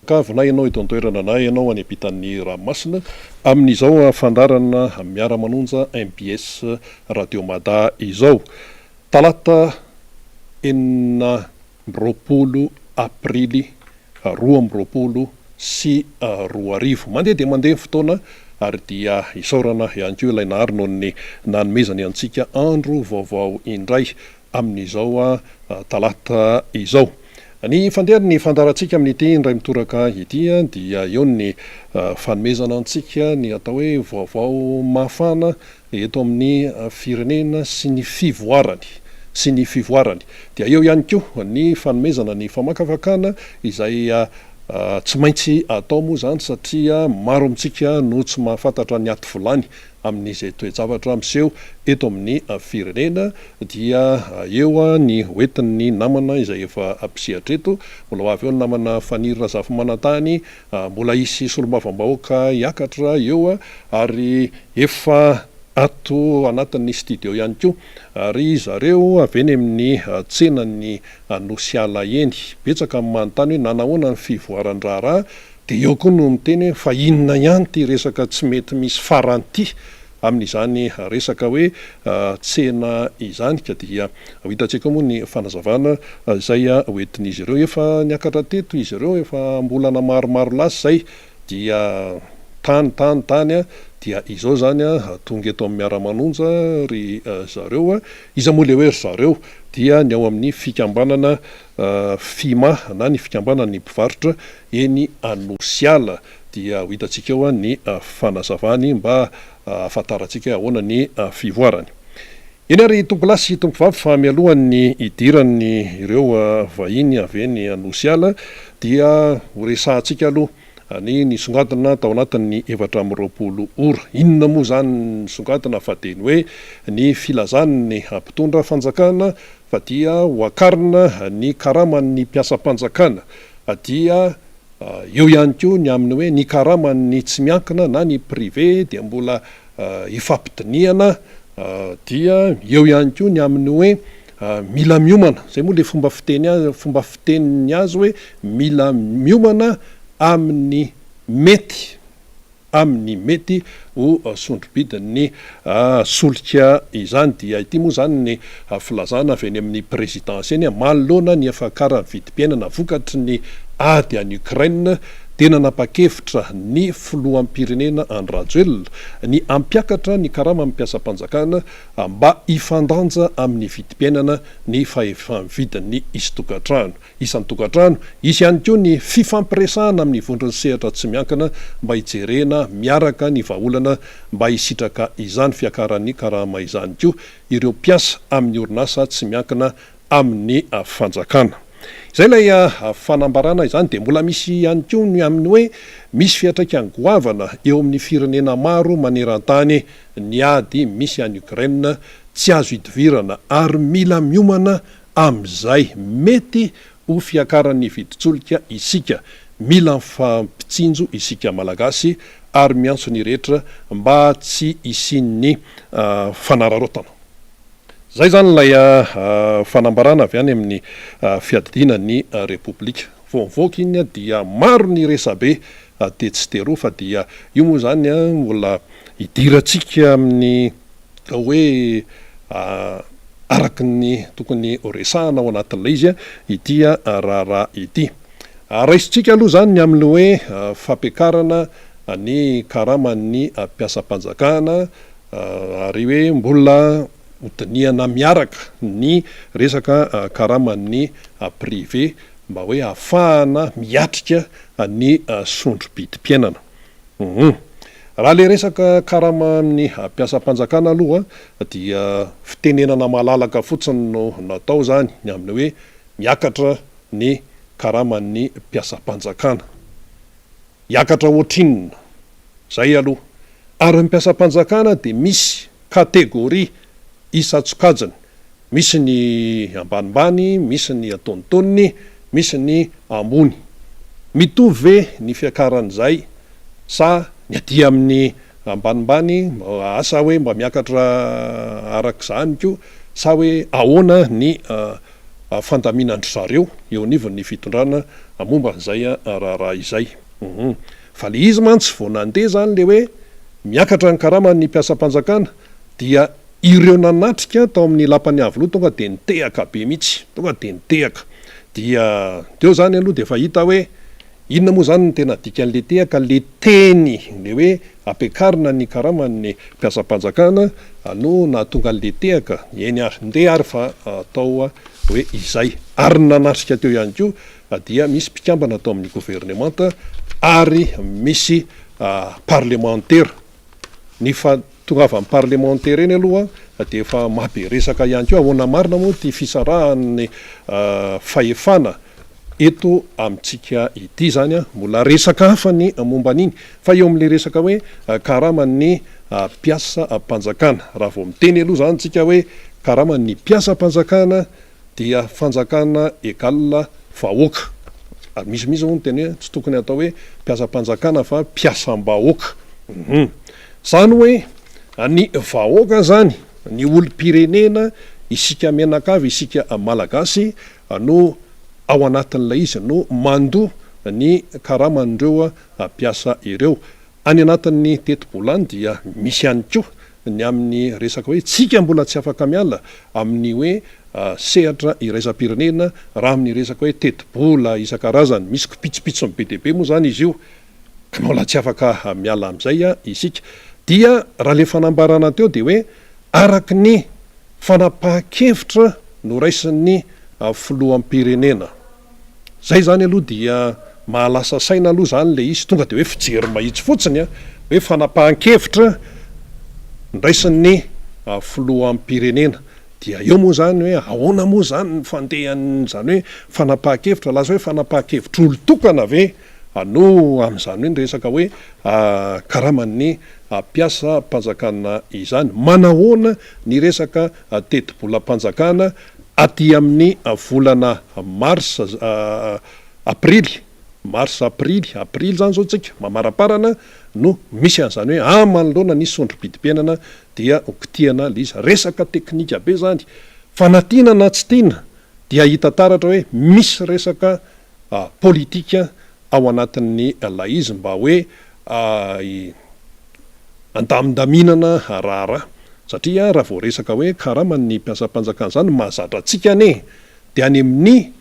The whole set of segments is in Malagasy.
kavina ianao eto an-toerana anay ianao any ampitan'ny ranomasina amin'izao fandarana Miara Manonja MBS Radio Mada izao talata enina roapolo Aprily 2024 mandeha dia mandeha fotoana ary dia isaorana ihany koa ilay nahary noho ny nanomezany antsika andro vaovao indray amin'izao talata izao. Ny fandeha ny fandarantsika amin'ity indray mitoraka ity dia eo ny fanomezana antsika ny atao hoe vaovao mafana eto amin'ny firenena sy ny fivoarany dia eo ihany koa ny fanomezana ny famakafakana izay tsy maintsy atao moa zany satria maro amintsika no tsy mahafantatra ny aty volany amin'izay toe-javatra miseho eto amin'ny firenena dia eo ny hoetin'ny namana izay efa ampisehatra eto mbola ho avy eo ny namana fanirina zafy manantany mbola hisy solombavambahoaka hiakatra eo ary efa ato anatin'ny studio ihany koa ary zareo avy eny amin'ny tsenany nosiala eny betsaka amin'ny manontany hoe nanahoana ny fivoaran-draharaha dia eo koa no miteny fa inona ihany ty resaka tsy mety misy faranty amin'izany resaka hoe tsena izany ka dia hitantsika moa ny fanazavana izay hoentin'izy ireo efa niakatra teto izy ireo efa mbolana maromaro lasa zay dia tany dia izao zany tonga eto amin'ny Miara Manonja ry zareo iza moa le hoe ry zareo dia ny ao amin'ny fikambanana fima na ny fikambanana ny mpivarotra eny anosiala dia hitantsika eo ny fanazavany mba afantarantsika ahoana ny fivoarany. Eny ary tompolasy tompovavy fa mialohan'ny idirany ireo vahiny avy eny anosiala dia horesahantsika aloha ny nisongadina tao anatin'ny 420 ora. Inona moa zany nisongadina fa dia ny hoe ny filazan'ny mpitondra fanjakana fa dia hoakarina ny karaman'ny mpiasa-panjakana dia eo ihany koa ny amin'ny hoe ny karaman'ny tsy miankina na ny privé dia mbola ifampidiniana dia eo ihany koa ny amin'ny hoe mila miomana zay moa le fomba fiteniny azy hoe mila miomana amin'ny mety ho sondrobidin'ny solika izany dia ity moa zany ny filazana avy eny amin'ny présidence eny manoloana ny afakarany vidim-piainana vokatry ny ady any Ukraine tena napakevitra ny filoham-pirenena Andry Rajoelina ny ampiakatra ny karama mpiasa-panjakana mba ifandanja amin'ny vidim-piainana ny fahefa-vidin'ny isan'ny tokantrano isy ihany koa ny fifampiresahana amin'ny vondrony sehatra tsy miankina mba hijerena miaraka ny vahaolana mba hisitraka izany fiakaran'ny karama izany koa ireo mpiasa amin'ny orinasa tsy miankina amin'ny fanjakana. Izay lay fanambarana izany dia mbola misy ihany koa ny amin'ny hoe misy fiantraikany goavana eo amin'ny firenena maro maneran-tany ny ady misy any Ukraine tsy azo hidivirana ary mila miomana amin'izay mety ho fiakaran'ny viditsolika isika mila mifampitsinjo isika malagasy ary miantso ny rehetra mba tsy isian'ny fanararaotana. Zay zany lay fanambarana avy any amin'ny fiadidinan'ny Repoblika. Voavoaka iny dia maro ny resabe dia tsy teroa fa dia io moa zany mbola hidirantsika amin'ny hoe araky ny tokony resahana ao anatin'ilay izy ity raharaha ity. Raisitsika aloha zany ny amin'ny hoe fampiakarana ny karaman'ny mpiasa-panjakana ary hoe mbola hodiniana miaraka ny resaka karaman'ny privé mba hoe ahafahana miatrika ny sondro-bidim-piainana. Raha le resaka karama amin'ny mpiasa-panjakana aloha dia fitenenana malalaka fotsiny no natao zany ny amin'ny hoe miakatra ny karaman'ny mpiasa-panjakana hiakatra ohatrinona zay aloha ary mpiasa-panjakana dia misy kategoria isa-tsokajiny misy ny ambanimbany misy ny atonontonony misy ny ambony mitovy ve ny fiakaran'izay sa ny aty amin'ny ambanimbany asa hoe mba miakatra arak'izany koa sa hoe ahoana ny fandaminandry zareo eo anivon'ny fitondrana momba an'izay raha izay. Fa le izy mantsy vao nandeha zany le hoe miakatra ny karama ny mpiasam-panjakana dia ireo nanatrika tao amin'ny lapany avy loha tonga de nitehaka be mihitsy, tonga de nitehaka. Dia teo zany aloha de fa hita hoe inona moa zany ny tena dikan'le tehaka, le teny le hoe ampiakarina ny karama ny mpiasam-panjakana no nahatonga an'le tehaka. Eny ndeha ary fa atao hoe izay. Ary nanatrika teo ihany koa dia misy mpikambana tao amin'ny gouvernemanta ary misy parlementaire. Ny tonga avy amin'ny parlementaire eny aloha de efa mabe resaka ihany koa. Ahoana marina moa ty fisarahan'ny fahefana eto amintsika ity zany mbola resaka hafa ny momba an'iny, fa eo amin'le resaka hoe karama ny mpiasa-panjakana. Raha vao miteny aloha zany tsika hoe karama ny mpiasa-panjakana dia fanjakana égale vahoaka. Ary misy moa ny teny hoe tsy tokony atao hoe mpiasa-panjakana fa mpiasam-bahoaka. Zany hoe ny vahoaka zany, ny olom-pirenena, isika menakavy, isika malagasy no ao anatin'ilay izy no mandoa ny karaman'ireo mpiasa ireo. Any anatin'ny teti-bolany dia misy ihany koa ny amin'ny resaka hoe tsika mbola tsy afaka miala amin'ny hoe sehatra iraisam-pirenena raha amin'ny resaka hoe teti-bola isan-karazany. Misy kipitsopitsony be dia be moa zany izy io, ka mbola tsy afaka miala amin'izay isika. Dia raha le fanambarana teo de hoe araky ny fanapahan-kevitra no raisin'ny filoham-pirenena. Zay zany aloha dia mahalasa saina aloha zany le izy, tonga de hoe fijery mahitsy fotsiny hoe fanapahan-kevitra nraisin'ny filoham-pirenena. Dia eo moa zany hoe ahoana moa zany ny fandehan zany hoe fanapahan-kevitra, lasa hoe fanapahan-kevitra olo-tokana ve no amin'izany hoe ny resaka hoe karaman'ny mpiasa-panjakana izany. Manahoana ny resaka teti-bolam-panjakana aty amin'ny volana mars aprily, aprily zany zao tsika mamaraparana no misy an'izany hoe manoloana nisy sondrom-pidim-piainana dia okitiana le izy. Resaka teknika be zany, fanatiana na tsy tiana dia hita taratra hoe misy resaka politika ao anatin'ny lay izy mba hoe andamindaminana raharaha. Satria raha vao resaka hoe karaman'ny mpiasa-panjakana zany mahazatra antsika ane, de any amin'ny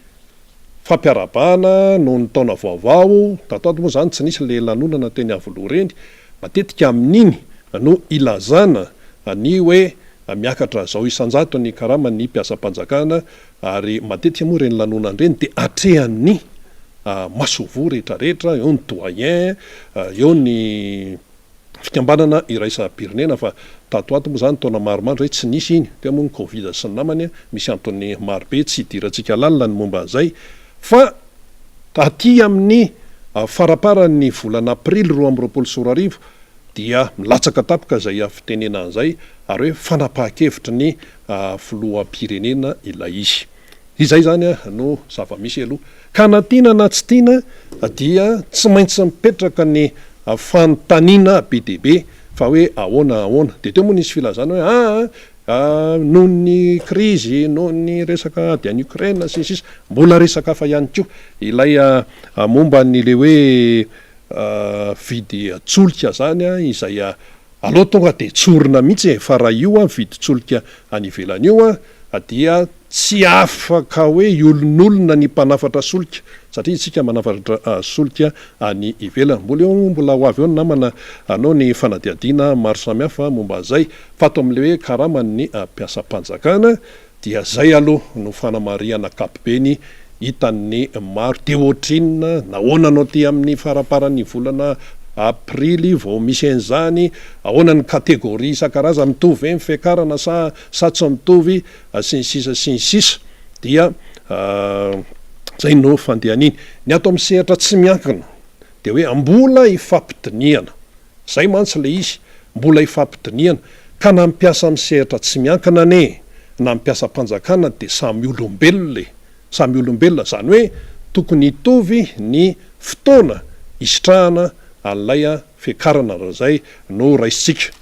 fampiarabana no ny taona vaovao. Tatoato moa zany tsy nisy le lanonana teny avoloha reny, matetika amin'iny no ilazana ny hoe miakatra zao isan-jato ny karaman'ny mpiasa-panjakana. Ary matetika moa reny lanonan'ireny de atrehan'ny masovo rehetrarehetra, eo ny doyen, eo ny fikambanana iraisam-pirenena. Fa tatoato moa zany taona maromaro zay tsy nisy iny, teo moa ny covid sy ny namany misy antony marobe tsy hidirantsika lalina ny momba an'izay. Fa aty amin'ny faraparan'ny volana aprily 2024 dia milatsaka tapaka zay fitenena an'izay, ary hoe fanapahan-kevitry ny filoham-pirenena ilay izy. Izay zany no zava-misy aloha. Ka na tiana na tsy tiana dia tsy maintsy mipetraka ny fanontaniana be dia be fa hoe ahoana. De teo moa nisy filazana hoe noho ny krizy, noho ny resaka ady any Ukraine sisy mbola resaka hafa ihany koa ilay momba n'ile hoe vidy tsolika zany izay aloha tonga de tsorina mihitsy fa raha io vidy tsolika any ivelany io dia tsy afaka hoe olon'olona ny mpanafatra solika, satria isika manafatra solika any ivelany. Mbola ho avy eo ny namana anao ny fanadiadiana maro samihafa momba zay. Fa ato amin'le hoe karaman'ny mpiasa-panjakana dia zay aloha no fanamariana kapibeny hitan'ny maro. De ohatrinona nahoana anao ty amin'ny faraparan'ny volana aprily vao misy an'izany, ahoana ny kategoria isan-karaza mitovy ny fiakarana sa tsy mitovy sy ny sisa dia zay no fandehaniny. Ny ato amin'ny sehatra tsy miankina de hoe mbola ifampidiniana, zay mantsy le izy, mbola ifampidiniana. Ka na mpiasa amin'ny sehatra tsy miankina ane na mpiasa-panjakana de samy olombelona, zany hoe tokony hitovy ny fotoana isitrahana an'ilay fiakarana zay no raisitsika.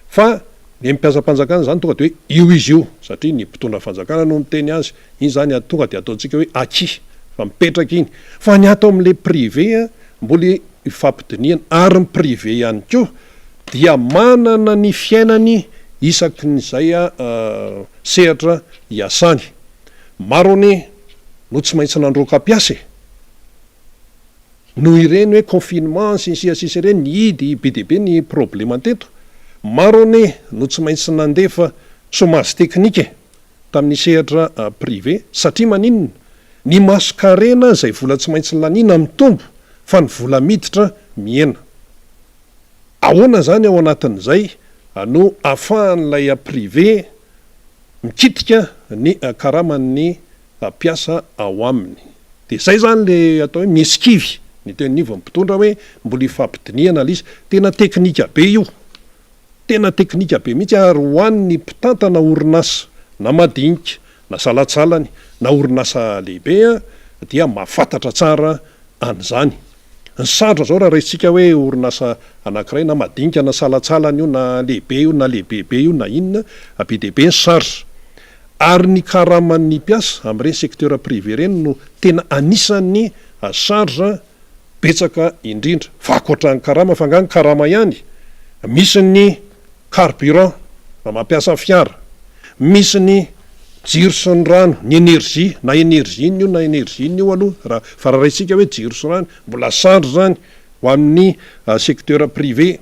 Fa ny mpiasa-panjakana zany tonga de hoe io izy io, satria ny mpitondra fanjakana no miteny azy, iny zany tonga de ataontsika hoe aki fa mipetraka iny fa ny ato amin'le privé mbola ifampidiniana ary ny privé ihany koa dia manana ny fiainany isaky n'izay sehatra hiasany maro ane no tsy maintsy nandroka-piasa noho ireny hoe confinement sisiasisa ireny niidy be deabe ny problema teto maro ane no tsy maintsy nandefa chômage teknika tamin'ny sehatra privé satria maninona ny masokarena zay vola tsy maintsy lanina mitombo fa ny vola miditra miena ahoana zany ao anatin'izay no ahafahan'ilay privé mikitika ny karaman'ny piasa ao aminy de zay zany le atao hoe mieskivy ny tenin'ivo mpitondra hoe mbola ifampidiniana l izy tena teknika be io tena teknika be mihitsy ary hoan'ny mpitantana orinasa na madinika na salatsalany na orinasa lehibe dia mahafantatra tsara an'izany ny sadra zao raha raisitsika hoe orinasa anankiray na madinika na salatsalany io na lehibe io na lehibebe io na inona be deabe ny sarra ary ny karaman'ny piasa am'ireny secteur privé reny no tena anisan'ny sarra betsaka indrindra fa akoatran'ny karama fa nga ny karama ihany misy ny carburant mampiasa fiara misy ny jiro sy ny rano ny énergie na énergie iny io na énergie iny io aloha fa raha raisika hoe jiro sy rano mbola sarra zany ho amin'ny secteur privé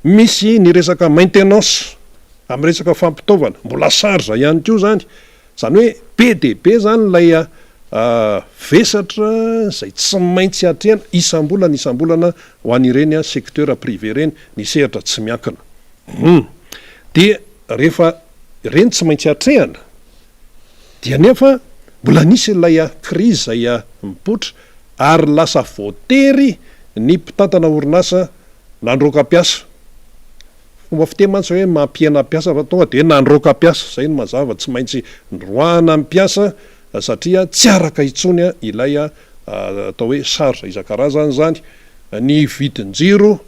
misy ny resaka maintenance amy resaka fampitaovana mbola sarra ihany ko zany hoe be deabe zany lay vesatra zay tsy maintsy atrehana isambolana ho an'ireny secteur privé reny ny sehatra tsy miankina de rehefa reny tsy maintsy atrehana dia nefa mbola nisy lay crise zay mipotra ary lasa voatery ny mpitantana orinasa nandroka-piasa fomba fitemantsy hoe mampiena piasa fa tonga de nandroka-piasa zay no mazava tsy maintsy ndroana amin'ny piasa satria tsy araka itsony ilay atao hoe sarza isan-karazany zany ny vidin-jiro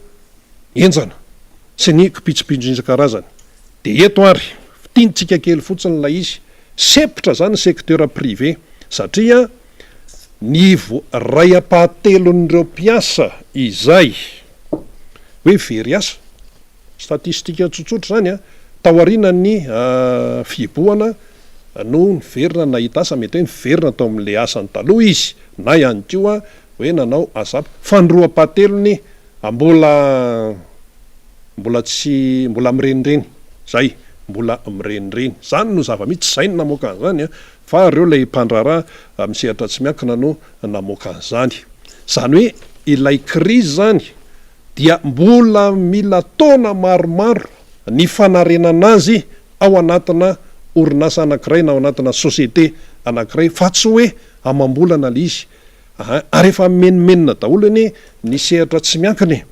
enjana sy ny kipitsopitso isan-karazany de eto ary fitinitsika kely fotsiny lay izy sepitra zany secteur privé satria ny ray apahatelon'ireo piasa izay hoe very asa statistika tsotsotra zany taoriana ny fiboana no ny verina nahita asa mety hoe ny verina tao amin'le asany taloha izy na ihany koa hoe nanao asa fa ndroam-pahatelony mbola mirenireny zay mbola mirenireny zany no zava-mihitsy zay no namoaka an'izany fa reo lay mpandraraha misehatra tsy miankina no namoaka an'izany zany hoe ilay crise zany dia mbola mila taona maromaro ny fanarenana azy ao anatina orinasa anankiray na ao anatina société anankiray fa tsy hoe amam-bolana le izy ary efa menimenina daholo anie ny sehatra tsy miankina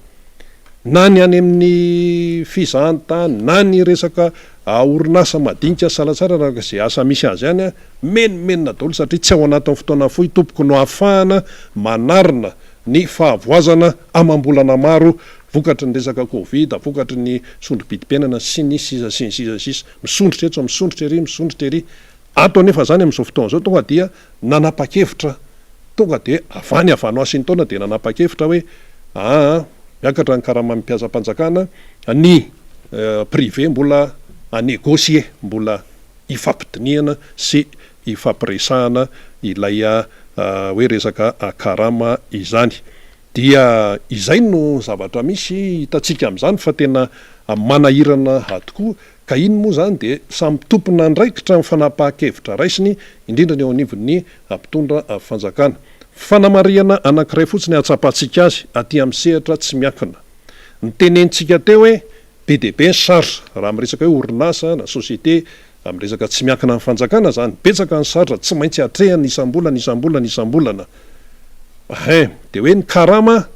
na ny any amin'ny fizahantany na ny resaka orinasa madinika salatsara raha zay asa misy azy any menimenina daholo satria tsy ao anatin'ny fotoana fohy tompoko no ahafahana manarina ny fahavoazana amam-bolana maro vokatry ny resaka covid vokatry ny sondrom-bidim-piainana sy ny sisa misondritra ery ato nefa zany am'izao fotoana zao tonga dia nanapa-kevitra tonga de avanao asiny taona de nanapa-kevitra hoe miakatra ny karama mpiasa-panjakana ny privé mbola anégocier mbola ifampidiniana sy ifampiresahana ilay hoe resaka karama izany dia izay no zavatra misy hitatsika am'izany fa tena manahirana tokoa ka iny moa zany de samy tompona ndraikitra ny fanapaha-kevitra raisiny indrindra ny eo anivon'ny mpitondra fanjakana fanamariana anankiray fotsiny atsapatsika azy aty amin'ny sehatra tsy miankina ny tenentsika teo hoe be deabe ny sarra raha miresaka hoe orinasa na société am'resaka tsy miankina ny fanjakana zany betsaka ny sarra tsy maintsy atrehana isambolana de hoe ny karama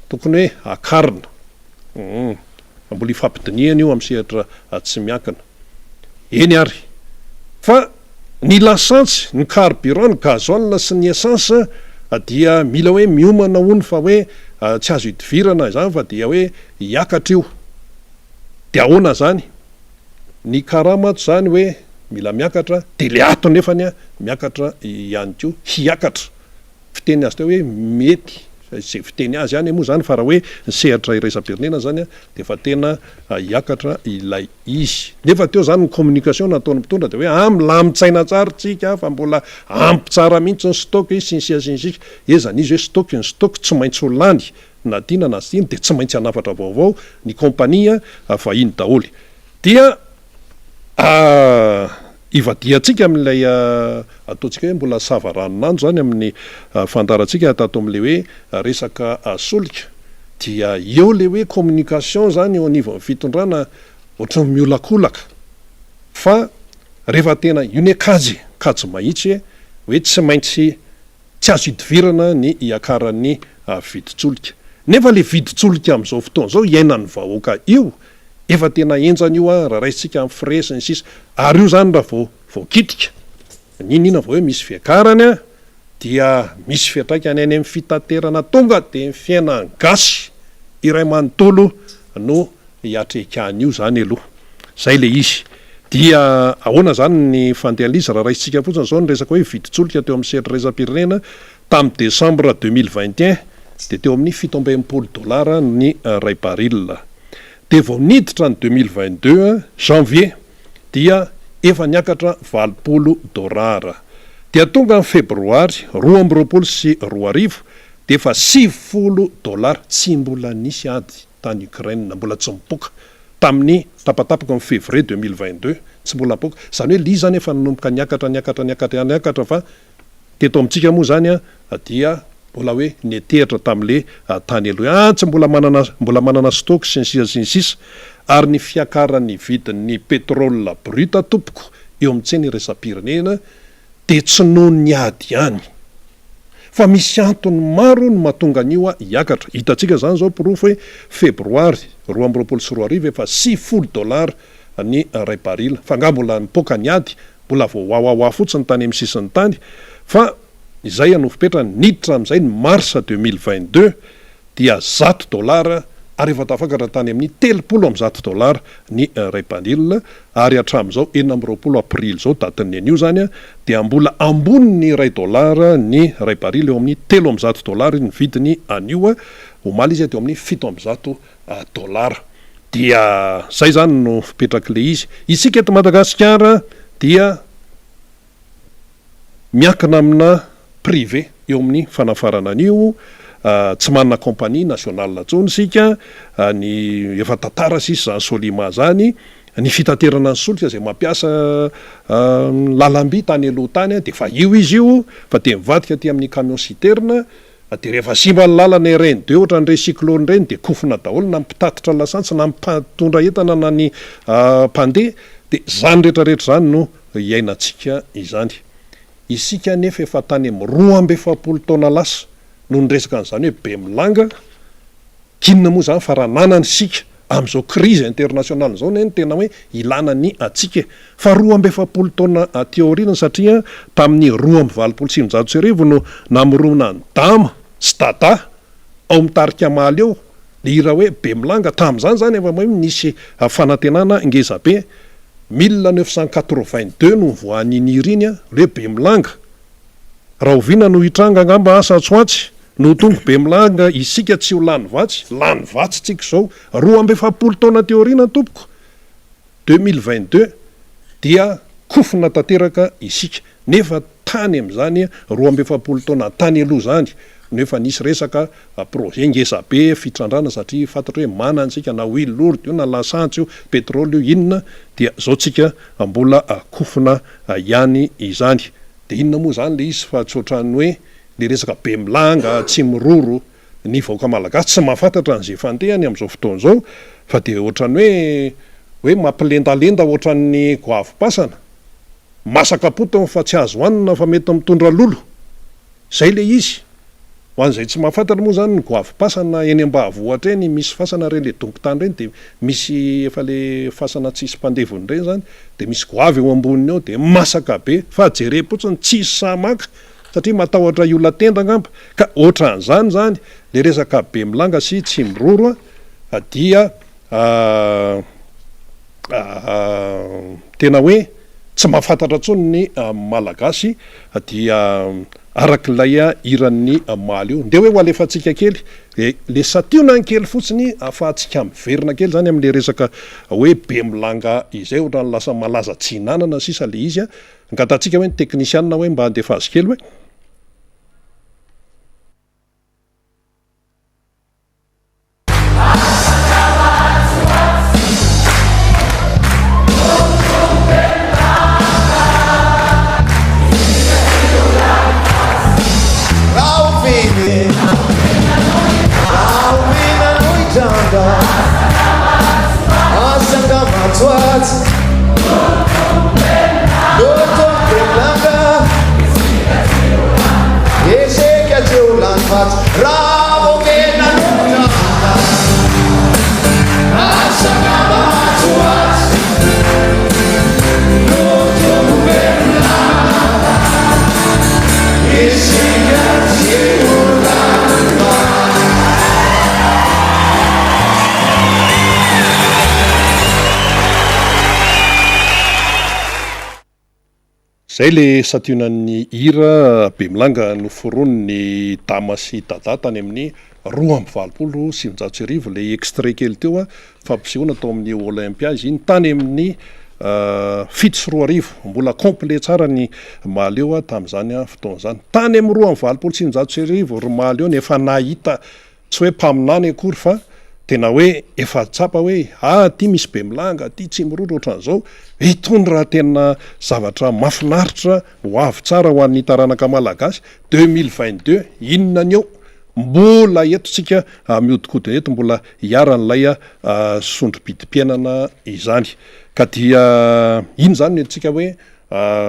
tokony hoe akarina mbola ifampidiniana io amin'ny sehatra tsy miankina eny ary fa ny lasantsy ny carburant ny gazoil sy ny essence dia mila hoe miomana ony fa hoe tsy azo idivirana zany fa dia hoe hiakatra io de ahoana zany ny karamato zany hoe mila miakatra de le ato nefany miakatra ihany ko hiakatra fiteny azy teo hoe mety zay fiteny azy any moa zany fa raha hoe nisehatra iraisam-pirenena zany a de fa tena hiakatra ilay izy nefa teo zany ny communication nataony mpitondra de hoe amlamintsaina tsara tsika fa mbola ampy tsara mihitsy ny stock izy sy ny siasinsika ezany izy hoe ny stock tsy maintsy ho lany na tiana na sy tiany de tsy maintsy hanafatra vaovao ny kompania vahiny daholy dia ivadiantsika amin'ilay ataontsika hoe mbola savaranonandro zany amin'ny fandarantsika tato amin'le hoe resaka solika dia eo le hoe communication zany eo anivon'ny fitondrana ohatrany miolakolaka fa rehefa tena ionekajy kajy mahitsy hoe tsy maintsy tsy azo hidivirana ny iakaran'ny viditsolika nefa le viditsolika amin'izao fotoana zao iainany vahoaka io efa tena enjany io raha raisitsika amin'ny fresiny sisa ary io zany raha vao kitika ninina vao hoe misy fiakarany dia misy fiatraikany any amin'ny fitaterana tonga de fiainany gasy iray manontolo no hiatrekany io zany aloha zay le izy dia ahoana zany ny fandehan'izy raha raisitsika fotsiny zao ny resaka hoe viditsolika teo amin'ny sehatraisam-pirenena tamin'ny décembre 2021 de teo amin'ny $700 ny ray baril de vao niditra ny 2022 janvier dia efa niakatra $20 dia tonga ny febroary 2024 de efa $90 tsy mbola nisy ady tany Ukraine mbola tsy mipoka tamin'ny tapatapaka amin'ny février 2022 tsy mbola mipoka zany hoe li zany efa nanomboka niakatra fa teto amintsika moa zany dia mbola hoe netehitra tamin'le tany aloha tsy mbola manana stock sy ny sisa ary ny fiakaran'ny vidin'ny pétrole brut tompoko eo amin'tseny resam-pirenena de tsy noho ny ady any fa misy antony maro no mahatonga an'io hiakatra hitantsika zany zao pirofo hoe febroary 2024 efa $90 ny ray baril fa nga mbola mipoka ny ady mbola vao wawawa fotsiny tany amin'ny sisiny tany fa izay anofipetrany niditra amin'izay ny marsa 2022 dia $100 ary efa tafakatra tany amin'ny $30 ny ray baril ary hatramin'izao 20 aprily zao datin'ny anio zany dia mbola ambony ny $1 ny ray baril eo amin'ny $300 ny vidiny anio omaly izy teo amin'ny $700 dia zay zany no fipetraky le izy isika eto Madagasikara dia miakina amina privé eo amin'ny fanafarana anio tsy manana compagnie nationale tsony sika ny efa tantara sisa zany solima zany ny fitaterana ny solika zay mampiasa lalamby tany aloha tany de fa io izy io fa de mivadika ty amin'ny camion citerne de rehefa simba ny lalana ireny de ohatra ny recyclone reny de kofina daholo na mipitatitra lasantsy na mipatondra entana na ny mpandeha de zany rehetrarehetra zany no iainantsika izany isika nefa efa tany amin'ny 20 taona lasa no nyresaka an'izany hoe be milanga kinona moa zany fa raha nanany sika amin'izao crise internationale zao ny tena hoe ilana ny atsika fa 20 taona teorina satria tamin'ny 20 no namorona ny dama sy dada ao mitarika maly eo le ira hoe be milanga tamin'izany zany efa hoe nisy fanantenana ngezabe 1982 no voaniniry iny hoe be milanga raha oviana no hitranga angamba asa tsoatsy no tonga be milanga isika tsy ho lany vatsy tsika zao 20 taona teorina tompoko 2022 dia kofina tanteraka isika nefa tany am'izany 20 taona tany aloha zany nefa nisy resaka projet ngezabe fitrandrana satria fantatra hoe manantsika na huile lourde io na lasantsy io pétrole io inona dia zao tsika mbola kofina ihany izany de inona moa zany le izy fa tsotrany hoe le resaka be milanga tsy miroro ny vahoaka malagasy tsy mahafantatra an'izay fandehany am'izao fotoana zao fa de ohatrany hoe mampilendalenda ohatran'ny goavim-pasana masaka potony fa tsy azo hoanina fa mety mitondra lolo zay le izy ho an'izay tsy mahafantatra moa zany ny goavim-pasana eny ambahavohatra eny misy fasana reny le dongontany reny de misy efa le fasana tsisy mpandevony reny zany de misy goavy eo amboniny ao de masaka be fa jerepotsiny tsisy samaka satria matahotra iola tenda ngamba ka ohatran'izany zany le resaka be milanga sy tsy miroro dia tena hoe tsy mahafantatra tsony ny malagasy dia arak'ilay iran'ny maly io nde hoe ho alefantsika kely le sationa ny kely fotsiny afahantsika miverina kely zany am'le resaka hoe be milanga izay ohatra ny lasa malaza tsinanana sisa le izy a ngatatatsika hoe ny teknisianna hoe mba handefa azy kely hoe zay le sationan'ny hira be milanga no foroniny damasy dada tany amin'ny 2:20 le extrait kely teo a fampisehoana tao amin'ny Olympia izy iny tany amin'ny 7:20 mbola complet tsara ny maly eo a tamin'izany a fotoan'izany tany amin'ny 2:20 ry maly eo nefa nahita tsy hoe mpaminany akory fa tena hoe efa tsapa hoe ty misy be milanga ty tsy miroro ohatran'izao itony raha tena zavatra mafinaritra ho avy tsara ho an'ny taranaka malagasy 2022 inona ny eo mbola etotsika mihodikodyna eto mbola hiaran'ilay sondrom-pidim-piainana izany ka dia iny zany no etsika hoe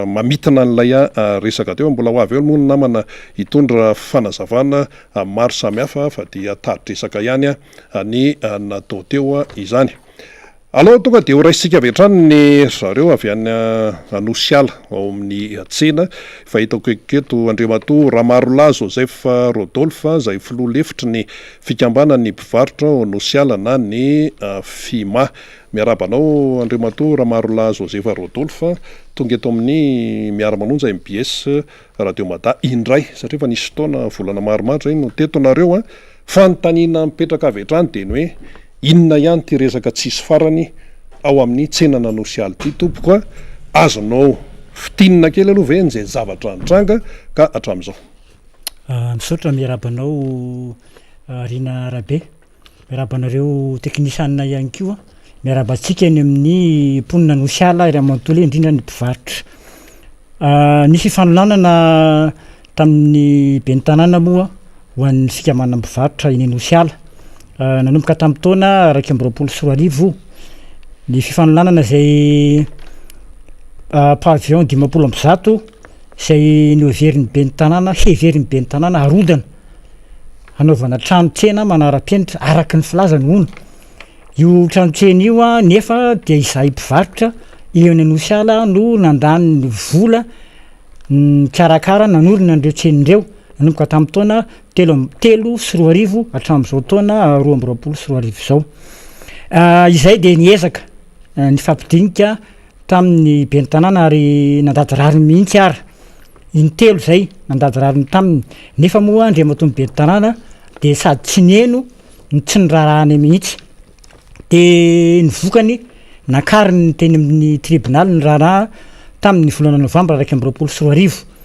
mamitina n'ilay resaka teo mbola ho avy eo moa ny namana hitondra fanazavana maro samihafa fa dia tadidresaka ihany ny natao teo izany aloha tonga de ho raisitsika avy hatrany ny zareo avy any anosiala ao amin'ny tsena fa hitako eketo Andriamatoa Ramarolahy Joseph Rodolphe zay filoha lefitry ny fikambanany mpivarotra anosiala na ny FIMA miarabanao Andriamatoa Ramarolahy Joseph Rodolphe tonga eto amin'ny Miara Manonja MBS Radio Mada indray satria fa nisy fotoana volana maromaro zay no tetonareo fanontaniana mipetraka avy hatrany de ny hoe inona ihany ty resaka tsisy farany ao amin'ny tsenana nosialy ty tompoko azonao fitinina kely aloha ve nzay zavatra nitranga ka hatramin'izao misaotra miarabanao Rina Rabe miarabanareo teknisianina ihany koa miarabantsika eny amin'ny mponina nosiala ry amantolo indrindra ny mpivarotra nisy fanolanana tamin'ny ben'ny tanàna moa ho an'ny fikamana mpivarotra eny nosiala nanomboka tamin'ny taona 2024 ny fifanolanana zay pavillon 50 zay noverin'ny ben'ny tanàna heverin'ny ben'ny tanàna arodana hanaovana trano tsena manara-penitra araky ny filazany hono io trano tsena io nefa dia izahay mpivarotra eo ny nosiala no nandany ny vola karakara nanorina andreo tsenindreo nanomboka tamin'ny taona 3 hatramin'izao taona 2024 zao izay dia niezaka ny fampidinika tamin'ny ben'ny tanàna ary nandady rariny mihitsy ara iny telo zay nandady rariny taminy nefa moa Andriamatoa ben'ny tanàna dia sady tsy neno ny tsy nirarahany mihitsy dia ny vokany nakariny teny amin'ny tribunal ny raraha tamin'ny volana novambra 2024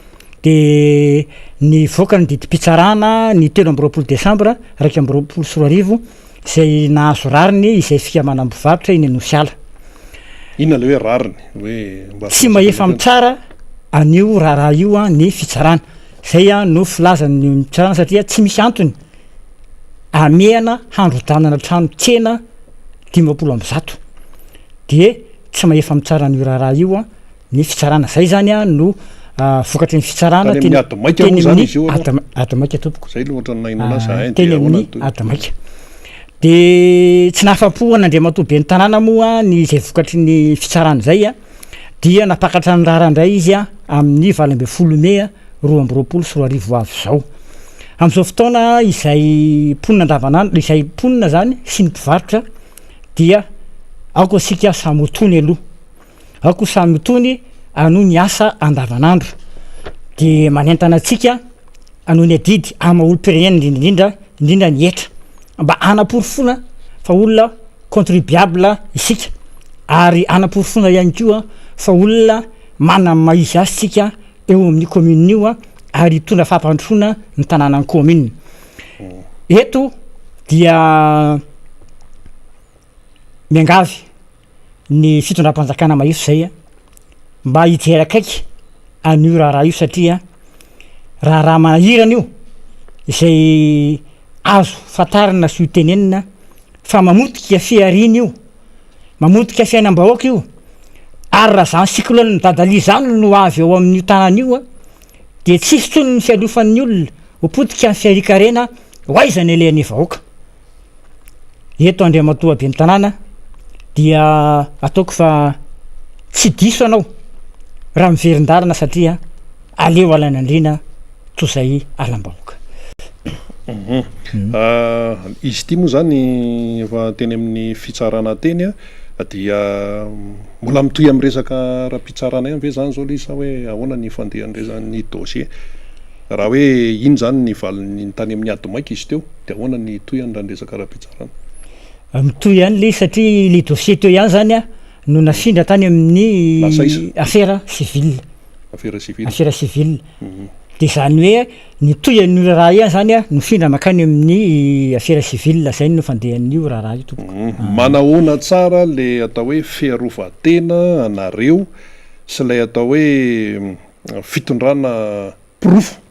dia ny voakany didim-pitsarana ny 20 desambra 2024 zay nahazo rariny izay fikamana mpivarotra iny nosiala inona le hoe rariny hoe tsy mahefa mitsara anio raraha io ny fitsarana zay no filazany mitsarana satria tsy misy antony ameana handrodanana trano tsena 50 dia tsy mahefa mitsara an'io raraha io ny fitsarana zay zany no vokatry ny fitsarana teny amin'ny adamaika tompoko zay loatra nainona zahay teny amin'ny adamaika dia tsy nahafapo an'Andriamatoa ben'ny tanàna moa ny zay vokatry ny fitsarana zay dia napakatra ny rara indray izy amin'ny 20 Mey 2024 avy zao amin'izao fotoana izay mponina andavanandro izay mponina zany sy ny mpivarotra dia aoko asika samy otony aloha aoko samy otony anoho ny asa andavanandro dia manentana antsika anoho ny adidy amaolo périenne indrindra ny etra mba anaporofona fa olona contribuable isika ary anaporofona ihany koa fa olona mana maizy azy sika eo amin'ny commune io ary tondra fampandrosoana ny tanànany commune eto dia miangavy ny fitondram-panjakana mahifo zay mba hijery akaiky an'io raha io satria raha mahirana io izay azo fatarina sy hotenenina fa mamotika fiarina io mamotika fiainam-bahoaka io ary raha zany cyclone dadalia zany no avy eo amin'io tanana io dia tsisy tsony ny fialofan'ny olona hopotika ny fiarikarena hoaizany elehan'ny vahoaka eto andriamatoa be ny tanàna dia ataoko fa tsy diso anao raha miverin-dalana satria aleo alain'andrina tozay alam-bahoaka izy ity moa zany efa teny amin'ny fitsarana teny dia mbola mitoy amin'ny resaka raha-pitsarana ihany ve zany zao le sa hoe ahoana ny fandehan'rezan'ny dossier raha hoe iny zany ny valiny tany amin'ny ady maika izy teo dia ahoana ny toyany raha ny resaka raha-pitsarana mitoy ihany le satria le dossier teo ihany zany no nafindra tany amin'ny affaire civile de zany hoe nitoyan'io raha ihany zany nofindra makany amin'ny affaire civile zay no fandehan'io raha io tompoko manahoana tsara le atao hoe fiarovatena anareo sy lay atao hoe fitondrana pirofo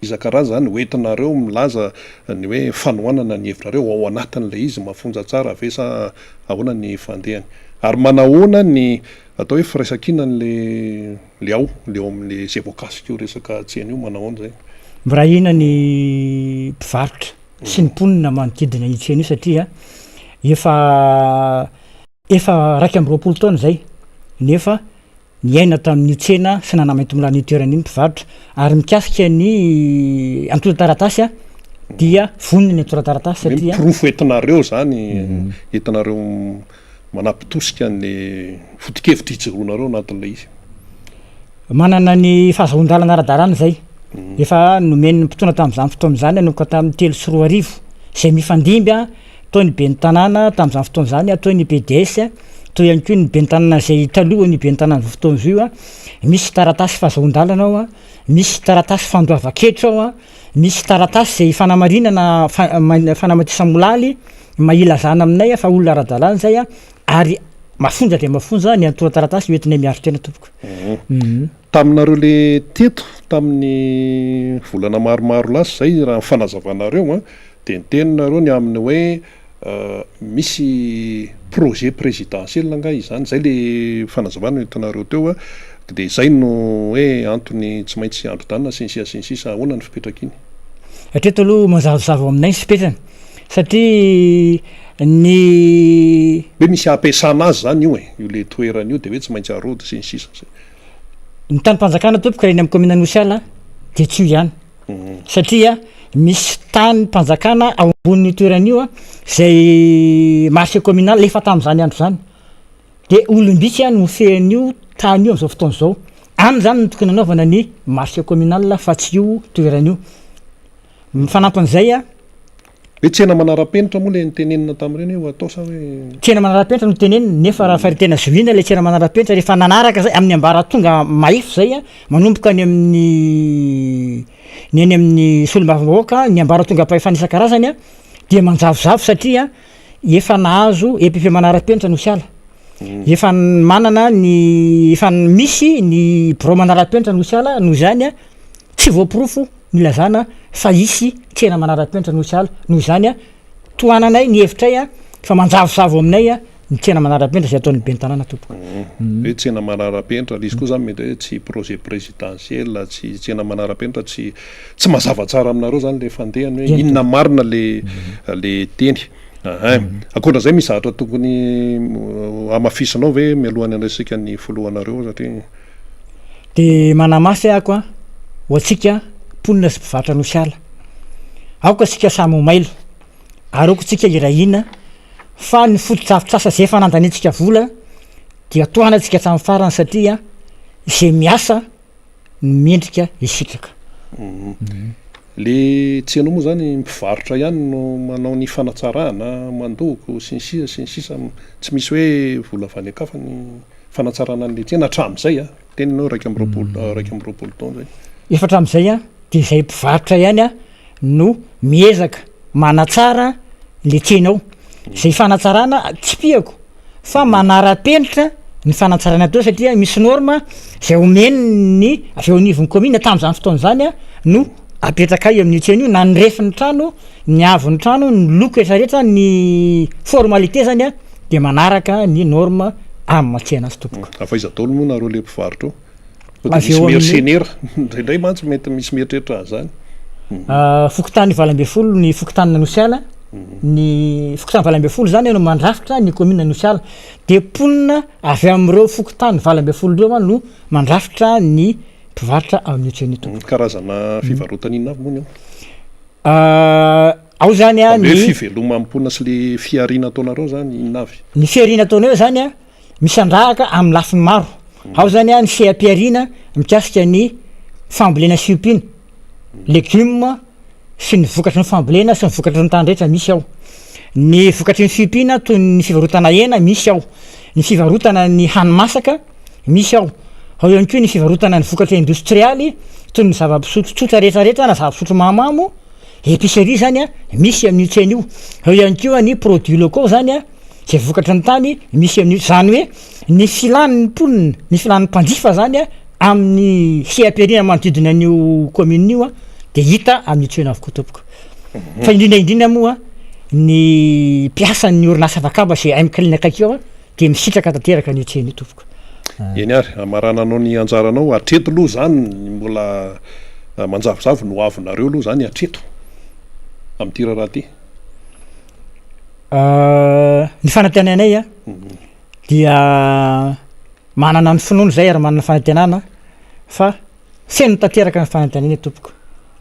isan-karaza zany hoentinareo milaza ny hoe fanohanana ny hevinareo ao anatin'ilay izy mafonja tsara avesa ahoana ny fandehany ary manahoana ny atao hoe firaisakinany le ao amin'le zay voakasika io resaka tsena io manahoana zay mirahina ny mpivarotra sy ny mponina manodidina io tsena io satria efa raiky amby roapolo taona zay nefa niaina tamin'io tsena sy nanamainty milany toerana iny mpivarotra ary mikasika ny antola taratasy dia voniny ny antola taratasy satria pirofo entinareo zany entinareo manampitosika ny fotikevitra hijeronareo anatin'ilay izy manana ny fahazahon-dalana ara-dalàna zay efa nomen'ny mpitona tamin'izany fotoana zany anomboka tamin'ny 3 zay mifandimby atao ny be ny tanàna tamin'izany fotoana zany atao ny BDS atao ihany koa ny be ny tanàna zay taloha ny be ny tanàna fotoana zio misy taratasy fahazahon-dalana ao misy taratasy fandoava-ketra ao misy taratasy zay fanamarinana fanamatisamolaly mahilazana aminay fa olona ara-dalàna zay ary mafonja dia mafonja ny antora taratasy hoentinay miaro tena tompoko taminareo le teto tamin'ny volana maromaro lasa zay raha fanazavanareo dia niteninareo ny amin'ny hoe misy projet présidentiel nga izany zay le fanazavana entinareo teo dia zay no hoe antony tsy maintsy andro-danina sinsisa ahoana ny fipetraka iny hatreto aloha mazavozavo aminay ny fipetrana satria ny hoe misy ampiasana azy zany io io le toerana io dia hoe tsy maintsy arody sinsisa ny tany-panjakana tompoko raha iny amin'ny commune nosiala dia tsy io ihany satria misy tany mpanjakana ao ambonin'ny toerana io zay marché communal efa tamin'izany andro zany dia olombitsy no fean'io tany io amin'izao fotoana zao aminy zany no tokony anaovana ny marché communal fa tsy io toerana io mifanampin'izay hoe tsena manara-penitra moa le nitenenina tamin'ireny hoe atao sa hoe tsena manara-penitra no tenenina nefa raha faritena zoviana le tsena manara-penitra rehefa nanaraka zay amin'ny ambaratonga maifo zay manomboka ny amin'ny ny any amin'ny solombavahoaka ny ambaratonga mpahefanisakarazany dia manjavozavo satria efa nahazo EPP manara-penitra no siala efa manana ny efa misy ny bureau manara-penitra no siala no zany tsy voapirofo ny lazana fa isy tsena manara-penitra no siala no zany toananay ny hevitray fa manjavozavo aminay ny tsena manara-penitra zay ataon'ny be ny tanàna tompoko hoe tsena manara-penitra izy koa zany mety hoe tsy projet présidentiel tsy tsena manara-penitra tsy mazava tsara aminareo zany le fandehany hoe inona marina le teny akoatra zay misy zavatra tokony amafisinao ve mialohan'ny andrasika ny folohanareo satria dia manamafy ahako ho atsika mponina sy mpivarotra no siala aoka tsika samy ho mailo ary oko tsika irahina fa ny fototsavotsasa zay efa nandanetsika vola dia tohana tsika hatramin'ny farany satria izay miasa mendrika isitraka le tsena moa zany mpivarotra ihany no manao ny fanatsarana mandoko sy ny sisa tsy misy hoe vola vanekaf ny fanatsarana n'le tsena hatram'izay a teninao raiky am'roapolo taona zay efa hatram'izay a de zay mpivarotra ihany a no miezaka manatsara le tsenao zay fanatsarana tsy piako fa manara-penitra ny fanatsarana atao satria misy norma zay omeny avy eo anivon'ny commune tam'izany fotoana zany a no apetraka io amin'ny tsena io na ny refin'ny trano ny avon'ny trano ny loko rehetrarehetra ny formalité zany a de manaraka ny norma amin'ny matsena azy tompoko afaiza-taolo moa nareo le mpivarotra Avy eo misy amin'ny- mercenaire indray mantsy mety misy mieritreritra zany fokotany valambe folo ny fokotany nanosiala ny fokotany valambe folo zany no mandrafitra ny commune nanosiala de ponina avy am'ireo fokotany valambe folo reo a no mandrafitra ny mpivarotra amin'ny tsena ito karazana fivarotana inona avy moa ny ao zany a hoe ny fiveloma amponina sy le fiarina ataonareo zany inona avy ny fiarina ataonao zany a misy andrahaka amin'ny lafiny maro ao zany a ny seam-piarina mikasika ny fambolena siopina legioma sy ny vokatry ny fambolena sy ny vokatry ny tandrehetra misy ao ny vokatry ny fiopina toy ny fivarotana hena misy ao ny fivarotana ny hanimasaka misy ao ao ihany koa ny fivarotana ny vokatra industrialy toy ny zava-pisotro rehetrarehetra na zava-pisotro mahamamo épicerie zany a misy amin'ny tsena io ao ihany koa ny produits locaux zany a zay vokatra ny tany misy amin'ny zany hoe ny filan'ny mponina ny filan'ny mpanjifa zany a amin'ny seam-piarina manodidina an'io commune io a de hita amin'ny tsena avokoa tompoko fa indrindra moa ny mpiasan'ny orinasa vakaba zay amicliny akakeo a de misitraka tanteraka ny tsena io tompoko eny ary amarananao ny anjaranao atreto aloha zany mbola manjavozavo no avinareo aloha zany atreto am'ty raha ty ny fanantenanay a dia manana ny finoana zay ary manana fanantenana fa feno tanteraka ny fanantenana tompoko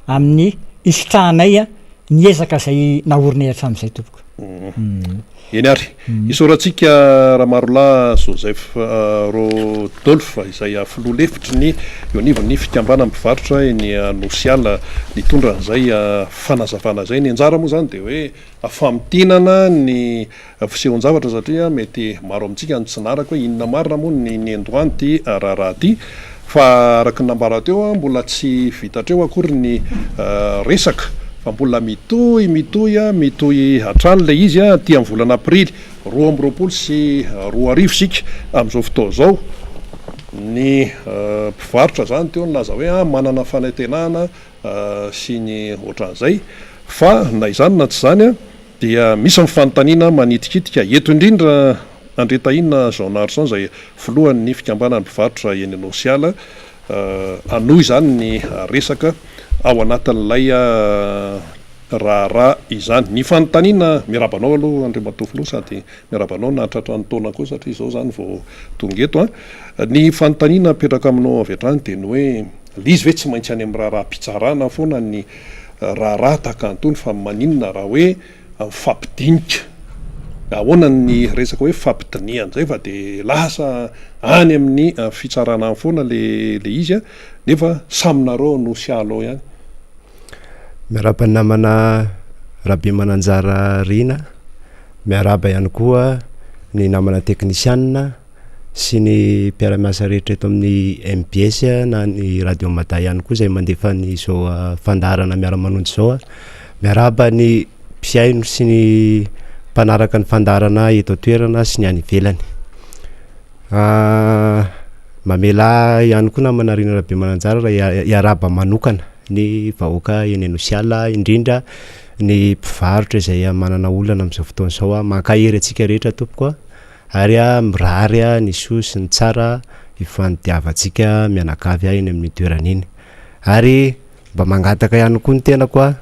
amin'ny isitrahanay a niezaka zay naorinay hatram'izay tompoko eny ary isaorantsika raha marolahy Joseph Rodolphe izay filoha lefitry ny eo anivon'ny ny fikambana mpivarotra eny Anosiala nitondra an'izay fanazavana zay ny anjara moa zany de hoe famtinana ny fisehoan-javatra satria mety maro amintsika ny tsinaraka hoe inona marina moa ny androany ty raharaha ty fa araka nambara teo mbola tsy vitatreo akory ny resaka fa mbola mitoy hatrany le izy a ty amin'ny volana aprily 2024 sy 2025 sika amin'izao fotoa zao ny mpivarotra zany teo nylaza hoe manana fanantenana sy ny ohatran'izay fa na izany na tsy zany a dia misy mifanontaniana manitikitika eto indrindra andretahina Jean Arsan zay filohan'ny fikambanany mpivarotra eny Anosiala anoy zany ny resaka ao anatin'ilay raharaha izany ny fanontaniana miarabanao aloha Andriamatofilo sady miarabanao nahatratra ny taona koa satria izao zany vao tonga eto ny fanontaniana apetraka aminao avy hatrany de ny hoe lizy ve tsy maintsy any amin'ny raharaha mpitsarana foana ny raharaha tahaka antony fa maninona raha hoe fampidinika ahoana ny resaka hoe fampidiniana zay fa de lasa any amin'ny fitsarana foana le izy a nefa saminareo no sialao ihany miaraba namana rahabe mananjara rina miaraba ihany koa ny namana teknisianina sy ny mpiaramiasa rehetra eto amin'ny MPS na ny radio Mata ihany koa zay mandefa ny zao fandarana Miara Manonja zao miaraba ny mpiaino sy ny mpanaraka ny fandarana eto toerana sy ny any ivelany mamela ihany koa namana rina rahabe mananjara raha iaraba manokana ny vahoaka eny Anosiala indrindra ny mpivarotra izay manana olana amin'izao fotoana zao mankahery atsika rehetra tompoko ary mirary ny soa sy ny tsara ifanditiavantsika mianakavy eny amin'ny toeran'iny ary mba mangataka ihany koa ny tena koa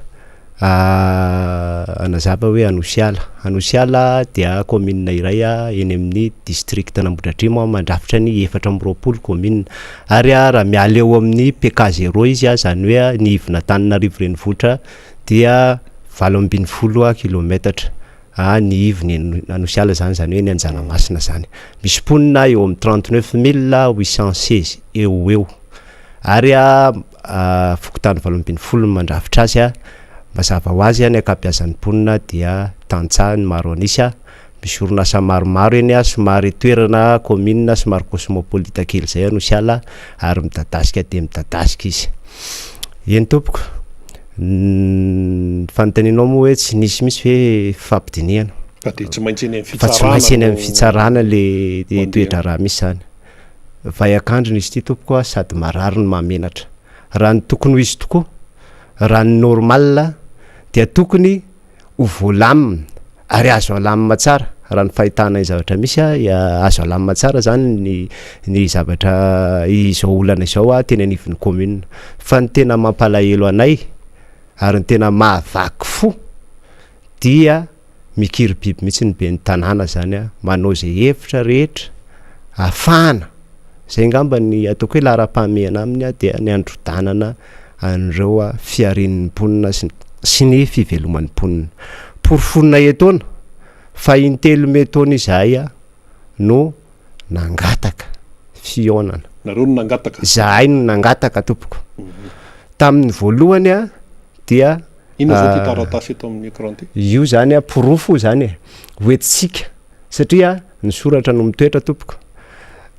anazava hoe Anosiala dia commune iray eny amin'ny district n'Ambohidratrimo mandrafitra ny 420 commune ary raha miala eo amin'ny PK0 izy zany hoe ny ivona Antananarivo renivohitra dia 20 kilometatra ny ivony Anosiala zany hoe ny Anjanamasina zany misy ponina eo amin'ny 39 816 eo ary fokotany 20 mandravitra azy mazava ho azy ny akapiazan'ny mponina dia tantsahany maro anisy misy orinasa maromaro eny somary toerana commune somary cosmopolita kely zay no siala ary midadasika de midadasika izy eny tompoko fanontanianao moa hoe tsy nisy misy hoe fampidiniana fa tsy maintsy eny amin'ny fitsarana le toetra raha misy zany vaiakandrony izy ty tompoko sady marary ny mamenatra raha ny tokony ho izy tokoa raha ny normal dia tokony ho voalamina ary azo alamina tsara raha ny fahitana zavatra misy azo alamina tsara zany ny zavatra izao olana izao tena anivon'ny commune fa ny tena mampalahelo anay ary ny tena mahavaky fo dia mikiry biby mihitsy ny be ny tanàna zany manao zay hevitra rehetra afana zay ngamba ny ataoko hoe lara-pahamehana aminy dia ny androdanana an'ireo fiarin'ny mponina sy ny fiveloman'ny mponina porofonina etoana fa intelo metona izahay no nangataka fionana nareo no nangataka zahay no nangataka tompoko tamin'ny voalohany dia ino zao ty taratasy eto amin'ny écran ty io zany porofo zany hoetitsika satria ny soratra no mitoetra tompoko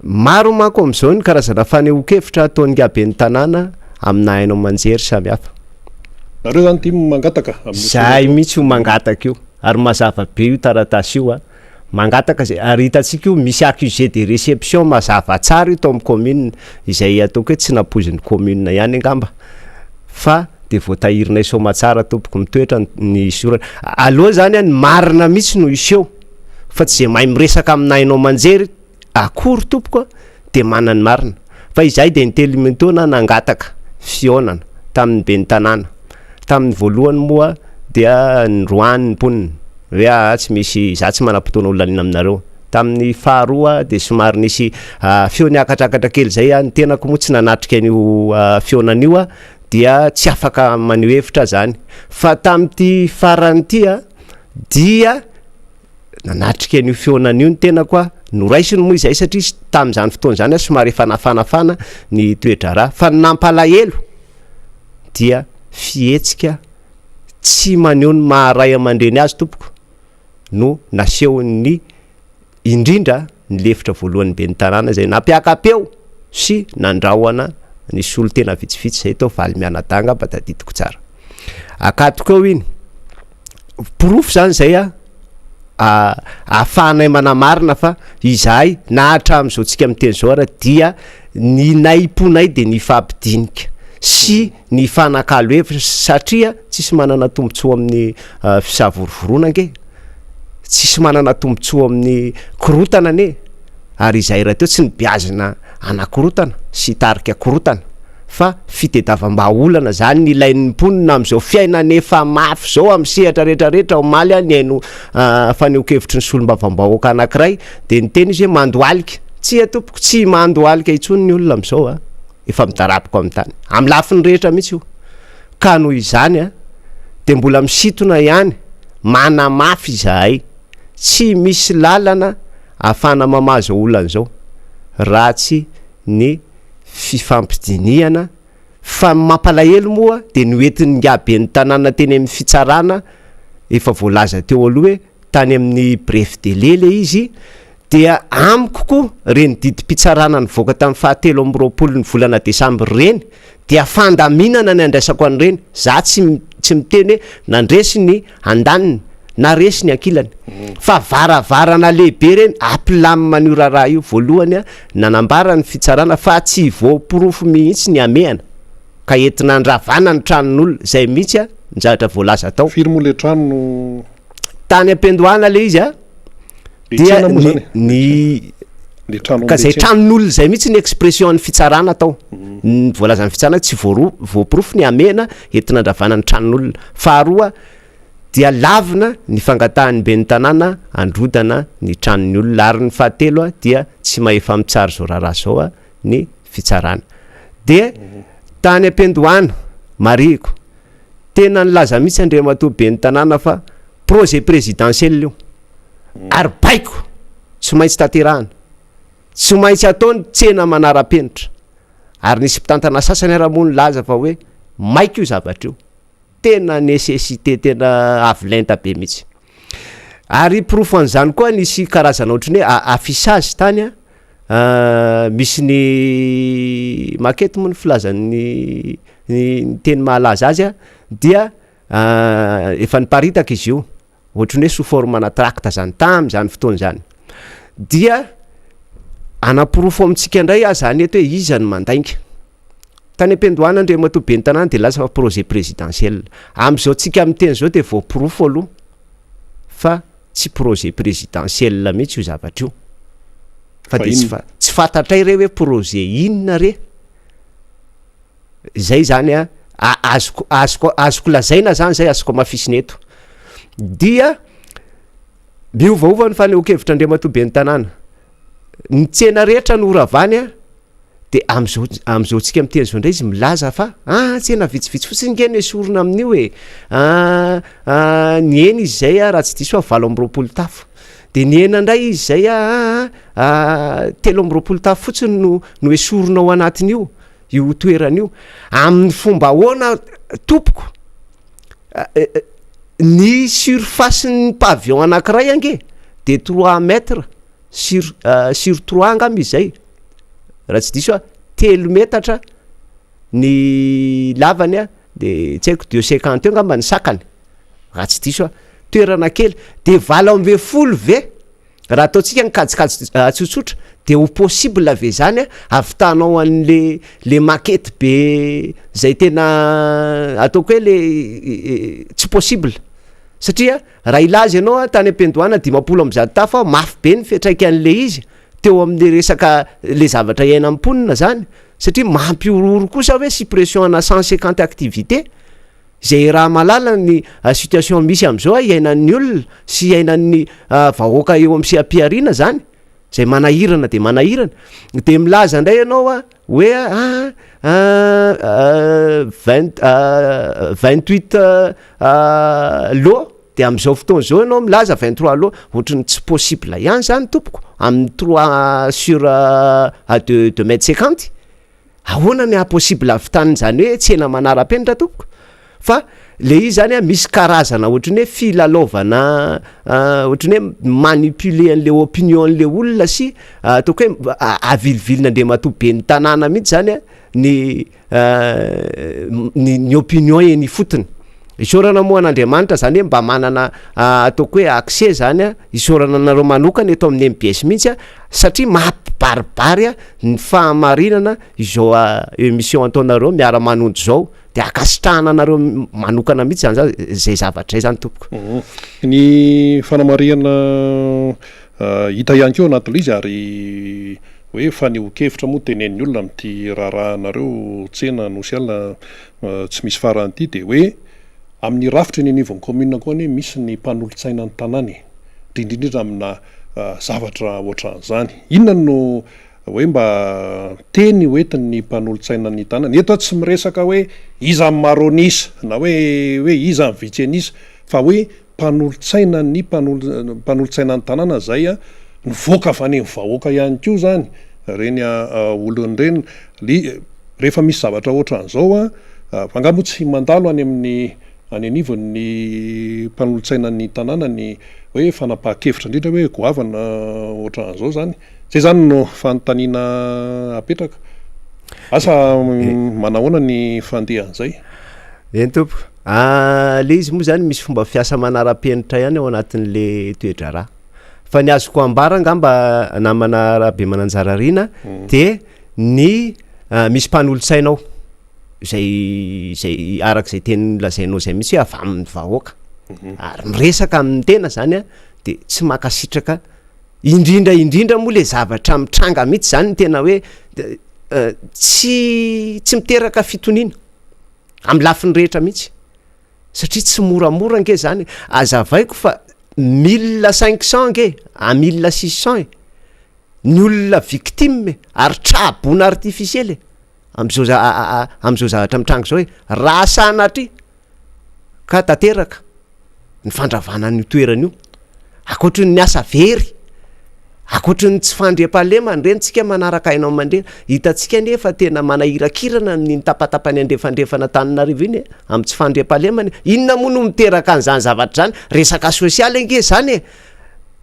maro manko am'izao ny karazana fanehoan-kevitra ataon'ny gaben'ny tanàna aminay hainao manjery samy hafa nareo zany ty mangataka zahay mihitsy ho mangataka io ary mazava be io taratasy io mangataka zay ary hitatsika io misy accusé de réception mazava tsara io tao amin'ny commune izay ataoko hoe tsy napozin'ny commune ihany angamba fa de voatahirinay soma tsara tompoko mitoetra ny soratra aloha zany ny marina mihitsy no iseho fa tsy zay mahay miresaka aminainao manjery akory tompoko de manany marina fa izahay de nitelimentona nangataka fionana tamin'ny be ny tanàna tamin'ny voalohany moa dia ny roany ny mponina hoe tsy misy za tsy manam-potoana olona aminareo tamin'ny faharoa de somary nisy feo niakatrakatra kely zay ny tenako moa tsy nanatrika an'io fionan'io dia tsy afaka maneho hevitra zany fa tamin'ity farany ty dia nanatrika an'io fionan'io ny tenako noraisiny moa izay satria tamin'izany fotoana zany somary efa nafanafana ny toetra raha fa nampalahelo dia fihetsika tsy maneho ny maharay aman-dreny azy tompoko no nasehony indrindra ny lefitra voalohany be ny tanàna zay nampiakapeo sy nandrahoana ny solo tena vitsivitsy zay tao valy mianadanga mba tadidiko tsara akatoko eo iny porofo zany zay ahafahanay manamarina fa izahay na hatramin'izao tsika miteny zao dia ny naimponay de ny fampidinika sy ny fanakalo hevitra satria tsisy manana tombotsoa amin'ny fisavorovoroana nge tsisy manana tombotsoa amin'ny korotana ane ary izahay raha teo tsy nibiazina anakorotana sy tarika korotana fa fitediavam-baolana zany ny ilain'ny mponina am'izao fiainana efa mafy zao amin'ny sehatra rehetrarehetra omaly ny haino faneho-kevitry ny solombavam-bahoaka anankiray de ny teny izy hoe mandoalika tsy atompoko tsy mandoalika intsony ny olona am'izao efa midarapiko amin'ny tany amin'ny lafiny rehetra mihitsy io ka noho izany de mbola misitona ihany mana mafy izahay tsy misy lalana ahafana mamaza olana zao ratsy ny fifampidiniana fa mampalahelo moa de noentin'ny ngaben'ny tanàna teny amin'ny fitsarana efa voalaza teo aloha hoe tany amin'ny bref de lele izy dia amikokoa reny didim-pitsarana ny voaka tamin'ny 7 ny volana desambra reny dia fandaminana ny andraisako an'ireny za tsy miteny hoe nandresy ny andaniny na resy ny ankilany fa varavarana lehibe reny ampilamy manio raha io voalohany nanambara ny fitsarana fa tsy voaporofo mihitsy ny amehana ka entina andravana ny tranon'olona zay mihitsy njahatra voalaza tao firy moa le trano tany ampendoana le izy dia ka zay tranon'olona zay mihitsy ny expression ny fitsarana tao ny voalazan'ny fitsarana tsy voaporofo ny amehana entina andravana ny tranon'olona faharoa dia lavina ny fangatahan'ny be ny tanàna androdana ny tranon'ny olona ary ny fahatelo dia tsy mahefa mitsara zao raharaha zao ny fitsarana de tany ampendoana mariko tena nylaza mihitsy andriamatoa be ny tanàna fa projet présidentiel io ary baiko tsy maintsy tanterahana tsy maintsy ataony tsena manara-penitra ary nisy mpitantana sasany arahamono laza fa hoe maika io zavatra io tena nécessité tena avolenta be mihitsy. Ary profo an'izany koa nisy karazana ohatrany hoe affichage tany misy ny makety moa ny filazan'ny teny mahalaza azy dia efa niparitaka izy io ohatrany hoe sous forme-na tracte zany tam'zany fotoana zany dia anaporofo amintsika indray zany eto hoe iza ny mandainga tany am-piandohana ndre matobe ny tanàna de lasa fa projet présidentiel am'izao tsika amin'ny teny zao de voaporofo aloha fa tsy projet présidentiel mihitsy io zavatra io fa de tsy fantatray re hoe projet inona re zay zany azoko lazaina zany zay azoko mafisina eto dia miovaova ny fanehoan-kevitra andriamatobe ny tanàna ny tsena rehetra no oravany de am'izao tsika miteny zao ndray izy milaza fa tsena vitsivitsy fotsiny nge ny esorona amin'io ny ena izy zay raha tsy diso 8 tafo de ny ena ndray izy zay 3 tafo fotsiny no esorona ao anatin'io io toeran'io amin'ny fomba ahoana tompoko ny surface-ny pavillon anankiray ange de 3 mètres sur 3 angamba izy zay raha tsy diso 3 metatra ny lavany de tsy haiko 250 eo angamba ny sakany raha tsy diso toerana kely de 20 ve raha ataotsika nikajikajy tsotsotra de ho possible ve zany avitanao an'le makety be zay tena ataoko hoe le tsy possible satria raha ilazy ianao tany am-piandohana 500 tafo mafy be ny fetraika an'le izy teo amin'ny resaka le zavatra iaina am-ponina zany satria mampiororo kosa hoe suppression ana 150 activité zay raha malala ny situation misy am'izao iainan'ny olona sy iainan'ny vahoaka eo amin'ny ampiarina zany zay manahirana de manahirana de milaza ndray ianao hoe 28 loa de am'izao fotoana zao ianao milaza 23 loa ohatrany tsy possible ihany zany tompoko amin'ny 3 sur 2 mètres 50 ahoana ny impossible avitaniny zany hoe tsena manara-penitra tompoko fa le izy zany misy karazana ohatrany hoe filalaovana ohatrany hoe manipuler an'le opinion an'le olona sy ataoko hoe avilivilina andriamatobe ny tanàna mihitsy zany ny opinion eny fotony isorana moa an'Andriamanitra zany hoe mba manana ataoko hoe accès zany isorana anareo manokana eto amin'ny MBS mihitsy satria mampibaribary ny fahamarinana izao émission ataonareo miara manonjo zao de akasitrahana anareo manokana mihitsy zany zay zavatra zay zany tompoko. Ny fanamariana hita ihany keo anatin'ilay izy ary hoe fanehoan-kevitra moa tenen'ny olona amin'ity raharahanareo tsena nosiala tsy misy faran'ity de hoe amin'ny rafitra ny anivon'ny commune koa ny misy ny mpanolotsaina ny tanàny indrindrindrindra amina zavatra ohatran'izany inona no hoe mba teny hoentin'ny mpanolotsaina ny tanàna eto tsy miresaka hoe iza ny maronisa na hoe iza ny vitsenisa fa hoe mpanolotsaina ny mpanolotsaina ny tanàna zay nivoaka avy any vahoaka ihany koa zany reny olon'ireny rehefa misy zavatra ohatran'izao angamba tsy mandalo any amin'ny any anivon'ny mpanolotsaina ny tanàna ny hoe fanapahan-kevitra indrindra hoe goavana ohatran'izao zany zay zany no fanontaniana apetraka asa manahoana ny fandehan'izay eny tompo le izy moa zany misy fomba fiasa manara-penitra ihany ao anatin'le toetra raha fa ny azoko ambara angamba namana Rabe Mananjara Rina de ny misy mpanolotsainao zay arak'izay teny lazainao zay misy hoe avy amin'ny vahoaka ary miresaka amin'ny tena zany de tsy makasitraka indrindra moa le zavatra mitranga mihitsy zany tena hoe tsy miteraka fitoniana amin'ny lafiny rehetra mihitsy satria tsy moramora nge zany azavaiko fa 1500 nge à 1600 ny olona victime ary trabona artificiel am'izao zavatra mitranga zao hoe raha sanatry ka tanteraka ny fandravana ny toerana io akoatry ny asa very akoatra ny tsy fandriam-pahalemany reny tsika manaraka ainao mandrena hitantsika nefa tena manahirakirana ny tapatapany andrefandrefana Tananarivo iny amin'ny tsy fandriam-pahalemany inona moa no miteraka an'izany zavatra zany resaka sosialy ange zany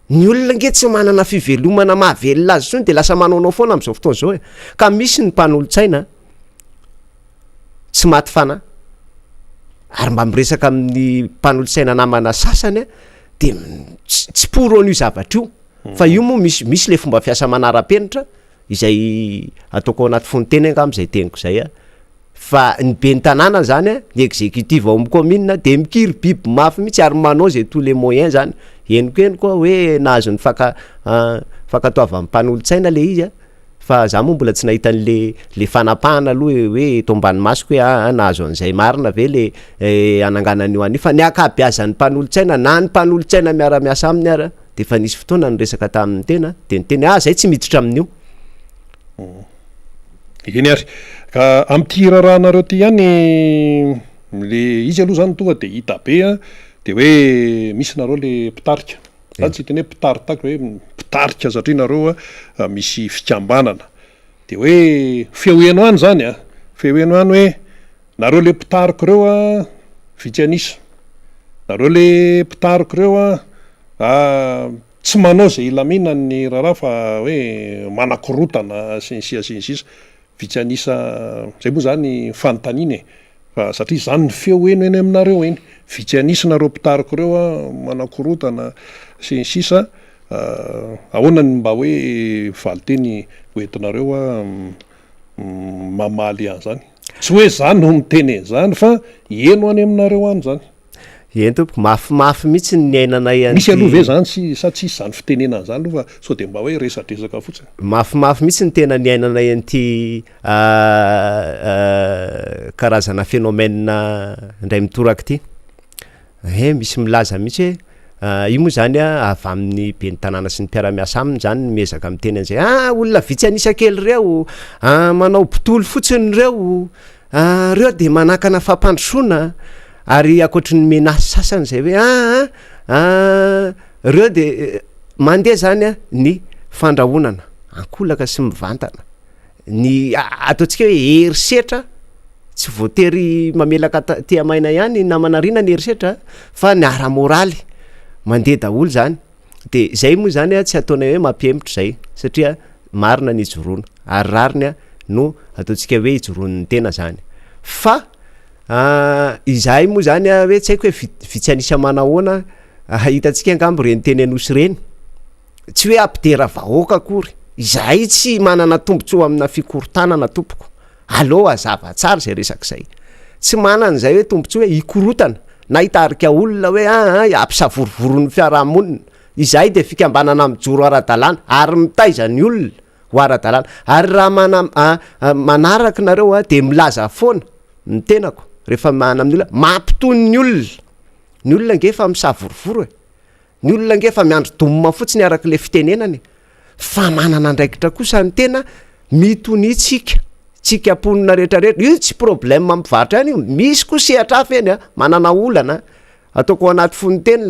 ny olona nge tsy manana fivelomana mahavelona azy tsony de lasa manaonao foana amin'izao fotoana zao ka misy ny mpanolotsaina tsy maty fana ary mba miresaka amin'ny mpanolotsaina namana sasany de tsy poro an'io zavatra io fa io moa misy le fomba fiasa manara-penitra izay ataoko ao anaty fonoteny angamba izay teniko zay fa ny be ny tanàna zany ny exécutif ao amin'ny commune de mikiry biby mafy mihitsy ary manao zay tous les moyens zany henoko eny koa hoe nahazo ny fakatoava amin'ny mpanolotsaina le izy fa za moa mbola tsy nahita le fanapahana aloha hoe eto ambany masoko hoe nahazo an'izay marina ve le ananganan'io an'io fa ny akabeazan'ny mpanolotsaina na ny mpanolotsaina miara-miasa aminy ara de fa nisy fotoana ny resaka tamin'ny tena de ny teny zay tsy miditra amin'io eny ary ka amin'ity rarahanareo ty ihany le izy aloha zany tonga de hita be de hoe misy nareo le mpitarika zany tsy hiteny hoe mpitaritaka hoe mpitarika satria nareo misy fikambanana de hoe feoeno any zany feoeno any hoe nareo le mpitariko reo vitsy anisa nareo le mpitariko reo tsy manao zay ilamina ny raharaha fa hoe manakorotana sinsisa vitsy anisa zay moa zany fanontaniana fa satria zany ny feo eno eny aminareo eny vitsy anisa nareo mpitariko reo manakorotana sinsisa ahoana ny mba hoe valiteny hoentinareo mamaly any zany tsy hoe zany no miteny zany fa eno any aminareo any zany entoko mafimafy mihitsy ny ainanay misy aloha ve zany sa tsisy zany fitenenana zany aloha fa sao de mba hoe resadresaka fotsiny mafimafy mihitsy ny tena ny ainanay an'ity karazana phénomène indray mitoraka ity misy milaza mihitsy hoe io moa zany avy amin'ny be ny tanàna sy ny mpiara-miasa aminy zany miezaka amin'ny teny an'izay olona vitsy anisakely reo manao botolo fotsiny reo de manakana fampandrosoana ary akoatry ny menasy sasany zay hoe reo de mandeha zany ny fandrahonana ankolaka sy mivantana ny ataontsika hoe herisetra tsy voatery mamelaka tia maina ihany namanarina ny herisetra fa ny ara-moraly mandeha daholo zany de zay moa zany tsy ataonay hoe mampiemitra zay satria marina ny ijoroana ary rariny no ataontsika hoe ijoroan'ny tena zany fa izahay moa zany hoe tsy haiko hoe vitsy anisa manahoana hitantsika angambo reny teny anosy reny tsy hoe ampidera vahoaka akory izahay tsy manana tombontsoa amina fikorontanana tompoko allo azava tsara zay resak'izay tsy manana zay hoe tombontsoa hoe ikorotana na hitarika olona hoe ampisavorovoron'ny fiarahamonina izahay de fikambanana mijoro ara-dalàna ary mitaiza ny olona ho ara-dalàna ary raha manaraka nareo de milaza foana ny tenako rehefa amin'ny olona mampitony ny olona ngefa misavorovoro ny olona ngefa miandro domoma fotsiny araka le fitenenany fa manana andraikitra kosa ny tena mitony tsika ponina rehetrarehetra io tsy problème mampivaritra any io misy koa sehatra hafa eny manana olana ataoko anaty fonoteny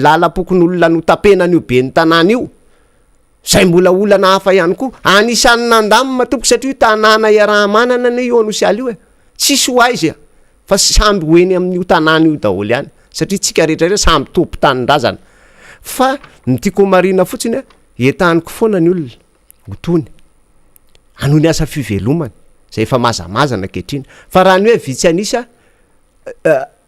lalam-pokony olona no tapenany io be ny tanàna io zay mbola olana hafa ihany koa anisan'ny nandamina tompoko satria tanàna iaraha-manana ny io anosialy io tsisy ho aizy fa samby hoeny amin'io tanàna io daholo ihany satria tsika rehetrarehetra samby tompo tanindrazana fa ny tiako marina fotsiny entaniko foana ny olona hotony ano ny asa fivelomany zay efa mazamazana kehitriny fa raha ny hoe vitsy anisa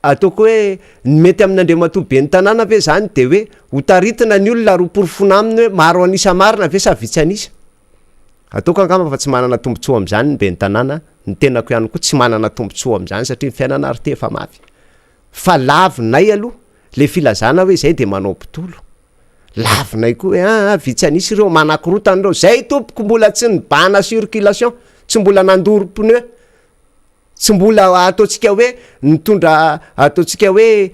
ataoko hoe mety amin'andriamatoa be ny tanàna ve zany de hoe hotaritina ny olona ary hoporofona aminy hoe maro anisa marina ve sa vitsy anisa ataoko angamba fa tsy manana tombontsoa am'zany ny be ny tanàna ny tenako ihany koa tsy manana tombontsoa am'zany satria ny fiainana ary tefa mafy fa lavinay aloha le filazana hoe zay de manao mpitolo lavinay koa hoe vitsy anisy ireo manakorotany reo zay tompoko mbola tsy nibana circulation tsy mbola nandoro pneu tsy mbola ataontsika hoe nitondra ataontsika hoe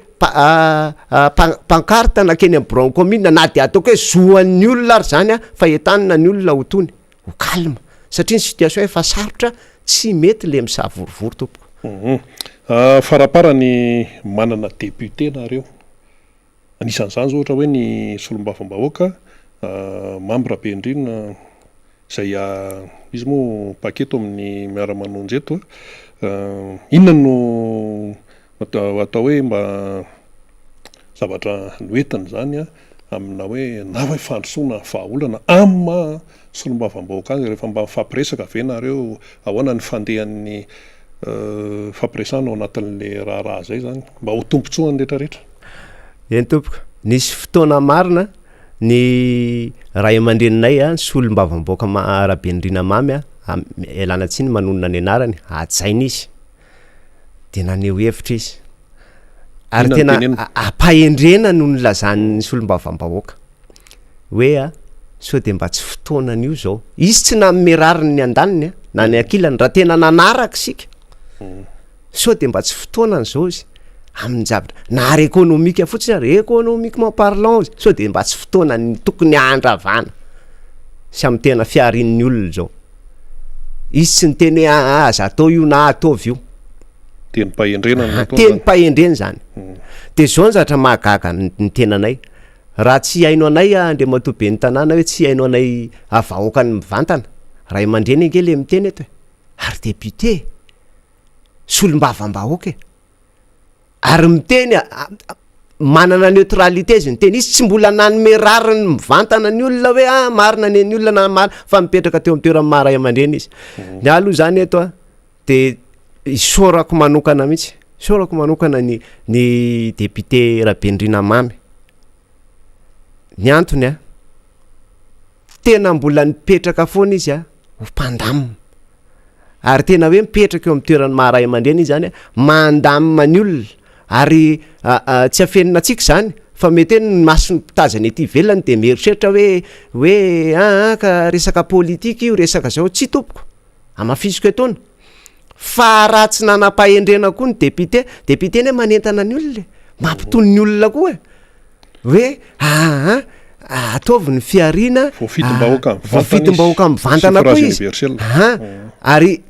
pancarte nakeny amin'ny bureau commune na de ataoko hoe zoan'ny olona ary zany fa entanina ny olona ho tony ho calme satria ny situation efa sarotra tsy mety le misavorovoro tompoko faraparany manana député nareo anisan'izany zao ohatra hoe ny solombavambahoaka Mambra be indrina izay izy moa paketo amin'ny Miara Manonja eto inona no atao hoe mba zavatra noentiny zany amina hoe na hoe fandrosoana vahaolana amin'ny solombavambahoaka azy rehefa mba mifampiresaka ve nareo ahoana ny fandehan'ny fampiresana ao anatin'le raharaha zay zany mba ho tompontsoany rehetrarehetra. Eny tompoko, nisy fotoana marina ny ray aman-dreninay solombavam-bahoaka Raben'Andriana mamy elana tsiny manonona ny anarany ajaina izy de naneho hevitra izy ary tena ampahendrena no nilazan'ny solombavam-bahoaka hoe sao de mba tsy fotoana an'io zao izy tsy nanome rariny ny andaniny na ny ankilany raha tena nanaraka sika sao de mba tsy fotoana an'izao izy amin'ny zavatra na ara-ekônomika fotsiny ary économiquement parlant izy sao de mba tsy fotoana ny tokony andravana sy amin'ny tena fiarin'ny olona zao izy tsy niteny hoe aza atao io na ataovy io teny pahendrena teny pahendrena zany de zao ny zavatra mahagaga ny tenanay raha tsy haino anay andriamatoa-be ny tanàna hoe tsy haino anay avahoaka ny mivantana ray aman-dreny angely miteny eto ary député solombavam-bahoaka ary miteny manana neutralité izy ny teny izy tsy mbola nanome rariny mivantana ny olona hoe marina ny olona na marina fa mipetraka teo amin'ny toerany maha ray aman-dreny izy ny aloha zany eto de isaorako manokana mihitsy isaorako manokana ny député Raben'Andriana mamy ny antony tena mbola nipetraka foana izy ho mpandamina ary tena hoe mipetraka eo amin'ny toerany maha ray aman-dreny izy zany mandamina ny olona ary tsy afenina atsika zany fa mety hoe ny masony mpitazana ety ivelany de mieritreritra hoe ka resaka politika io resaka zao tsy tompoko amafisiko etona fa raha tsy nanam-pahendrena koa ny député ny manentana ny olona mampitony ny olona koa hoe ataovy ny fiarina voafitim-bahoaka mivantana koa izy ary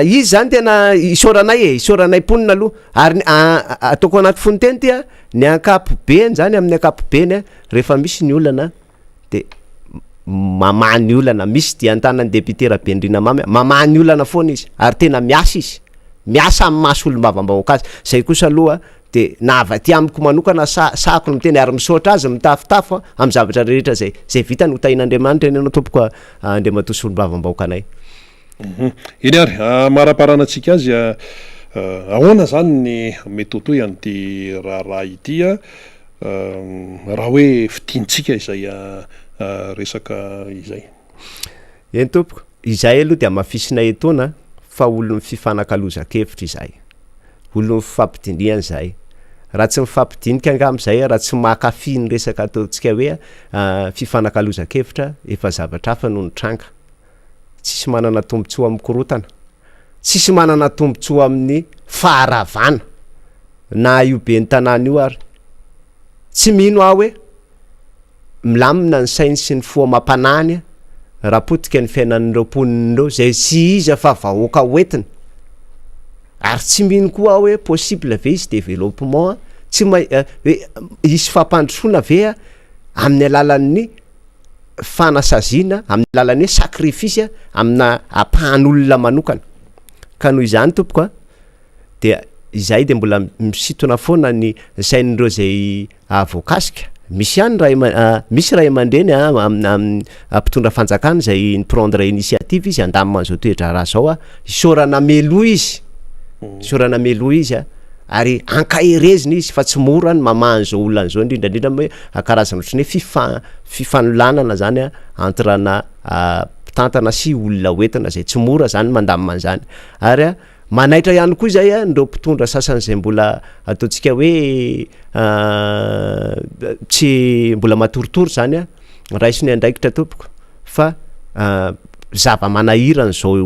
izy zany tena isaoranay ponina aloha ary ataoko anaty fonoteny tya ny ankapobeny zany amin'ny ankapobeny rehefa misy ny olana de mamany olana misy dia antanany député Raben'Andriana mamy mamany olana foana izy ary tena miasa izy miasa amin'ny mahasolom-bavam-bahoaka azy zay kosa aloha de navaty amiko manokana sako miteny ary misaotra azy mitafotafo amin'ny zavatra rehetra zay vita ny hotain'Andriamanitra eny anao tompoko andriamatoa solombavam-bahoaka anay. Eny ary maraparana antsika azy ahoana zany ny mety ho toy an'ity raharaha ity raha hoe fitiantsika izay resaka izay. Eny tompoko, izay aloha de amafisinay etona fa olon'ny fifanakaloza-kevitra izay olon'ny fifampidiniana zay raha tsy mifampidinika angam'izay raha tsy makafy ny resaka ataontsika hoe fifanakaloza-kevitra efa zavatra hafa no nitranga tsisy manana tombontsoa amin'ny korotana tsisy manana tombontsoa amin'ny faharavana na io be ny tanàna io ary tsy mino aho hoe milamina ny sainy sy ny foa-mampanany raha potika ny fiainan'ireo mponin'ireo zay tsy izy fa vahoaka hoentina ary tsy mino koa hoe possible ve izy développement tsy hoe isy fampandrosoana ve amin'ny alalan'ny fanasaziana amin'ny alalan'ny hoe sacrifice amina ampahan'olona manokana ka noho izany tompoko de izay de mbola misitona foana ny sain'ireo zay voakasika misy ihany misy ray aman-dreny mpitondra fanjakana zay ny prendre initiative izy andamina an'izao toetra raha zao isaorana meloa izy isaorana meloa izy ary ankaherezina izy fa tsy mora ny mamaha an'izao olona an'izao indrindrandrindra hoe karazana ohatrany hoe fifanolanana zany entre na mpitantana sy olona hoentina zay tsy mora zany mandamina an'izany ary manaitra ihany koa zay ndreo mpitondra sasany zay mbola ataontsika hoe tsy mbola matoritory zany raisiny andraikitra tompoko fa zava-manahirana zao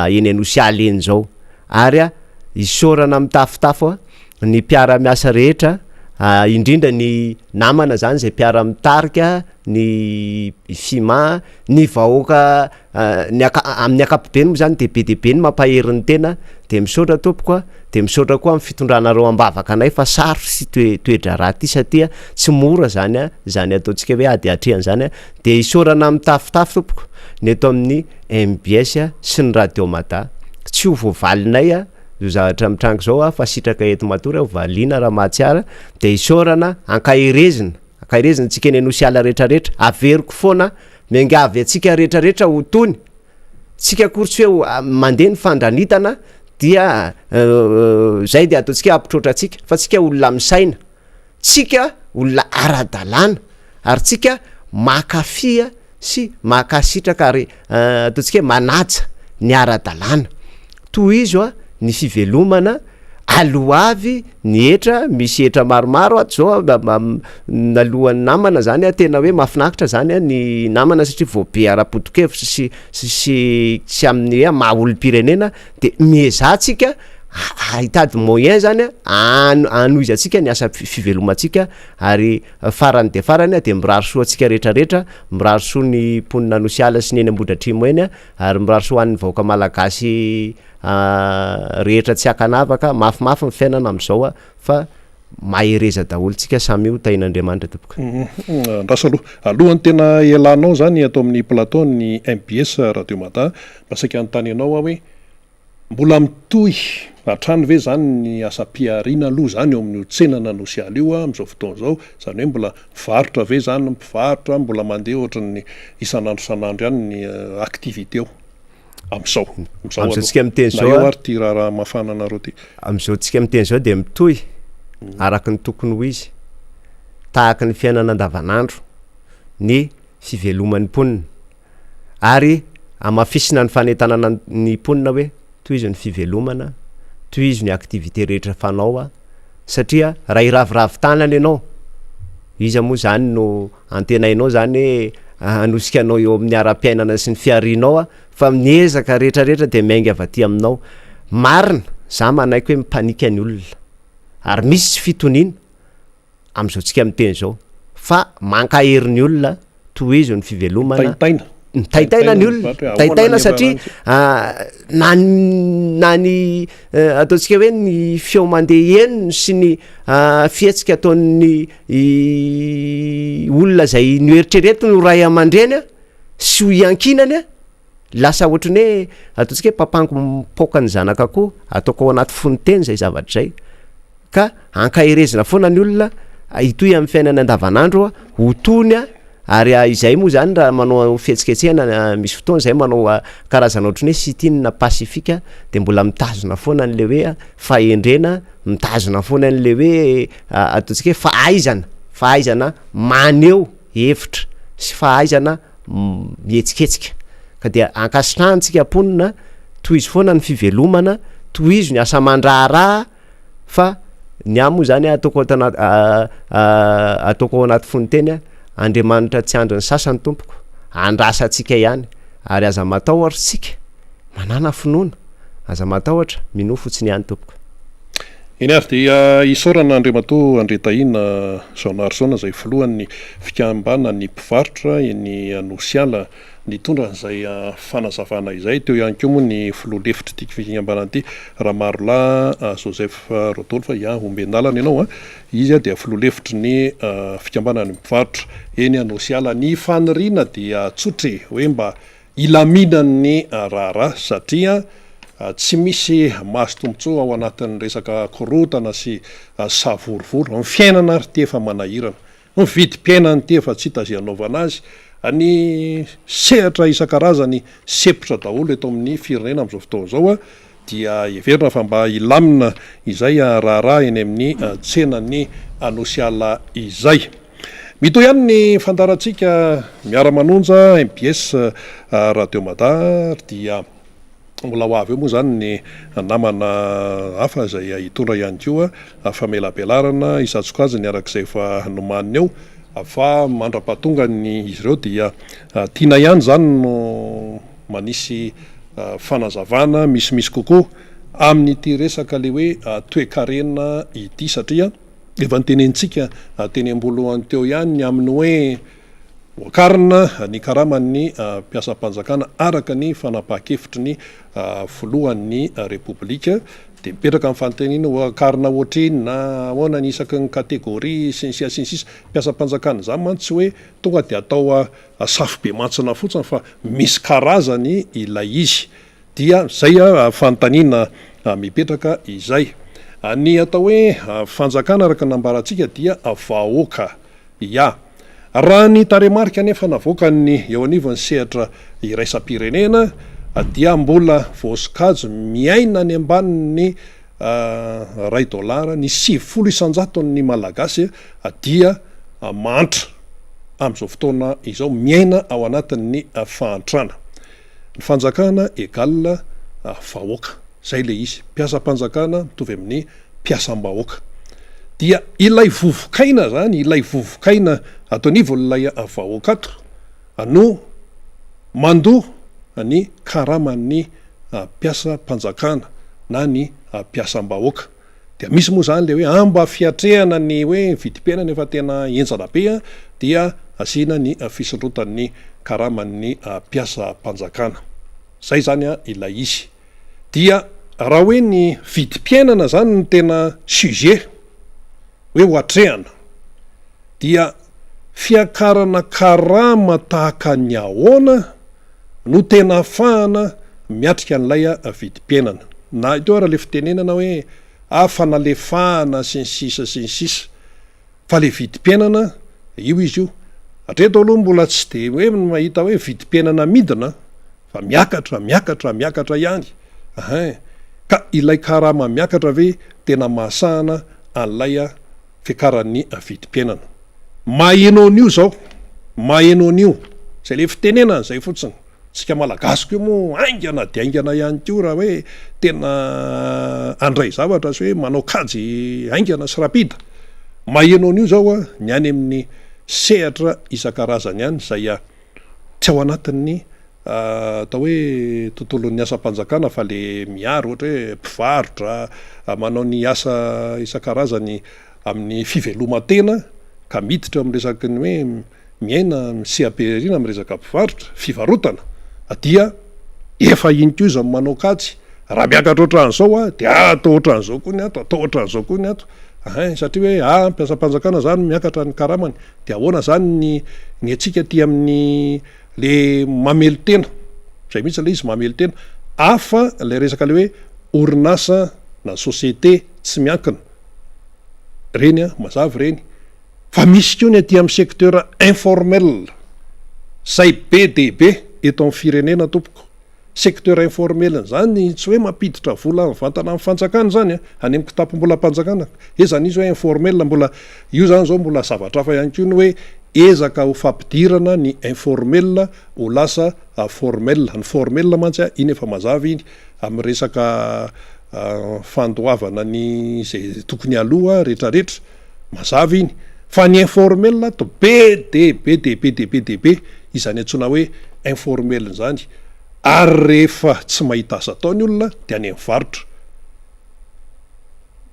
eny anosialy eny zao ary isaorana mitafotafo ny mpiara-miasa rehetra indrindra ny namana zany zay mpiara mitarika ny fima ny vahoaka amin'ny akapobeny moa zany de be debe ny mampaherin'ny tena de misaotra tompoka de misaotra koa amin'ny fitondranareo ambavaka anay fa sarotra sy toedra raty satria tsy mora zany zany ataontsika hoe ady atrehan zany de isaorana mitafitafy tompoko ny eto amin'ny MBS sy ny radio mada tsy ho voavalinay io zavatra mitrango zao fa sitraka eto matory valiana raha mahatsiara de isaorana akairezina tsika eny anosiala rehetrarehetra averiko foana miangavy atsika rehetrarehetra ho tony tsika kory tsy hoe mandeha ny fandranitana dia zay de ataontsika ampitrotra atsika fa tsika olona misaina tsika olona ara-dalàna ary tsika makafia sy makasitraka ary ataontsika manaja ny ara-dalàna toy izy ny fivelomana aloavy ny etra misy etra maromaro ato zao nalohan'ny namana zany tena hoe mahafinaritra zany ny namana satria voabe ara-potokevitra sy amin'ny hoe maha olom-pirenena de miezatsika ahitady moyen zany anoizy atsika ny asa fivelomantsika ary farany de farany de mirary soa atsika rehetrarehetra mirary soa ny mponina anosiala sy ny eny ambodratrimo eny ary mirary soa an'ny vahoaka malagasy rehetra tsy akanavaka mafimafy ny fiainana am'izao fa mahereza daholo tsika samy io tain'Andriamanitra topoka. Ndrasa alohan'ny tena elanao zany atao amin'ny plateau ny MBS radio mada masaka anontany ianao hoe mbola mitohy hatrany ve zany ny asa-piariana aloha zany eo amin'ny tsenana anosiala io am'izao fotoana zao zany hoe mbola mivarotra ve zany mpivarotra mbola mandeha ohatran'ny isan'andro ihany ny activité eo am'izao tsika miteny zao ary ty raha mafana anareo ty am'izao tsika miteny zao de mitohy araky ny tokony ho izy tahaka ny fiainana andavanandro ny fiveloman'ny mponina ary amafisina ny fanentanana ny mponina hoe toy izy ny fivelomana toy izy ny activité rehetra fanao satria raha iraviravy tanana ianao izy moa zany no antenainao zany hoe anosikanao eo amin'ny ara-piainana sy ny fiarinao fa miezaka rehetrarehetra de miainga avaty aminao marina za manaiky hoe mipanika ny olona ary misy tsy fitonina am'izao tsika miteny zao fa mankaherin'ny olona toy izy ny fivelomana taitaina ny olona taitaina satria na ny ataontsika hoe ny feo mandeha eniny sy ny fiatsika ataon'ny olona zay noeritrereto no ray aman-dreny sy ho iankinany lasa ohatrany hoe ataontsika hoe papango mipoka ny zanaka koa ataoko ao anaty foniteny zay zavatra zay ka ankaherezina foana ny olona hitoy amin'ny fiainana andavanandro ho tony ary izay moa zany raha manao fihetsiketsehana misy fotoana zay manao karazana ohatrany hoe sitinina pasifika de mbola mitazona foana n'le hoe fahendrena mitazona foana n'le hoe ataontsika hoe fahaizana maneo hevitra sy fahaizana mihetsiketsika ka de ankasitrahantsika mponina toy izy foana ny fivelomana toy izy ny asa mandraharaha fa ny amo zany ataoko ao anaty foniteny Andriamanitra tsy andro ny sasany tompoko andrasa atsika ihany ary aza matahotra tsika manana finoana aza matahotra mino fotsiny ihany tompoko eny ary dia isaorana Andriamatoa Andretaina Zaonarysona zay filohan'ny fikambana ny mpivarotra eny Anosiala nitondra zay fanazavana izay teo ihany koa moa ny filoha lefitra ity fikambana ity Ramarola Joseph Rodolphe Ombendalana ianao izy dia filoha lefitry ny fikambana ny mpivarotra eny Anosiala ny faniriana dia tsotre hoe mba ilaminan'ny raharaha satria tsy misy maso tombontsoa ao anatin'ny resaka korotana sy savorovoro ny fiainana ary ty efa manahirana ny vidim-piainany ty efa tsy hitazy anaovana azy ny sehatra isan-karazany sepotra daholo eto amin'ny firenena am'izao fotoana zao dia everina fa mba ilamina izay raharaha eny amin'ny tsenany Anosiala izay mito ihany ny fandarantsika Miara Manonja MBS radio Madar dia mbola ho avy eo moa zany ny namana hafa zay hitondra ihany koa famelabelarana isatsoko azy ny arak'izay fa nomaniny eo fa mandra-pahatonga ny izy ireo dia tiana ihany zany no manisy fanazavana misimisy kokoa amin'ity resaka le hoe toe-karena ity satria efa nytenentsika teny ambolohany teo ihany ny amin'ny hoe voakarina ny karamany mpiasam-panjakana araka ny fanapaha-kevitry ny voalohan'ny republika de mipetraka amin'ny fantenina voakarina ohatriny na ahoana ny isaky ny kategoria sinsis mpiasam-panjakana zany mantsy hoe tonga de atao safy be mantsina fotsiny fa misy karazany ilay izy dia zay fantanina mipetraka izay ny atao hoe fanjakana araka nambarantsika dia vahoaka raha ny taremarika nefa navoakany eo anivon'ny sehatra iraisam-pirenena dia mbola voasikajo miaina ny ambanin'ny $1 ny 700 ny malagasy dia mantra am'izao fotoana izao miaina ao anatin'ny fahantrana ny fanjakana egal vahoaka zay le izy mpiasam-panjakana mitovy amin'ny mpiasam-bahoaka dia ilay vovokaina zany ilay vovokaina ataonivon'ilay vahoakato no mandoa ny karaman'ny mpiasam-panjakana na ny mpiasam-bahoaka dia misy moa zany le hoe mba fiatrehana ny hoe vidim-piainana efa tena enjana be dia asiana ny fisondrotan'ny karaman'ny mpiasam-panjakana zay zany ilay izy dia raha hoe ny vidim-piainana zany ny tena sujet hoe hoatrehana dia fiakarana karama tahaka ny ahoana no tena ahafahana miatrika an'ilay vidim-piainana na ito raha le fitenenana hoe fanalefahana sy ny sisa fa le vidim-piainana io izy io hatreto aloha mbola tsy de hoe mahita hoe vidim-piainana midina fa miakatra ihany ka ilay karama miakatra ve tena mahasahana an'ilay fiakaran'ny vidim-piainana mahenon'io zao mahenon'io zay le fitenenana zay fotsiny tsika malagasiko io moa aingana de aingana ihany ko raha hoe tena andray zavatra sy hoe manao kajy aingana sy rapida mahenon'io zao ny any amin'ny sehatra isan-karazany ihany zay tsy ao anatin'ny atao hoe tontolon'ny asa-panjakana fa le miary ohatra hoe mpivarotra manao ny asa isan-karazany amin'ny fivelomantena ka miditra amin'ny resaky ny hoe miaina miseaperina amin'ny resaka mpivarotra fivarotana dia efa iny ko izy manao kajy raha miakatra ohatran'izao de atao ohatran'izao koa ny ato atao ohatran'izao koa ny ato satria hoe mpiasam-panjakana zany miakatra ny karamany de ahoana zany ny atsika ty amin'ny le mamelo tena zay mihitsy le izy mamelo tena afa le resaka le hoe orinasa na société tsy miankina reny mazavy reny fa misy ko ny aty amin'ny secteur informel zay be dehibe eto amin'ny firenena tompoko secteur informel zany tsy hoe mampiditra vola mivantana amin'ny fanjakana zany any amin'ny kitapo-mbola mpanjakana zany izy hoe informel mbola io zany zao mbola zavatra hafa ihany ko ny hoe ezaka ho fampidirana ny informel ho lasa formel ny formel mantsy iny efa mazavy iny amin'ny resaka fandoavana ny zay tokony aloha rehetrarehetra mazavy iny fa ny informel to be dehibe izany antsona hoe informel zany ary rehefa tsy mahita asa ataony olona de any mivarotra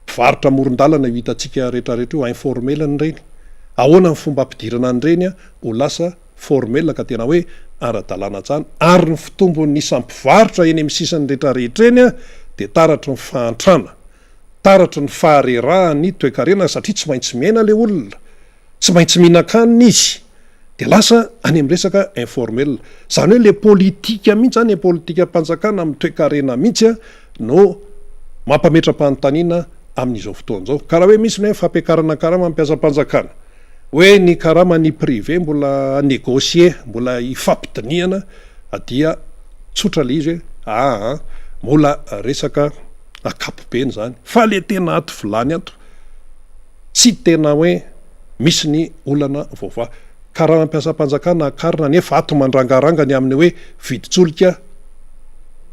mpivarotra moron-dalana io hitantsika rehetrarehetra io informel ny reny ahoana ny fomba ampidirana ny reny ho lasa formel ka tena hoe ara-dalàna tsany ary ny fitombon'ny isampivarotra eny amin'ny sisany rehetrarehetra eny de taratry ny fahantrana taratry ny faharerahany toe-karena satria tsy maintsy miaina le olona tsy maintsy mihinan-kanina izy de lasa any amin'ny resaka informel zany hoe le politika mihitsy zany politika mpanjakana amin'ny toe-karena mihitsy no mampametra-panontaniana amin'izao fotoan'izao ka raha hoe misy ny hoe fampiakarana karama mpiasam-panjakana hoe ny karama ny privé mbola négocier mbola ifampidiniana dia tsotra le izy hoe mbola resaka akapobeny zany fa le tena ato vilany ato tsy tena hoe misy ny olana vaovao karama mpiasam-panjakana akarina nefa ato mandrangarangany amin'ny hoe viditsolika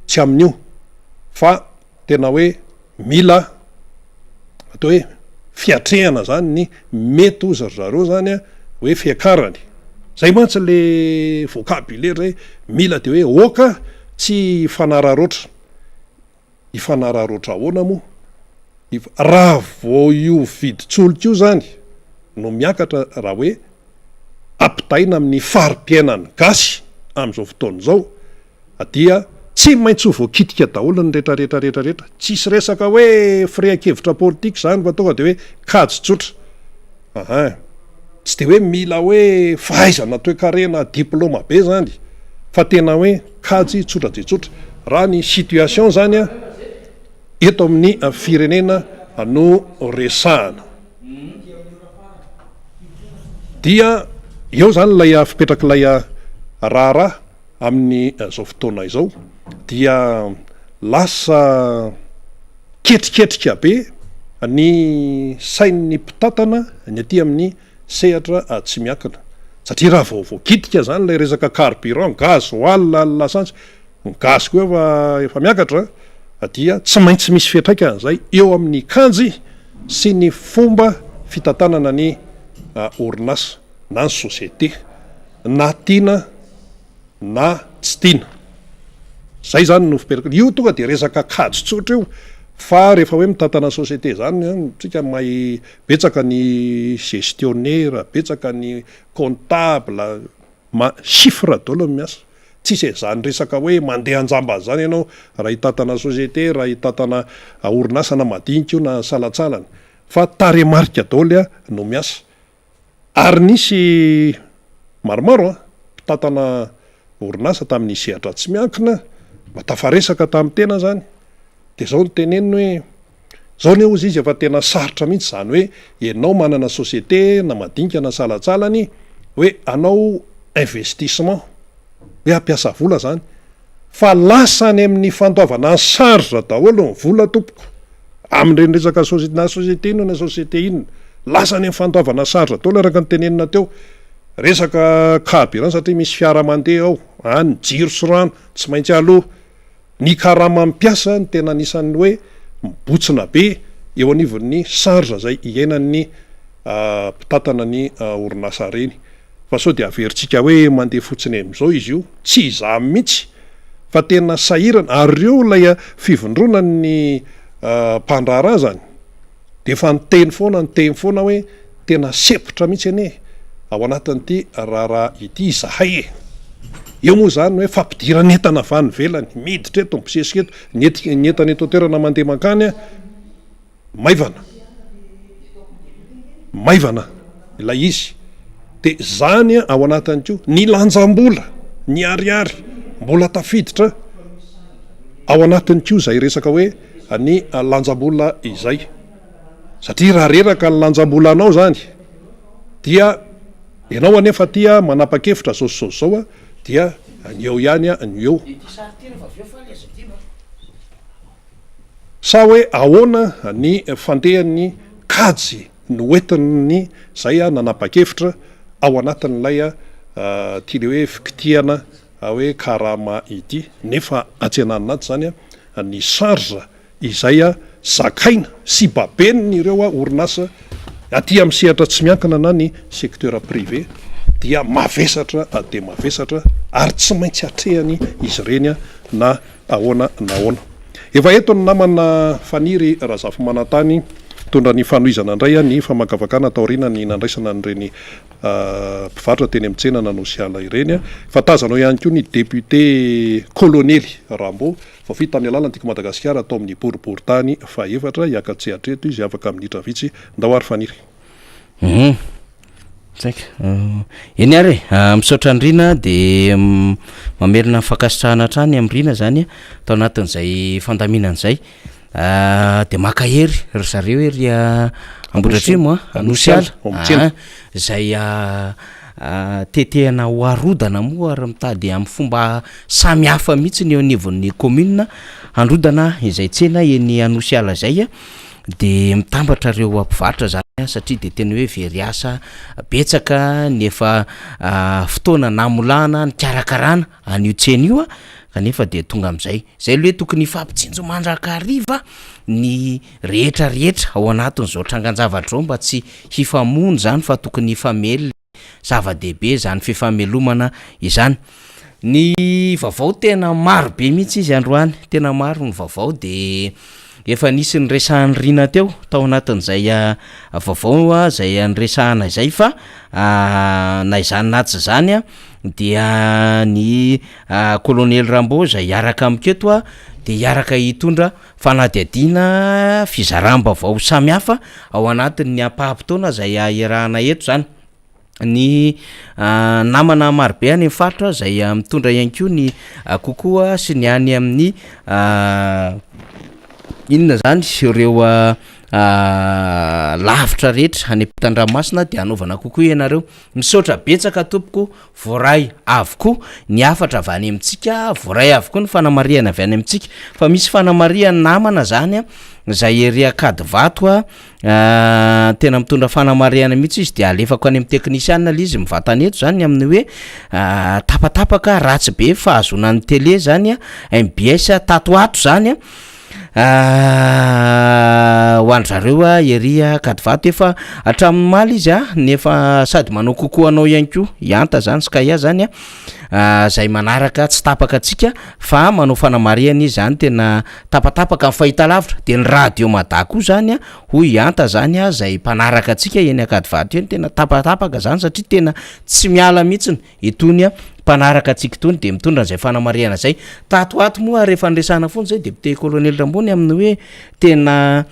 tsy amin'io fa tena hoe mila atao hoe fiatrehana zany ny mety ozy ry zareo zany hoe fiakarany zay mantsy le vocabulaire hoe mila de hoe oka tsy ifanararoatra ifanararoatra ahoana moa raha vao io viditsoloka io zany no miakatra raha hoe ampitaina amin'ny farim-piainany gasy am'izao fotoana zao dia tsy maintsy ho voakitika daholo ny rehetrarehetrarehetrarehetra tsisy resaka hoe firehan-kevitra politika zany fa tonga de hoe kajy tsotra tsy de hoe mila hoe fahaizana toe-karena diplôma be zany fa tena hoe kajy tsotra de tsotra raha ny situation zany a eto amin'ny firenena no resahana dia eo zany lay fipetrakalay raharaha amin'ny zao fotoana izao dia lasa ketriketrika be ny sain'ny mpitatana ny aty amin'ny sehatra tsy miakana satria raha vaovaokitika zany lay resaka carburant gaz oal lasantsy ny gaz koa efa miakatra dia tsy maintsy misy fiatraika zay eo amin'ny kanjy sy ny fomba fitantanana ny orinasa na ny société na tiana na tsy tiana zay zany no fiperaka io tonga de resaka kajy tsotra io fa rehefa hoe mitantana société zany tsika mahay betsaka ny gestionnaire betsaka ny comptable chiffre daholo miasa tsisy zany resaka hoe mandeha anjamba zany ianao raha hitantana société raha hitantana orinasana madinika io na salatsalany fa taremarika daholo no miasa ary nisy maromaro mpitantana orinasa tamin'ny sehatra tsy miankina mba tafaresaka tamin'ny tena zany de zao ny teneniny hoe zao ne ozy izy efa tena sarotra mihitsy zany hoe ianao manana société na madinika na salatsalany hoe anao investissement hoe ampiasa vola zany fa lasany amin'ny fandoavana ny sarja daholo ny vola tompoko amin'ireny resaka na société ino na société inona lasany amin'ny fandoavana sarja daholo araka ny tenenina teo resaka carburant satria misy fiara mandeha ao any jiro sy rano tsy maintsy aloha ny karama mampiasa ny tena anisan'ny hoe mibotsina be eo anivon'ny sarja zay iainan'ny mpitantana ny orinasa reny fa sao de averintsika hoe mandeha fotsiny am'izao izy io tsy izamy mihitsy fa tena sahirana ary reo lay fivondronany mpandraharaha zany de efa nyteny foana hoe tena sepotra mihitsy ane ao anatin'ity raharaha ity izahay eo moa zany hoe fampidirana entana avany velany miditra eto mibosesika eto ny entana eto toerana mandeha mankany maivana ilay izy de zany ao anatin'ko ny lanjam-bola ny ariary mbola tafiditra ao anatin'ny ko zay resaka hoe ny lanjam-bola izay satria raha reraka ny lanjam-bola anao zany dia ianao anefa tia manapa-kevitra zaozao dia ny eo ihany ny eo sa hoe ahoana ny fandehan'ny kajy no oetiny zay nanapa-kevitra ao anatin'lay tia le hoe fikitiana hoe karama ity nefa atsenananaty zany ny sarja izay zakaina sy babeny ireo orinasa aty amin'ny sehatra tsy miankina na ny secteur privé dia mavesatra de mavesatra ary tsy maintsy atrehany izy ireny na ahoana na ahoana efa eto ny namana faniry razafy manantany tondra ny fanoizana indray ny famakavakana taorina ny nandraisana n'ireny mpivaritra teny amin'ny tsena nanosiala ireny fa tazanao ihany koa ny député colonely rambo fa fita amin'ny alala antiako Madagasikara atao amin'ny boriboritany fa efatra hiakatsehatra eto izy afaka minitra vitsy ndahoary faniry eny ary misaotra andrina de mamerina fakasitrahana hatrany amrina zany tao anatin'izay fandaminan'izay de makahery ry zareo ery ambodratrimo anosiala zay tetehana hoarodana moa ary mitady amin'ny fomba samy hafa mihitsy ny eo anivon'ny commune androdana izay tsena eny anosiala zay de mitambatra reo mpivaritra zany satria de tena hoe veriasa betsaka nefa fotoana namolana ny karakarana an'io tsena io kanefa de tonga am'izay zay le hoe tokony fampitsinjo mandrakariva ny rehetra ao anatin'izao trangan-javatra ao mba tsy hifamony zany fa tokony hifamely zava-dehibe zany fifamelomana izany ny vaovao tena maro be mihitsy izy androany tena maro ny vaovao de efa nisy nyresahany rina teo tao anatin'izay vaovao zay nyresahana izay fa na izany natsy zany dia ny kolonely Rambo zay iaraka amiketo de iaraka hitondra fanadihadiana fizaram-baovao samihafa ao anatin'ny ampaham-potoana zay iarahana eto zany ny namana marobe any faritra zay mitondra ihany koa ny kokoa sy ny any amin'ny inona zany ireo lavitra rehetra any ampitan-dranomasina de anaovana kokoa ianareo misaotra betsaka tompoko voaray avokoa ny afatra avy any amintsika voaray avokoa ny fanamariana avy any amintsika fa misy fanamariana namana zany zay ery akady vato tena mitondra fanamariana mihitsy izy de alefako any amin'ny teknisianina le izy mivatany eto zany amin'ny hoe tapatapaka ratsy be fa azonan'ny tele zany MBS tatoato zany hoandrareo ery akady vato efa hatramin'ny maly izy nefa sady manao kokoa anao ihany koa ianta zany ska zany zay manaraka tsy tapaka atsika fa manao fanamariana izy zany tena tapatapaka amin'ny fahitalavitra de ny radio mada koa zany hoy ianta zany zay mpanaraka atsika eny akady vato eny tena tapatapaka zany satria tena tsy miala mihitsiny itony mpanaraka atsika tony de mitondra an'izay fanamariana zay tatoato moa rehefa nresahana foana zay depute kolonely Rambony amin'ny hoe tena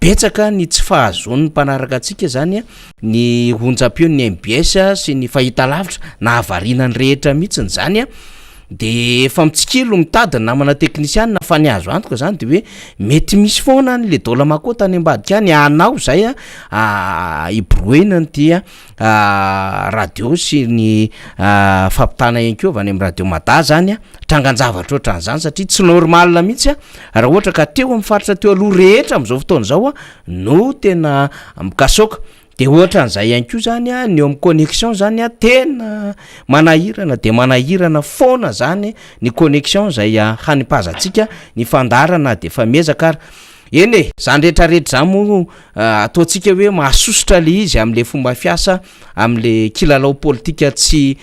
betsaka ny tsy fahazon'ny mpanaraka atsika zany ny onjam-peon'ny MBS sy ny fahitalavitra na avarinany rehetra mihitsiny zany de efa mitsikilo mitady namana teknisianina fa ny azo antoka zany de hoe mety misy foana ny le dola makota any ambadika any anao zay ibroenany dia radio sy ny fampitana ihany koa avy any amin'ny radio mada zany trangan-javatra ohatran'izany satria tsy normal mihitsy raha ohatra ka teo amin'ny faritra teo aloha rehetra amin'izao fotoana zao no tena mikasoka de ohatran'izay ihany koa zany ny eo amin'ny connexion zany tena manahirana de manahirana foana zany ny connexion zay hanipazantsika ny fandarana de efa miezaka ary eny zany rehetrarehetra zany moa ataontsika hoe mahasosotra le izy am'le fomba fiasa am'le kilalao politika tsy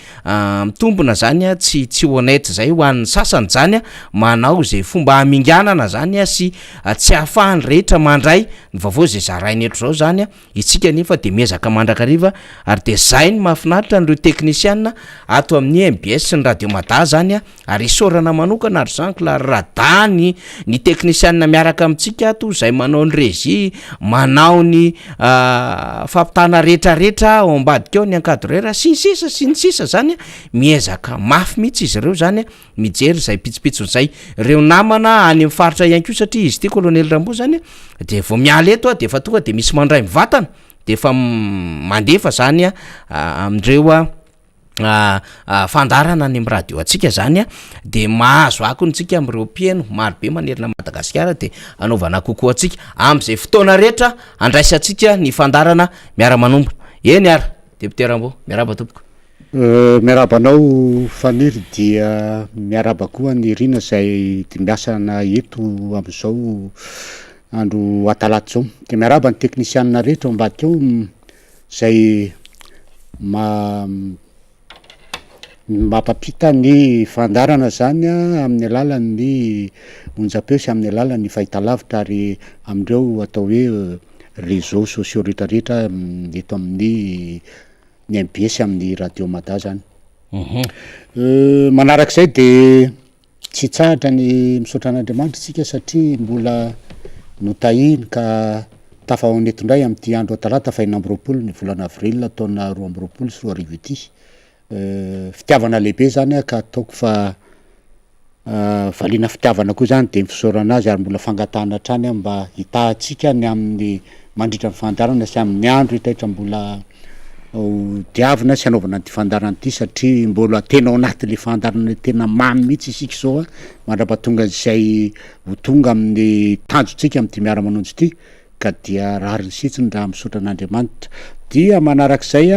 mitombona zany tsy honnête zay ho an'ny sasany zany manao zay fomba haminganana zany sy tsy ahafahany rehetra mandray ny vaovao zay zarainy eto zao zany itsika nefa de miezaka mandrakariva ary de zay ny mahafinaritra n'ireo teknisianina ato amin'ny MBS sy ny radio mada zany ary isorana manokana ary zany la radany ny teknisianina miaraka amintsika zay manao ny régie manao ny fampitana rehetrarehetra ao ambadika ao ny encadreur sy ny sisa zany miezaka mafy mihitsy izy ireo zany mijery zay pitsopitson'zay reo namana any amin'ny faritra ihany koa satria izy ty kolonely Rambo zany de vao miala eto de efa tonga de misy mandray mivatana de efa mandefa zany amindreo fandarana any amin'ny radio atsika zany de mahazo akontsika am'ireo mpieno marobe manerina Madagasikara de anaovana kokoa atsika am'izay fotoana rehetra andraisatsika ny fandarana Miara Manonja eny ary depute Rambo miaraba tompoko miarabanao faniry dia miaraba koa ny rina zay de miasana eto am'izao andro atalaty zao de miaraba ny teknisianina rehetra ao ambadika ao zay mampapita ny fandarana zany amin'ny alalan'ny onjam-peo sy amin'ny alalan'ny fahitalavitra ary amindreo atao hoe réseaux sociaux rehetrarehetra eto amin'ny ny MBS amin'ny radio mada zany manarak'izay de tsy tsahatra ny misaotra an'Andriamanitra tsika satria mbola notahiny ka tafahoneto-ndray amin'ity andro talata faha 4 ny volana avril taona 2024 sy 2025 ity fitiavana lehibe zany ka ataoko fa valina fitiavana koa zany de mifisaorana azy ary mbola fangatahana hatrany mba hitahatsika ny amin'ny mandritra ny fandarana sy amin'ny andro hitaitra mbola diavina sy anaovana ty fandarana ty satria mbola tena ao anaty le fandarana tena mamy mihitsy isika zao mandrapatonga zay ho tonga amin'ny tanjotsika amin'ty Miara Manonja ty ka dia rariny sitsiny raha misaotra an'Andriamanitra dia manarak'izay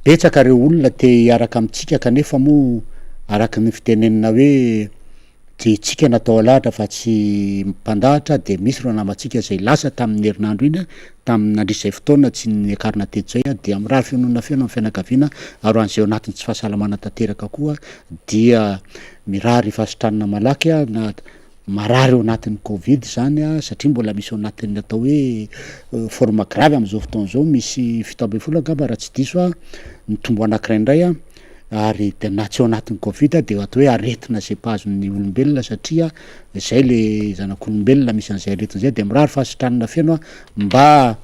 betsaka reo olona te hiaraka amitsika kanefa moa araky ny fitenenina hoe ty tsika natao alahatra fa tsy mpandahatra de misy ro namatsika zay lasa tamin'ny herinandro iny tamin'ny nandrisy zay fotoana tsy niakarina teto zay de am'raha fionona fiona amin'ny fianakaviana ary an'izay anatin'ny tsy fahasalamana tanteraka koa dia mirary fasitrana malaky na marary eo anatin'ny covid zany a satria mbola misy eo anatin'ny atao hoe forme grave am'izao fotoana zao misy fito amby folo angamba raha tsy diso a mitombo anankiray indray a ary de na tsy eo anatin'ny covid de atao hoe aretina zay mpahazon'ny olombelona satria zay le zanak'olombelona misy an'izay aretina zay de mirary fahasitranana feno a mba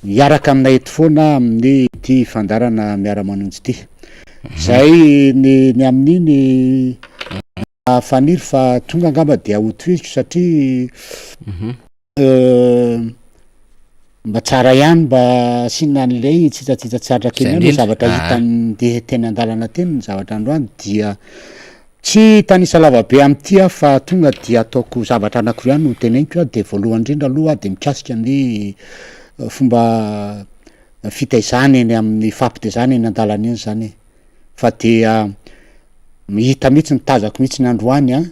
hiaraka aminay eto foana amin'ny ty fandarana miara manonjy ty zay ny amin'iny faniry fa tonga angamba de ahotoiziko satria mba tsara ihany mba asina an'lay tsitsatsatraky eny any zavatra hitan'de teny an-dalana teny ny zavatra androany dia tsy tanisa lavabe am'ty a fa tonga dia ataoko zavatra anankiroa ihany no teneniko a de voalohany indrindra aloha de mikasika ny fomba fitaizana eny amin'ny fampitaizana eny an-dalana eny zany fa dia mihita mihitsy nitazako mihitsy ny androany a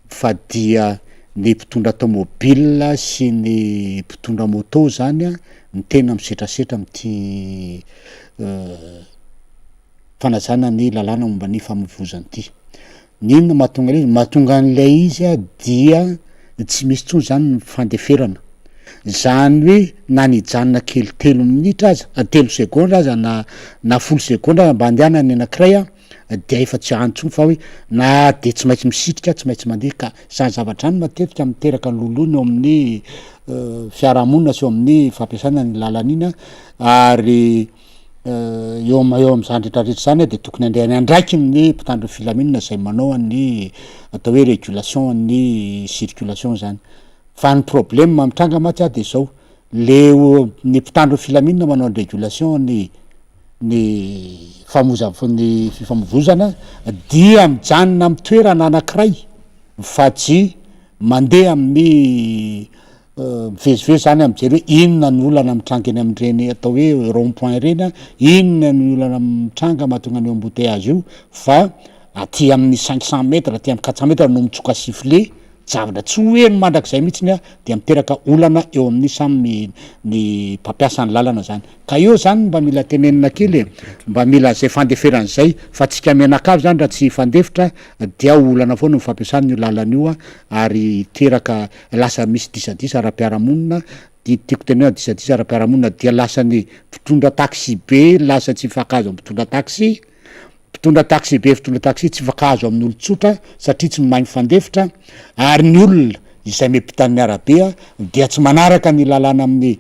fa dia ny mpitondra automobile sy ny mpitondra moto zany a ny tena misetrasetra am'ty fanajana ny lalàna momba ny famoivozany ty ninona mahatonga le mahatonga an'lay izy a dia tsy misy tsony zany ny fandeferana zany hoe na nijanona kely telo minitra aza telo segondra aza na folo segondra mba andehanany anankiray a dia efa tsy antsony fa hoe na de tsy maintsy misitrika tsy maintsy mandeha ka zany zavatra any matetika miteraka ny lolony eo amin'ny fiarahamonina sy eo amin'ny fampiasana ny lalana iny a ary eo am'zany rehetrarehetra zany a de tokony andehany andraiky ny mpitandro filaminana zay manao ny atao hoe régulation ny circulation zany fa ny problème mitranga matsy a de zao le ny mpitandro filaminana manao ny régulation ny fifamovozana dia mijanona amy toerana anankiray fa tsy mandeha amin'ny mivezivezy zany am'jery hoe inona ny olana mitranga eny am'ireny atao hoe rond point reny a inona ny olana mitranga mahatonga ny embouteillage io fa aty amin'ny 500 metres aty amin'ny 400 metres no mitsoka sifflet zavatra tsy hoe ny mandrak'izay mihitsiny a de miteraka olana eo amin'ny samy ny mpampiasa ny lalana zany ka eo zany mba mila tenenina kely mba mila zay fandeferan'zay fa tsika menakavy zany raha tsy fandefitra dia olana foana ny fampiasany io lalana io a ary teraka lasa misy disadisa ara-piarahamonina tiako tenena disadisa ara-piarahamonina dia lasa ny mpitondra taxi be lasa tsy fankazo am mpitondra taxi mpitondra taxi be fitondra taxi tsy fankazo amin'olo tsotra satria tsy mahay mifandefitra ary ny olona izay miampitan'ny arabe a dia tsy manaraka ny lalàna amin'ny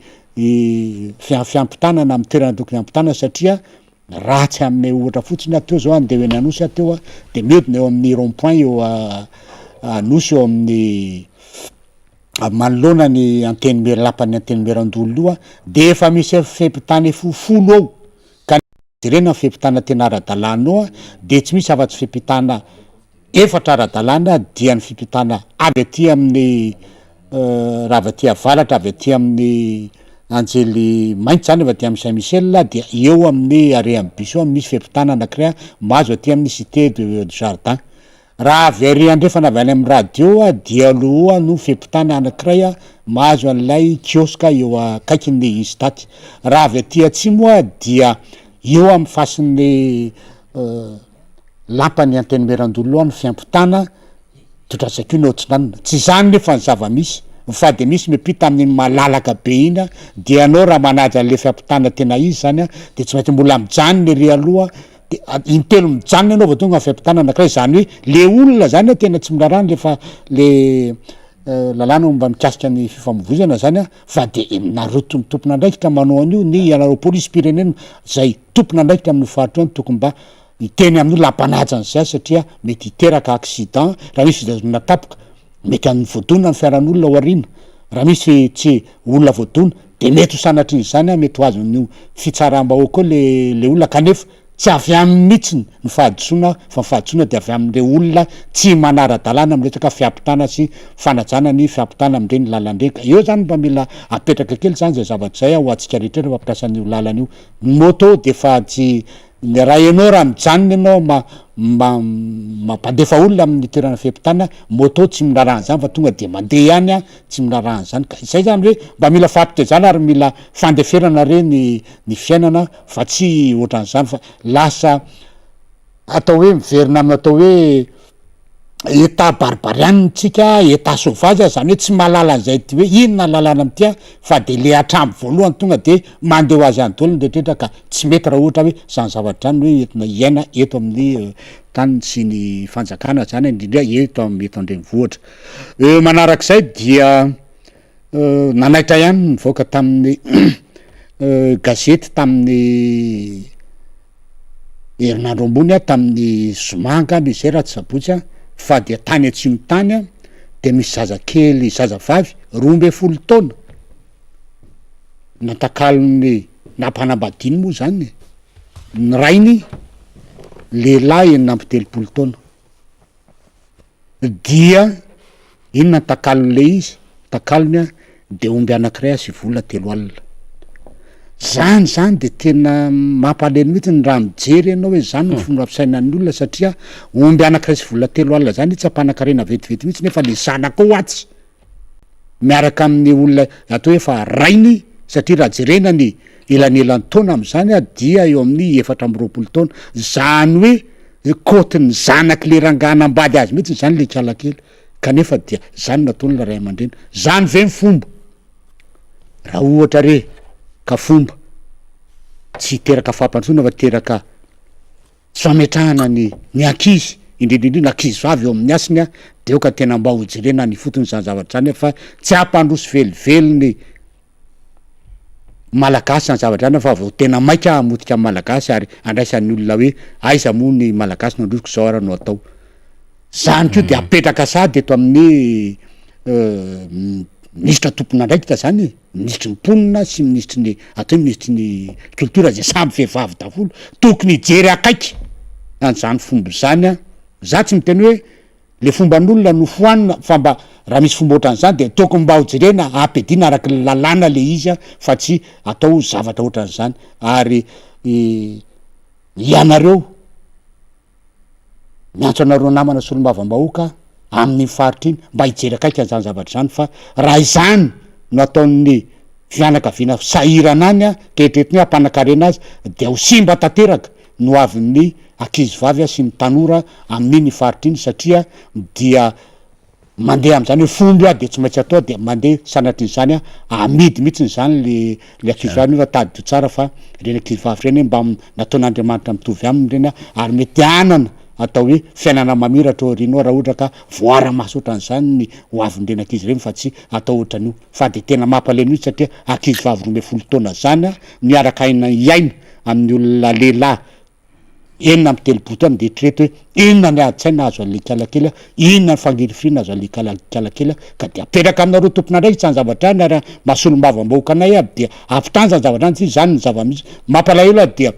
fiampitanana amin'ny toerana tokony ampitana satria ratsy amin'ny ohatra fotsiny a teo zao andeha eny anosy a teo a de miodina eo amin'ny rond point eo anosy eo amin'ny manoloana ny anteny lapan'ny anteny merandolo io a de efa misy fiampitana folo eo jerena fiampitana tena ara-dalàna eo a de tsy misy afa-tsy fiampitana efatra ara-dalàna dia ny fiampitana avy aty amin'ny raha avy aty avalatra avy aty amin'ny anjely mainty zany avy aty amin'ny Saint Michel dia eo amin'ny are amin'ny bus eo misy fiampitana anankiray a mahazo aty amin'ny cité de jardin raha avy ary andrefana avy any amin'ny radio a dia aloha no fiampitana anankiray a mahazo an'ilay kiosque eo akaikin'ny staty raha avy aty atsimo a dia eo amin'ny fasin'ny lampany anteny merandolo eo ny fiampitana totratsakio ny otsinanina tsy zany nefa ny zava-misy fa de misy miampita amin'ny malalaka be iny a de anao raha manaja an'le fiampitana tena izy zany a de tsy maintsy mbola mijanony ry aloha de intelo mijanona anao va tonga ny fiampitana anankiray zany hoe le olona zany a tena tsy mirarany lefa le lalàna mba mikasika ny fifamovozana zany a fa de naroto ny tompona andraikitra manao an'io ny anareo polisy pirenena zay tompona andraikitra amin'ny faritra any tokony mba iteny amin'io lampanajany zay satria mety hiteraka accident raha misy fitazomana tapoka mety amin'ny voadona ny fiaran'olona ao arina raha misy tsy olona voadona de mety ho sanatriny zany a mety ho azon'io fitsaram-bahoaka le olona kanefa tsy avy amin'ny mihitsiny ny fahadisoana fa fahadisoana de avy amin'le olona tsy manara-dalàna amresaka fiampitana sy fanajana ny fiampitana am'ireny lalandreny ka eo zany mba mila apetraka kely zany zay zavatra zay a ho atsika rehetra rehefa mampiasan'io lalana io moto de fa tsy raha ianao raha mijanona ianao mampandefa olona amin'ny toerana fiampitana moto tsy minarahany zany fa tonga de mandeha ihany a tsy minarahany zany ka izay zany hoe mba mila fampitezana ary mila fandeferana reny ny fiainana fa tsy ohatran'izany fa lasa atao hoe miverina amin'ny atao hoe état barbariantsika état sauvage zany hoe tsy mahalala an'izay ty hoe inona lalàna am'tya fa de le atrambo voalohany tonga de mandeha ho azy any daolony ndraitrehitra ka tsy mety raha ohatra hoe zany zavatra zany hoe entina iaina eto amin'ny tany sy ny fanjakana zany indrindra eto eto andrenivohitra manarak'izay dia nanaitra ihany nivoaka tamin'ny gazety tamin'ny herinandro ambony a tamin'ny zomanga aby izay raha tsy sabotsy a fa dia tany atsimo tany a de misy zazakely zazavavy 12 taona natakalony nampanambadiny moa zany ny rainy lehilahy 9 taona dia inona ny takalon'le izy takalony a de omby anankiray sy vola 3 alina zany de tena mampaleny mihitsy ny raha mijery ianao hoe zany ny fomba ampisainan'ny olona satria omby anankiray sy vola 3 alina zany tsy ampanankarena vetivety mihitsy nefa le zanaka ao atsy miaraka amin'ny olona atao hoe fa rainy satria raha jerena ny elanelany taona am'zany a dia eo amin'ny 4 taona zany hoe kotiny zanaky le ranganambady azy mihitsy zany le kalakely kanefa dia zany nataony ray aman-dreny zany ve ny fomba raha ohatra re ka fomba tsy teraka fampandroana fa teraka fametrahana ny ankizy indrindrindrindra ankizy vavy eo amin'ny asiny a de eo ka tena mba ho jerena ny fotony zany zavatra zany fa tsy ampandroso velivelony malagasy zany zavatra zany fa vao tena maika hamotika amin'ny malagasy ary andraisan'ny olona hoe aiza moa ny malagasy no androsiko zao ara no atao zany ko de apetraka sady eto amin'ny ministra tompon'andraikitra zany ministry ny mponina sy ministry ny atao hoe ministry ny culture zay samby vehivavy daholo tokony hijery akaiky an'zany fomba zany a za tsy miteny hoe le fomban'olona no foanina fa mba raha misy fomba ohatran'izany de tokony mba ho jerena ampedina araky lalàna le izy a fa tsy atao zavatra ohatran'izany ary ianareo miantso anareo namana solombavam-bahoaka amin'ny faritra iny mba hijery akaiky an'izany zavatra zany fa raha izany no ataon'ny fianakaviana sahirana any a kehitretiny hoe ampanankarena azy de ho simba tanteraka no avin'ny ankizy vavy a sy ny tanora amin'iny faritra iny satria dia mandeha am'zany hoe fomby a de tsy maintsy atao de mandeha sanatr'izany a amidy mihitsy zany le ankizy vavy fa tady io tsara fa reny ankizy vavy reny mba nataon'andriamanitra mitovy aminy reny a ary mety anana atao hoe fiainana mamiratra orinao raha ohatra ka voara-maso ohatran'izany ny ho avindreny ankizy reny fa tsy atao ohatran'io fa de tena mampaleny mihitsy satria ankizy vavy 12 taona zany a miaraka aina iaina amin'ny olona lehilahy 9 taona de eritrereto hoe inona ny adi-tsaina azo an'le kalakely a inona ny fangirifirina azo an'le kalakely a ka de apetraka aminareo tompon'andraiky zany zavatra any ary mahasolombavambahoaka anay aby dia ampitany zany zavatra any tsy zany ny zava-misy mampalahelo a dia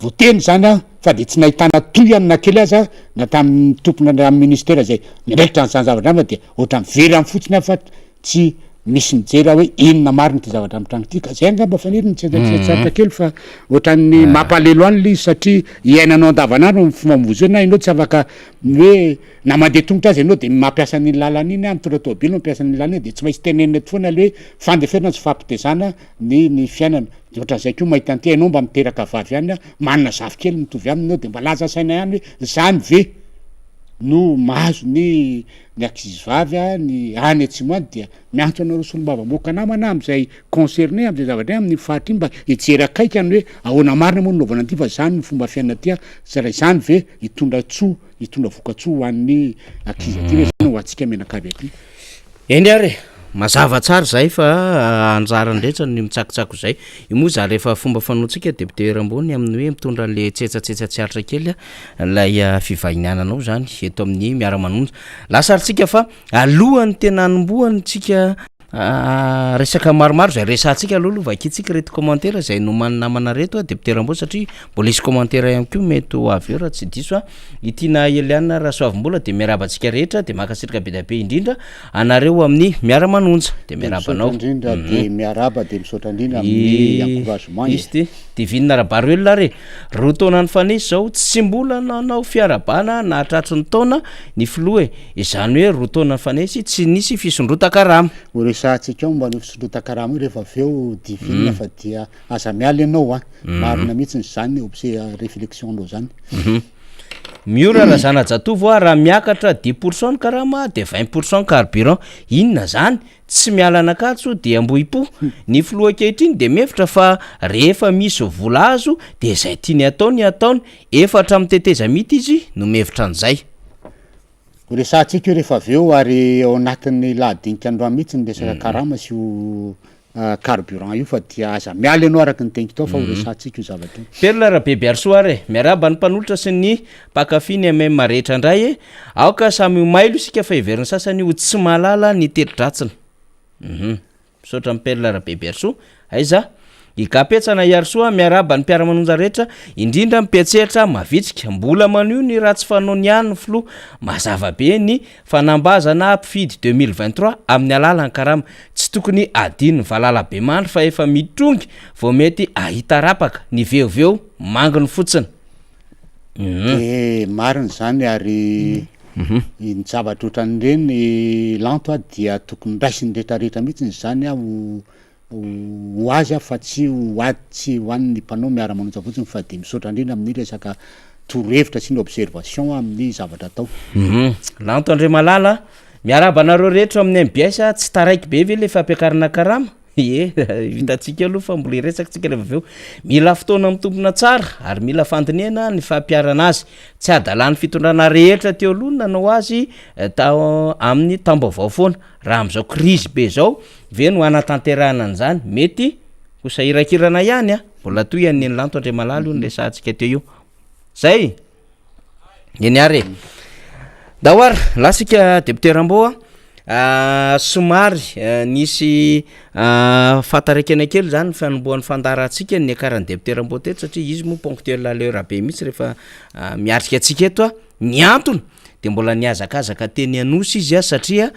voateny zany a fa de tsy nahitana toy amina kely aza na tamin'ny tompony amin'ny ministera zay niraikitra n'zany zavatra any fa de ohatra mivery amin'ny fotsiny afa tsy misy mijery hoe inona mariny ty zavatra mitrano ty ka zay angamba faniriny tsaratra kely fa ohatran'ny mampalelo any le izy satria iainanao andavanandro fomambozo na ianao tsy afaka hoe na mandeha tongotra azy ianao de mampiasa ny lalana iny mitondra tobily mampiasa ny lalana de tsy maintsy tenenina eto foana le hoe fandeferina tsy fampitezana ny fiainana de ohatran'izay ko mahita an'ty ianao mba miteraka vavy any a manana zavy kely mitovy aminao de mba laza saina ihany hoe zany ve no mahazo ny ankizy vavy a ny any atsimo any dia miantso anareo solombavambahoaka namana am'izay concerné am'izay zavatra amin'ny faritra iny mba hijery akaiky any hoe ahoana marina moa nanaovana an'ity fa zany ny fomba fiaina ty a sara izany ve hitondra voka-tsoa ho an'ny ankizy aty hoe zany ho antsika menakavy aty eny ary mazava tsara zay fa anjara ndretra ny mitsakitsako zay io moa za rehefa fomba fanoantsika député erambony amin'ny hoe mitondra le tsetsatsiatra kely lay fivahiniananao zany eto amin'ny Miara Manonja lasarytsika fa alohany tena anombohany tsika resaka maromaro zay resantsika aloha vakitsika reto commentaire zay no manamana reto a député erambony satria mbola isy commentaire ihany koa mety ho avy eo raha tsy diso a itina Eliana Rasoavimbola de miarabantsika rehetra de makasitraka be da be indrindra anareo amin'ny Miara Manonja de miarabanao indrindra de miaraba de misaotra indrindra amin'ny encouragement izy de vinina rabaroelona re roa taona ny fanesy zao tsy mbola nanao fiarabana na tratry ny taona ny filoha izany hoe roa taona ny fanesy tsy nisy fisondrotan-karama resantsika ao mba ny fisondrotan-karama io rehefa aveo divina fa dia aza miala ianao a marina mihitsy zany obse réflexion anao zany miora razana jatovo a raha miakatra 10% ny karama de 20% carburant. Inona zany? Tsy miala anakatso de ambohipo. Ny filoha ankehitriny de mefitra fa rehefa misy vola azo de zay tiany ataony efatra miteteza mity izy no mevitra an'izay. Resantsika io rehefa avy eo ary ao anatin'ny lahadinika androany mihitsy ny resaka karama sy io carburant io fa dia aza miala ianao araky ny tenky tao fa ho resantsika io zavatra io. Perla raha bebe arsoare, miaraba ny mpanolotra sy ny pakafiny MM rehetra indray aoka samy mailo isika fa iveriny sasany ho tsy mahalala ny teri-dratsiny. Misaotra mperla raha bebe arso, aiza ikapetsana iarsoa miaraba ny Miara Manonja rehetra indrindra mipetsehatra mavitsika mbola manio ny raha tsy fanaony ihany ny filoha mazava be ny fanambazana mpifidy 2023 amin'ny alalan'ny karama tsy tokony adiny valala be mandry fa efa mitrongy vao mety ahita rapaka ny veoveo manginy fotsiny. Mariny zany ary ny zavatra ohatran'ireny lanto dia tokony raisiny rehetrarehetra mihitsy zany ho azy fa tsy tsy hoan'ny mpanao Miara Manonja fotsiny fa de misaotra indrindra amin'ny resaka torohevitra sy ny observation amin'ny zavatra atao. Lanto andre malala miaraba nareo rehetra amin'ny MBS tsy taraiky be ve le fampiakarana karama? Vitatsika aloha fa mbola iresakitsika rehefa avy eo mila fotoana mitombona tsara ary mila fandiniana ny fampiarana azy tsy adalan'ny fitondrana rehetra teo aloha nanao azy tao amin'ny tambaovao foana raha am'izao crise be zao ve no anatanterahana an'izany mety ho sahirakirana ihany mbola toy an'ny lanto andre malala io ny resantsika teo io zay eny are dahoara lasika député Ramboa somary nisy fataraikana kely zany ny fanombohan'ny fandarantsika ny akaran'ny député Ramboa teto satria izy moa ponctuel l'heure be mihitsy rehefa miatrika atsika eto ny antony de mbola niazakazaka teny Anosy izy satria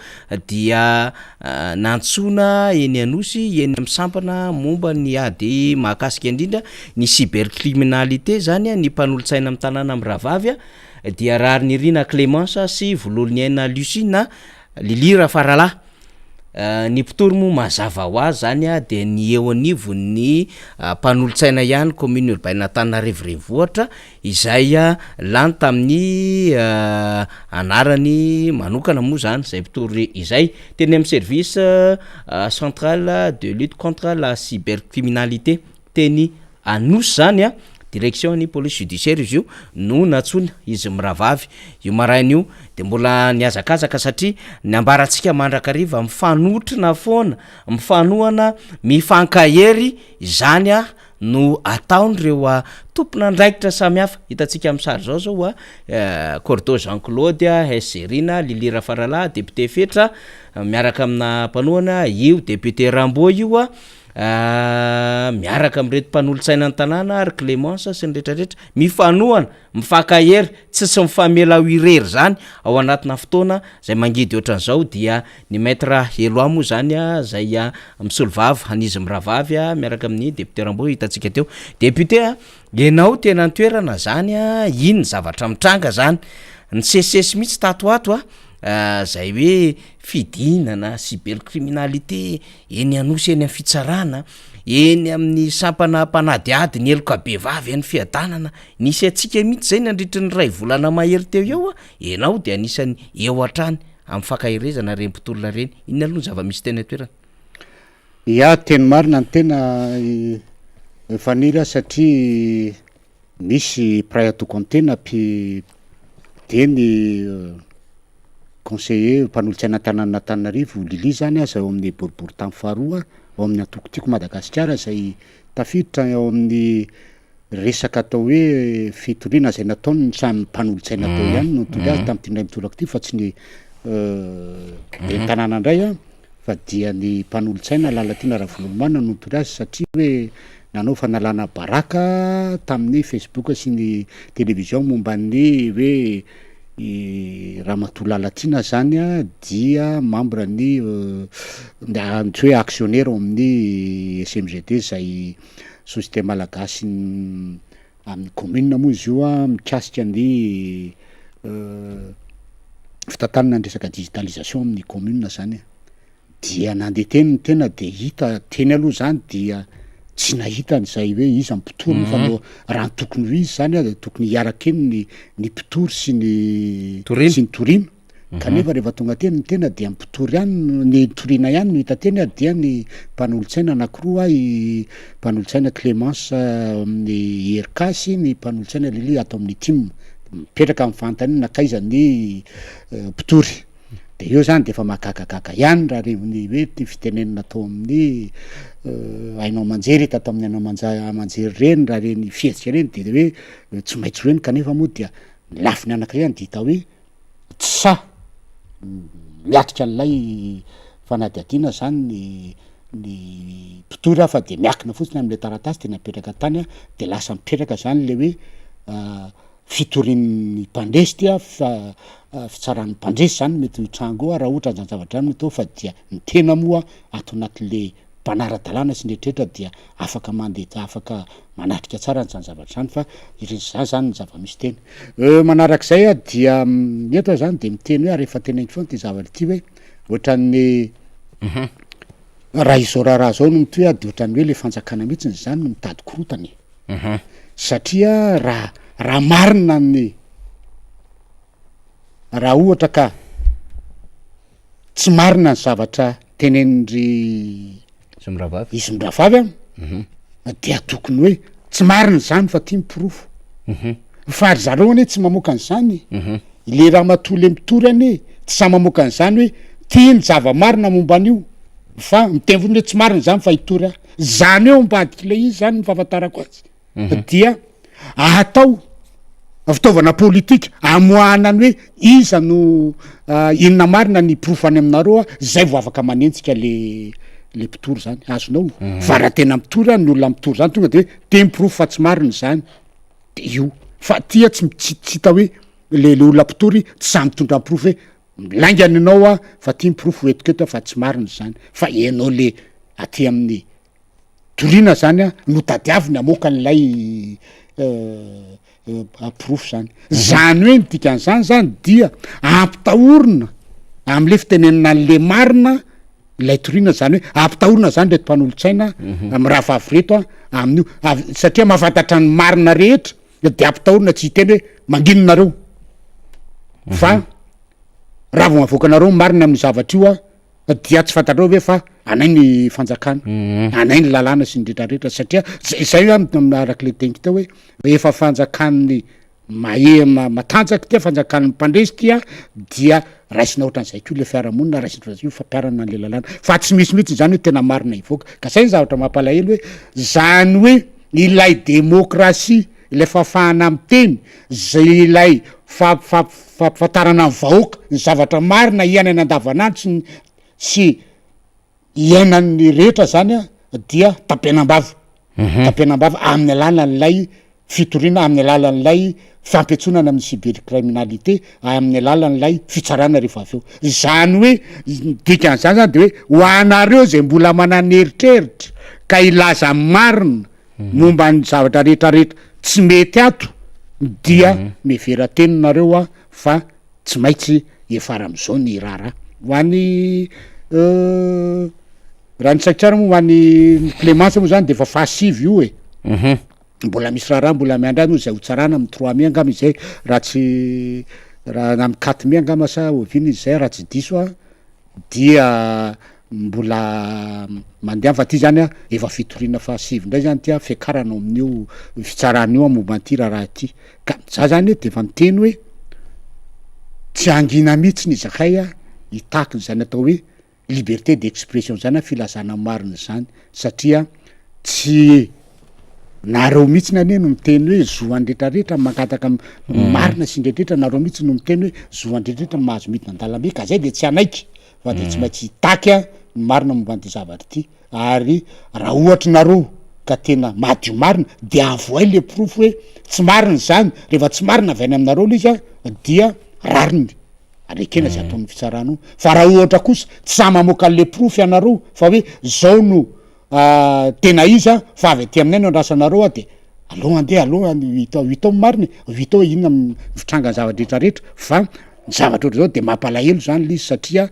dia nantsona eny Anosy eny misampana momba ny ady mahakasika indrindra ny cybercriminalité zany ny mpanolotsaina amin'ny tanàna amin'ny Rahavavy dia rary ny Rina Clémence sy vololonyaina Lucina Lilira Farala ny mpitoro moa mazava ho azy zany de ny eo anivo ny mpanolotsaina ihany commune urbaine Antananarivo renivohitra izay lany tamin'ny anarany manokana moa zany zay mpitoro izay teny amin'ny service central de lutte contre la cybercriminalité teny Anosy zany direction ny police judiciaire izy io no natsona izy Miravavy io maraina io de mbola niazakazaka satria niambaratsika mandrakariva mifanotrina foana mifanohana mifankahery zany no ataon'ireo tompona andraikitra samihafa hitatsika amin'ny sary zao Cordo Jean Claude Serina Lilira Farala député Fetra miaraka amina mpanohana io député Ramboa io miaraka am'ireto mpanolotsaina ny tanàna ary Clémence sy ny rehetrarehetra mifanohana mifankahery tsy mifamela irery zany ao anatina fotoana zay mangidy ohatran'izao dia ny maître Eloa moa zany zay misolovavy anizy Miravavy miaraka amin'ny député Ramboa hitatsika teo député ianao tena antoerana zany iny zavatra mitranga zany ny sesisesy mihitsy tato ato zay hoe fidinana cybercriminalité eny Anosy eny amin'ny fitsarana eny amin'ny sampana mpanadiady ny eloka be vavy any fiadanana nisy atsika mihitsy zay nandritry ny ray volana mahery teo eo enao de anisany eo atrany amin'ny fankahirezana reny mpitolona reny inona aloha zava-misy tena toerana teny marina ny tena fanira satria misy pray atoko antena teny conseiller mpanolotsaina tanàna Antananarivo Lili zany zay ao amin'ny boribory tamy faharoa ao amin'ny antokotiko Madagasikara zay tafiditra ao amin'ny resaka atao hoe fitoriana zay nataony samy mpanolotsaina tao ihany no nitondra azy tamy tindray mitolaka ty fa tsy ny tanàna indray fa dia ny mpanolotsaina Lalatina Ravolomana no nitondra azy satria hoe nanao fanalana baraka tamin'ny Facebook sy ny télévision momban'ny hoe Ramatoa Lalatina zany dia membre ny hoe actionnaire amin'ny SMGD zay société malagasy amin'ny commune moa izy io mikasika ny fitantanana ny resaka digitalisation amin'ny commune zany dia nandeha teny ny tena de hita teny aloha zany dia tsy nahitany zay hoe izy mpitory fa no raha tokony ho izy zany a de tokony hiaraka eny ny mpitory sy ny torina kanefa rehefa tonga teny ny tena dia mpitory ihany ny torina ihany no hita teny a dia ny mpanolotsaina anankiroa mpanolotsaina Clémence amin'ny Erkasy ny mpanolotsaina Lili ato amin'ny Tim mipetraka amin'ny fanontaniana kaiza ny mpitory de eo zany de efa mahagagagaga ihany raha reviny hoe ty fitenenina atao amin'ny ainao manjery tato amin'ny ainao manjery reny raha reny fihetsika reny de hoe tsy maintsy reny kanefa moa dia lafiny anankiray ihany de hita hoe tsy miatrika an'ilay fanadiadiana zany ny mpitory fa de miakina fotsiny am'le taratasy tena mipetraka tany a de lasa mipetraka zany le hoe fitorian'ny mpandresy tya fitsaran'ny mpandresy zany mety hitrango raha ohatra zany zavatra any atao fa dia ny tena moa ato anatin'le mpanara-dalàna sy nrehetrarehetra dia afaka mandeha afaka manatrika tsara ny zany zavatra zany fa ireny zany ny zava-misy teny manarak'izay a dia eto zany de miteny hoe rehefa tenainy foana ty zavatra ty hoe ohatran'ny raha izao raharaha zao no mitoy a de ohatran'ny hoe le fanjakana mihitsiny zany no mitady korotany satria raha marina ny raha ohatra ka tsy marina ny zavatra tenenindry izy mravavy a dia tokony hoe tsy marina zany fa tia mipirofo fa ry zareo anie tsy mamoaka an'izany le raha matole mitory anie tsy sa mamoaka an'izany hoe tia ny zava-marina momba an'io fa miteny voniny hoe tsy marina zany fa hitory zany eo mbadika le izy zany ny fahafantarako azy dia atao fitaovana politika amoahana ny hoe iza no inona marina ny pirofo any aminareo a zay vo afaka manentsika le mpitory zany azonao fa raha tena mitory a ny olona mitory zany tonga de hoe te mipirofo fa tsy marina zany de io fa tia tsy hita hoe le olona mpitory tsy samy mitondra pirofo hoe milaingany anao a fa tia mipirofo etiketo fa tsy marina zany fa ianao le aty amin'ny torina zany a no tadiaviny amoaka an'ilay pirofo zany zany hoe ny dikan'izany zany dia ampitahorina am'le fitenenina an'le marina lay torina zany hoe ampitahorina zany reto mpanolotsaina amy raha vavy reto a amin'io satria mahafantatra ny marina rehetra de ampitahorina tsy hiteny hoe manginonareo fa raha vo mavoaka anareo marina amin'ny zavatra io a dia tsy fantatreo hoe fa anay ny fanjakana anay ny lalàna sy ny rehetrarehetra satria zay arak'le tenikita hoe efa fanjakan'ny matanjaky tya fanjakan'ny mpandresy tya dia raisina ohatran'izay ko le fiarahamonina raisina io fampiarana an'le lalàna fa tsy misy mihitsy zany hoe tena marina ivoaka ka zay ny zavatra mampalahelo hoe zany hoe ilay demokrasia ilay fafahana amy teny zay ilay fampifantarana ny vahoaka ny zavatra marina iainany andavanandro sy iainan'ny rehetra zany a dia tapenam-bava tapenam-bava amin'ny alalan'lay fitoriana amin'ny alalan'lay fampiatsonana amin'ny cybercriminalité amin'ny alalan'lay fitsarana rehefa avy eo zany hoe dikan'izany zany de hoe ho anareo zay mbola manana eritreritra ka ilaza marina momba ny zavatra rehetrarehetra tsy mety ato dia mevera-teninareo a fa tsy maintsy efara am'izao ny raharaha ho an'ny raha ny saiko tsara moa ho an'ny Clémence moa zany de efa fahasivy io mbola misy raharaha mbola miandra no zay ho tsarana amy 3 mi angama izay raha tsy raha amy 4 mi angama sa ovina izy zay raha tsy diso a dia mbola mandeha fa ty zany a efa fitoriana fahasivy ndray zany tya fiakarana amin'io fitsarana io momba an'ty raha ty ka za zany hoe de efa miteny hoe tsy angina mihitsy ny zakay a hitaky zany atao hoe liberté d'expression zany a filazana marina zany satria tsy nareo mihitsy ny ane no miteny hoe zoany rehetrarehetra mankataka marina sy ndrehetrarehetra nareo mihitsy no miteny hoe zoany rehetrarehetra mahazo midina an-dalambe ka zay de tsy anaiky fa de tsy maintsy hitaky a ny marina momba an'ty zavatra ty ary raha ohatra nareo ka tena madio marina de avoay le pirofo hoe tsy marina zany rehefa tsy marina avy any aminareo izy a dia rariny arekena zay ataon'ny fitsarana fa raha ohatra kosa tsy sa mamoaka an'le pirofo ianareo fa hoe zao no tena izy a fa avy aty aminay no andrasanareo a de aloha andeha aloha hitao mariny hitao inona fitranga ny zavatra rehetrarehetra fa ny zavatra ohatry zao de mampalahelo zany le izy satria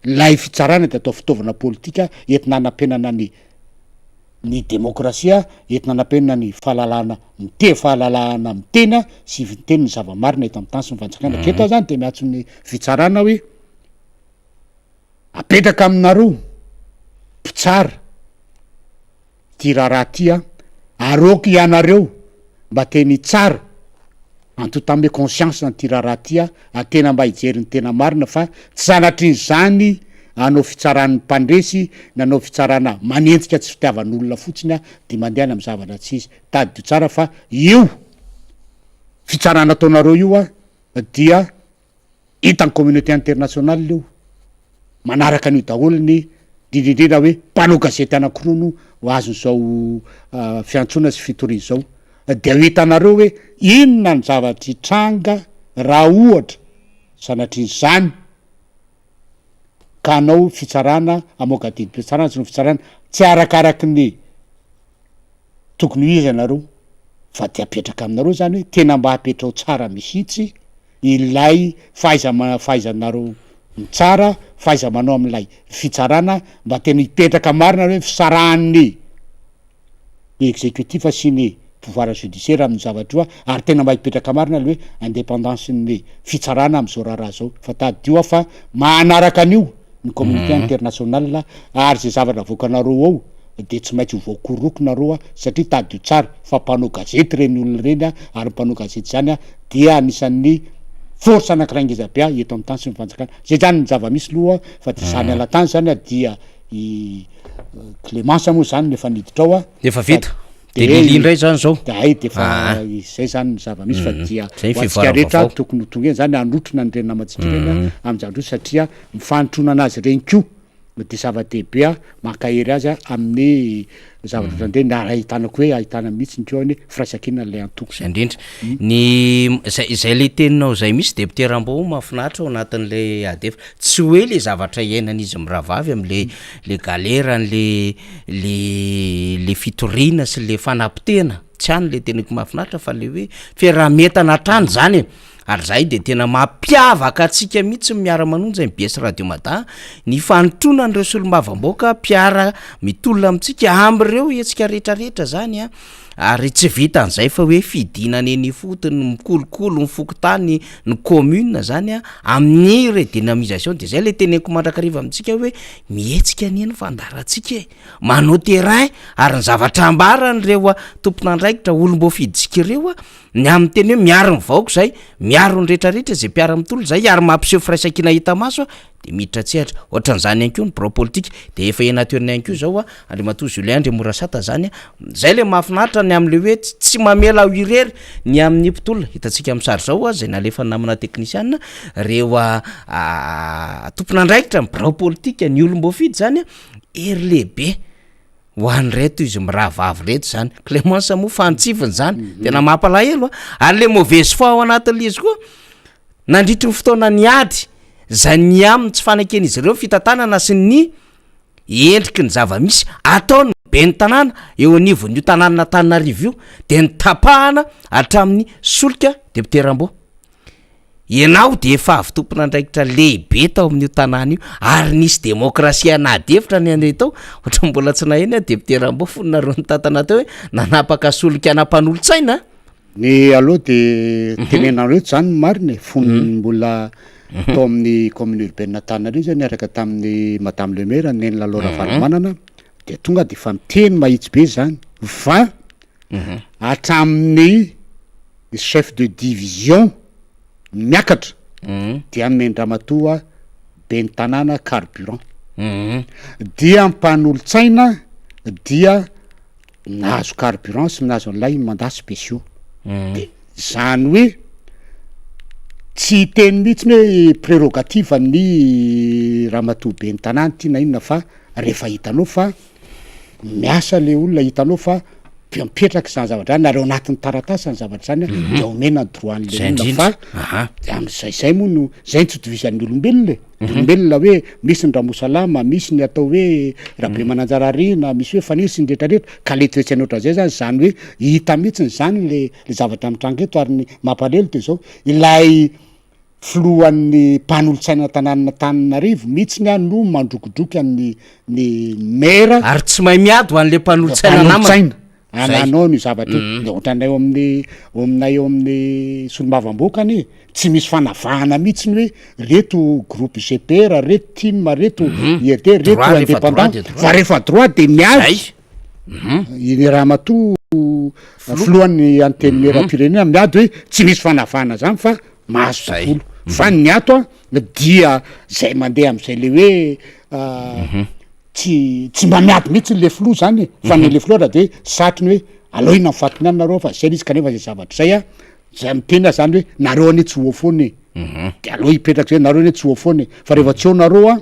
lay fitsarana de atao fitaovana politika entina anampenana ny ny demokrasia entina nampenina ny fahalalana fahalalahana amin'ny tena sy viteny ny zava-marina eto amin'ny tany sy mifanjakana keto zany de miatso ny fitsarana hoe apetraka aminareo mpitsara ty raha tya aroky ianareo mba teny tsara antotame conscience ty raha tya atena mba hijeriny tena marina fa tsy sanatriny zany anao fitsaran'ny mpandresy nanao fitsarana manentsika tsy fitiavan'olona fotsiny de mandehana amy zavatra tsy izy tady dio tsara fa io fitsarana ataonareo io dia hitany communauté internationale io manaraka an'io daholo ny didindrina hoe mpanao gazety anakirono ho azon'zao fiantsona sy fitoriny zao de ho hitanareo hoe inona ny zavatry tranga raha ohatra sanatriny zany ka anao fitsarana amoka didipitsarana sy no fitsarana tsy arakaraky ny tokony ho izy anareo fa de apetraka aminareo zany hoe tena mba hapetrao tsara misitsy ilay fahaizanareo mitsara fahaiza manao am'ilay fitsarana mba tena hipetraka marina hoe fisarahan'ny exécutif sy ny pouvoir judiciaire amin'ny zavatra io ary tena mba hipetraka marina le hoe indépendance ny fitsarana am'zao raharaha zao fa tady io fa mahanaraka an'io ny communauté internationale ary zay zavatra voakanareo ao de tsy maintsy voakorokonareo satria tady io tsara fa mpanao gazety reny olona reny ary mpanao gazety zany dia anisan'ny force anankiraingezabea eto amin'ny tany sy mifanjakana zay zany ny zava-misy loha fa ty zany alatany zany dia i clémence moa zany nefa niditra ao efa vita de lilindray zany zao de ay de fa zay zany ny zava-misy fa dia hoatsika rehetra tokony ho tonga eny zany androtrona ny reny namatsika reny am'zandro satria mifanitrona anazy reny ko de zava-dehibe mankahery azy amin'ny zavatra zandre na ahitanako hoe ahitana mihitsy ny keo any firaisankina lay antoko zay indrindra ny zay le teninao zay misy deputeram-bo mahafinaritra ao anatin'le adefa tsy hoe le zavatra iainan'izy miravavy am'le galerany le fitoriana sy le fanampitena tsy any le teniko mahafinaritra fa le hoe fiarahametana trany zany ary zay de tena mampiavaka atsika mihitsy miara manonja MBS radio mada ny fanotrona n'ireo solombavamboaka mpiara mitolona amitsika am'ireo etsika rehetrarehetra zany ary tsy vita an'izay fa hoe fidinana eny fotony mikolokolo ny fokotany ny commune zany amin'ny redynamisation de zay le teneko mandrakariva amitsika hoe mihetsika aneny fandaratsika manao terrain ary ny zavatra ambaran'ireo tompon'andraikitra olombo fiditsika ireo ny amin'ny teny hoe miaro mivaoko zay miaro ny rehetrarehetra zay mpiara mitolo zay ary mampiseho firaisankina hita maso de miditra tsehatra ohatran'izany ihany ko ny pro politique de efa enatoerina ihany ko zao Andriamatoa Julien Andry Morasata zany zay le mahafinaritra ny am'le hoe tsy mamela ho irery ny amin'ny mpitolona hitantsika amin'ny sary zao zay nalefa namana technicien reo tompon'andraikitra ny pro politique ny olombofidy zany ery lehibe ho any reto izy mirahavavy reto zany Clémence moa fantsiviny zany tena mampalahelo ary le mauvaise foi ao anatin'le izy koa nandritry ny fotoana ny ady zay ny aminy tsy fanaken'izy ireo fitantanana sy ny endriky ny zava-misy ataony be ny tanàna eo anivon'io tanàna Antananarivo io de ny tapahana hatramin'ny solika deputeram-bo ianao de efa avy tompon'andraikitra lehibe tao amin'io tanàna io ary nisy demokrasia nadefitra ny andre tao ohatra mbola tsy naheny deputeram-bo foninareo ny tantana teo hoe nanapaka solika anampanolo-tsaina ny aloha de tenenareo zany marina foniny mbola tao amin'ny commune urbaine Antananarivo zany araka tamin'ny madame le maire neny lalora valamanana de tonga de fa miteny mahitsy be zany fa hatramin'ny chef de division miakatra dia amendramatoa be ny tanàna carburant dia mpanolo-tsaina dia nahazo carburant sy nahazo an'lay mandat spéciaux de zany hoe tsy teny mihitsy hoe prérogative ny ramatoa be ny tanàna ty na inona fa rehefa hitanao fa miasa le olona hitanao fa mipetraky zany zavatra zany nareo anatin'ny taratasy ny zavatra zany de omena ny droan'le olona fa de am'zay moa no zay ny tsy tovizan'ny olombelona ny olombelona hoe misy ny ramosalama misy ny atao hoe rabe mananjara rina misy hoe fanisy ny rehetrarehetra ka le toetsy any ohatran'izay zany zany hoe hita mihitsy ny zany le zavatra mitranga eto ary ny mampalelo de zao ilay filohan'ny mpanolotsaina tanàna Tananarivo mihitsy ny no mandrokodroky ny maire ary tsy mahay miady ho an'le mpanolotsaina namana ananao ny zavatra de ohatranay aminay eo amin'ny solombavamboakany tsy misy fanavahana mihitsy ny hoe reto groupe GPR reto team reto IRT reto indépendant fa rehefa droit de miady iny raha mato filohan'ny antenne maire pirenena miady hoe tsy misy fanavahana zany fa mahazo folo fa ny ato dia zay mandeha am'izay le hoe tsy mba miady mihitsy le filo zany fa ny le filo raha de hoe satry ny hoe aloha ina mifatony any nareo fa zay izy kanefa zay zavatra zay zay mitena zany hoe nareo anie tsy hoafony de aloha hipetraky zay nareo anie tsy hoafony fa rehefa tsy eo nareo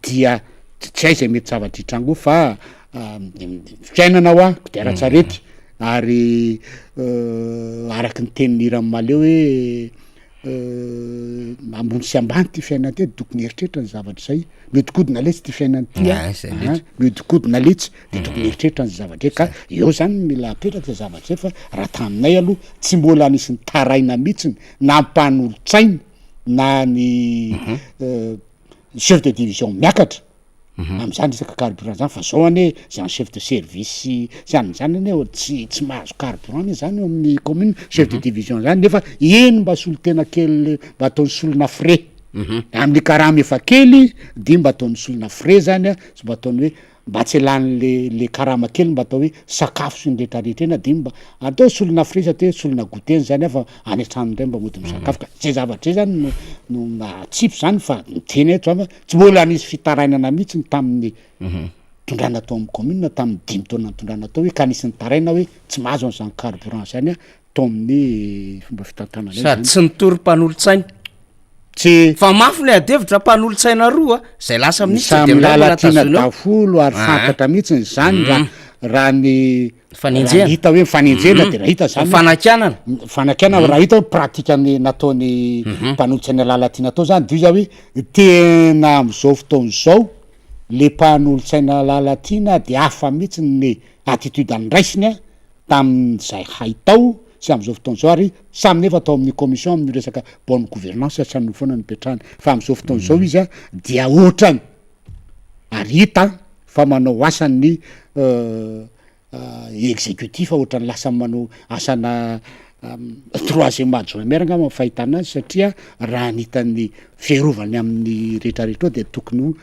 dia tsy hay zay mety zavatra hitrango fa fiainana ho kodiaran-tsarety ary araky ny tenin'ny Miara hoe ambony sy ambany ty fiainana ty tokony eritreritra ny zavatra zay miodikodina letsy ty fiainana ty miodikodina letsy de tokony eritreritra ny zavatra ka eo zany mila apetraka zay zavatra zay fa raha taminay aloha tsy mbola anisy ny taraina mihitsiny na mpanolotsaina na ny chef de division miakatra am'izany resaka carburant zany fa zao anie zany chef de service zany ane tsy mahazo carburant zany eo amin'ny commune chef de division zany nefa eny mba solo tena kely mba ataony solona frais amin'ny karama efa kely de mba ataony solona frais zany sy mba ataony hoe mba tsy elany le karama kely mba atao hoe sakafo sy ny rehetrarehetra eny de mba atao solona frais te solona goûter zany fa any an-trano ndray mba mody misakafo ka zay zavatra zay zany no matsipy zany fa miteny eto zany fa tsy mbola nisy fitarainana mihitsy tamin'ny tondrana tao amin'ny commune tamin'ny 5 taona tondrana tao hoe ka nisy nitaraina hoe tsy mahazo an'izany carburant zany tao amin'ny fomba fitantanana sady tsy nitory mpanolotsaina tsy fa mafy le adevitra mpanolotsaina roa zay lasa minitsy samy lalatina dafolo ary fantatra mihitsy zany raha ny fanenjena hita hoe fanenjena de raha hita zany fanakiana raha hita hoe pratikany nataony mpanolotsaina lalatina tao zany de izy hoe tena am'izao fotoana zao le mpanolotsaina lalatina de hafa mihitsy ny attitude andraisiny tamin'izay haitao sy am'izao fotoana zao ary samy nefa atao amin'ny commission amin'ny resaka bonne gouvernance sy any foana nipetrahany fa am'izao fotoana zao izy dia ohatrany ary hita fa manao asan'ny exécutif ohatrany lasa manao asana troisième adjoint maire nga fahitana azy satria raha nitany fiarovany amin'ny rehetrarehetra de tokony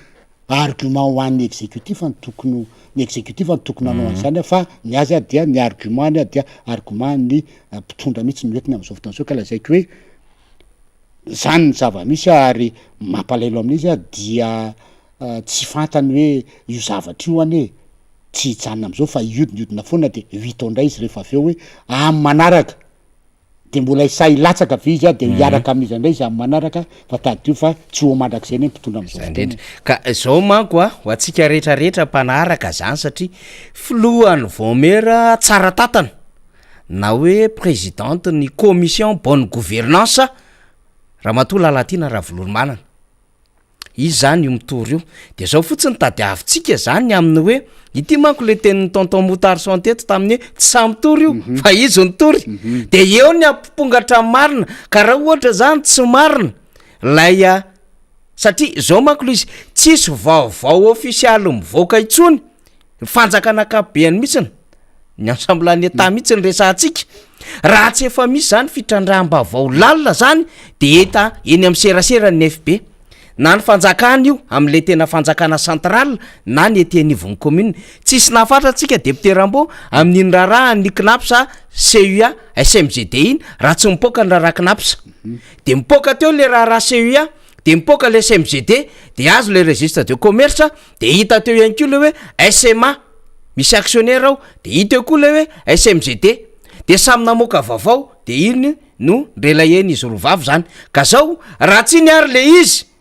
argument ho an'ny exécutif ny tokony ny exécutif ny tokony anao an'izany fa ny azy dia ny argument ny dia argument ny mpitondra mihitsy noetiny am'izao fotoana zao ka lazaiko hoe zany ny zava-misy ary mampalaelo amin'izy dia tsy fantany hoe io zavatra io anie tsy hijanona am'izao fa iodina foana de 8 ndray izy rehefa aveo hoe amin'ny manaraka de mbola isa ilatsaka ve izy de hiaraka amin'izy ndray izy amin'ny manaraka fa tadio fa tsy ho mandrak'izay ny mpitondra am'izao ka zao manko ho atsika rehetrarehetra mpanaraka zany satria filohany vaomera tsara tatana na hoe présidente ny commission bonne gouvernance raha matoa lalatina raha voloromanana izy zany io mitory io de zao fotsiny tady avitsika zany amin'ny hoe ity manko le tenin'ny tonton motard santeto tamin'ny hoe tsy samitory io fa izy nitory de eo ny ampopongatra marina ka raha ohatra zany tsy marina lay satria zao manko lo izy tsisy vaovao ofisialy mivoaka itsony fanjakana akabeany mihitsiny ny ensemble ta mihitsy ny resantsika raha tsy efa misy zany fitrandram-bavao lalina zany de eta eny amin'ny serasera ny FB na ny fanjakana io am'le tena fanjakana central na ny etianivon'ny commune tsisy nafatratsika deputeram-bo amin'iny raharaha ny knapsa CUA SMGD iny raha tsy mipoaka ny raharaha knapsa de mipoaka teo le raharaha CUA de mipoaka le SMGD de azo le registre de commerce de hita teo ihany koa le hoe SMA misy actionnaire ao de hita eo koa le hoe SMGD de samy namoaka vaovao de iny no ndrelaeny izy rovavy zany ka zao raha tsy niary le izy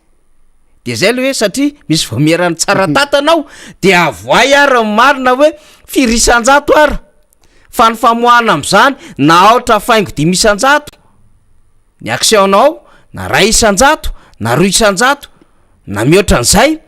de zay le hoe satria misy voamierany tsara tatanao de avoay ary marina hoe firisan-jato ary fa ny famoahana am'zany na aotra faingo 5 isan-jato ny actionnao na ray isan-jato na 2 isan-jato na mihoatra an'izay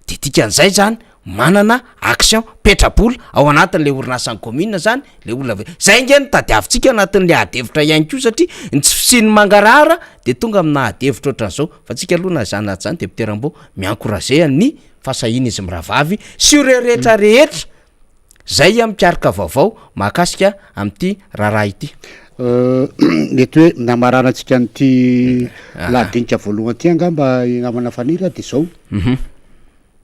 de dikan'izay zany manana action petrapola ao anatin'le orinasan'ny commune zany le olona zay nge ny tadiavintsika anatin'le adevitra ihany ko satria sy ny mangarahara de tonga amina adevitra ohatran'izao fa tsika aloha na zany naty zany deputerambo miankorager ny fasahina izy miravavy sy ireo rehetra rehetra zay mikarika vaovao mahakasika am'ty raharaha ity mety hoe namaranatsika nyty ladinika voalohany ty angamba namana fanira de zao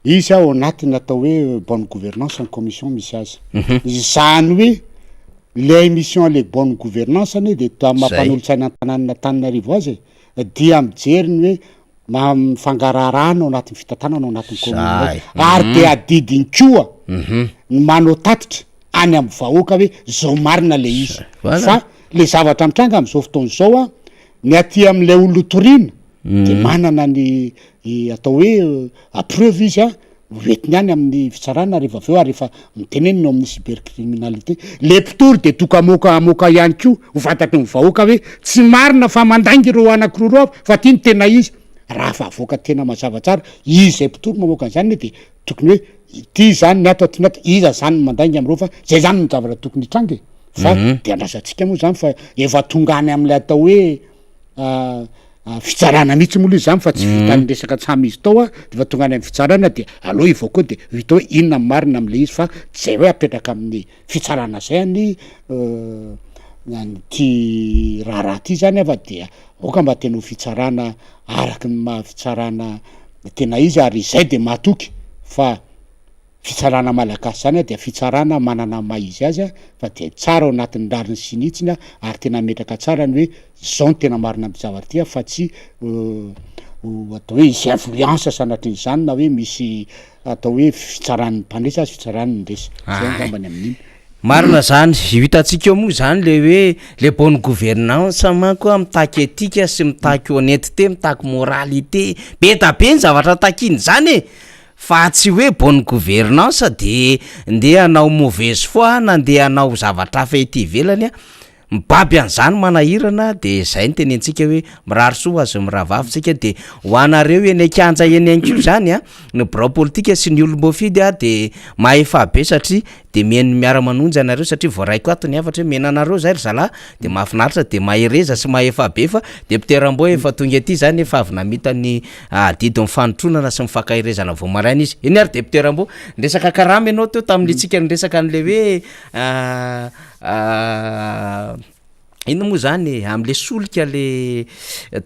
izy ao anaty atao hoe bonne gouvernance ny commission misy azy zany hoe le émission le bonne gouvernance any de mampanolo-tsaina tanànina Tananarivo azy dia mijeriny hoe mifangararana ao anatin'ny fitantanana ao anatin'ny commune ary de adidiny koa manao tatitra any amin'ny vahoaka hoe zao marina le izy fa le zavatra mitranga am'izao fotoana zao a ny aty am'lay olotorina de manana ny atao hoe apreuve izy a oetiny any amin'ny fitsarana rehefa aveo ary rehefa miteneniny amin'ny cybercriminalité le mpitory de tokamoka ihany ko ho fantatry ny vahoaka hoe tsy marina fa mandangy ireo anakiroro fa ty ny tena izy raha fa avoaka tena mazava tsara izy zay mpitory mamoaka an'izany de tokony hoe ty zany ny ato aty iza zany mandangy am'reo fa zay zany ny zavatra tokony hitrangy fa de andrasantsika moa zany fa efa tonga any am'le atao hoe fitsarana mihitsy moa izy zany fa tsy vitany resaka tsamy izy tao a de fa tonga any amin'ny fitsarana de aloha ivao koa de vita hoe inona marina am'le izy fa zay hoe apetraka amin'ny fitsarana zay any ty raharaha ty zany afa dia oka mba tena ho fitsarana araky ny mahafitsarana tena izy ary zay de mahatoky fa fitsarana malagasy zany a de fitsarana manana maizy azy a fa de tsara ao anatin'ny rariny sinitsiny a ary tena metraka tsara ny hoe zao ny tena marina am'y zavatra ty a fa tsy atao hoe isy influence sanatriny zany na hoe misy atao hoe fitsaran'ny mpandresa azy fitsaran'ny ndresa zay angambany amin'iny marina zany hitantsika eo moa zany le hoe le bonne gouvernance manko a mitaky etika sy mitaky honnêteté mitaky moralité be da be ny zavatra takiny zany fa tsy hoe bonne gouvernance de ndeha hanao mauvaise foi na ndeha hanao zavatra hafa ety ivelany a mibaby an'izany manahirana de zay ny tenentsika hoe mirary soa azy mirahavavitsika de ho anareo eny akanja eny anko zany a ny birao politika sy ny olom-boafidy a de mahefa be satria de meny miara manonjy anareo satria voaraiko ato ny avatra hoe mena anareo zay ry zalahy de mahafinaritra de mahereza sy mahefa be fa deputerambo efa tonga aty zany efa avy namita ny didy mifanotronana sy mifankahirezana vao maraina izy eny ary deputerambo ndresaka karama ianao teo tamin'le tsika nyresaka an'le hoe ino moa zany am'le solika le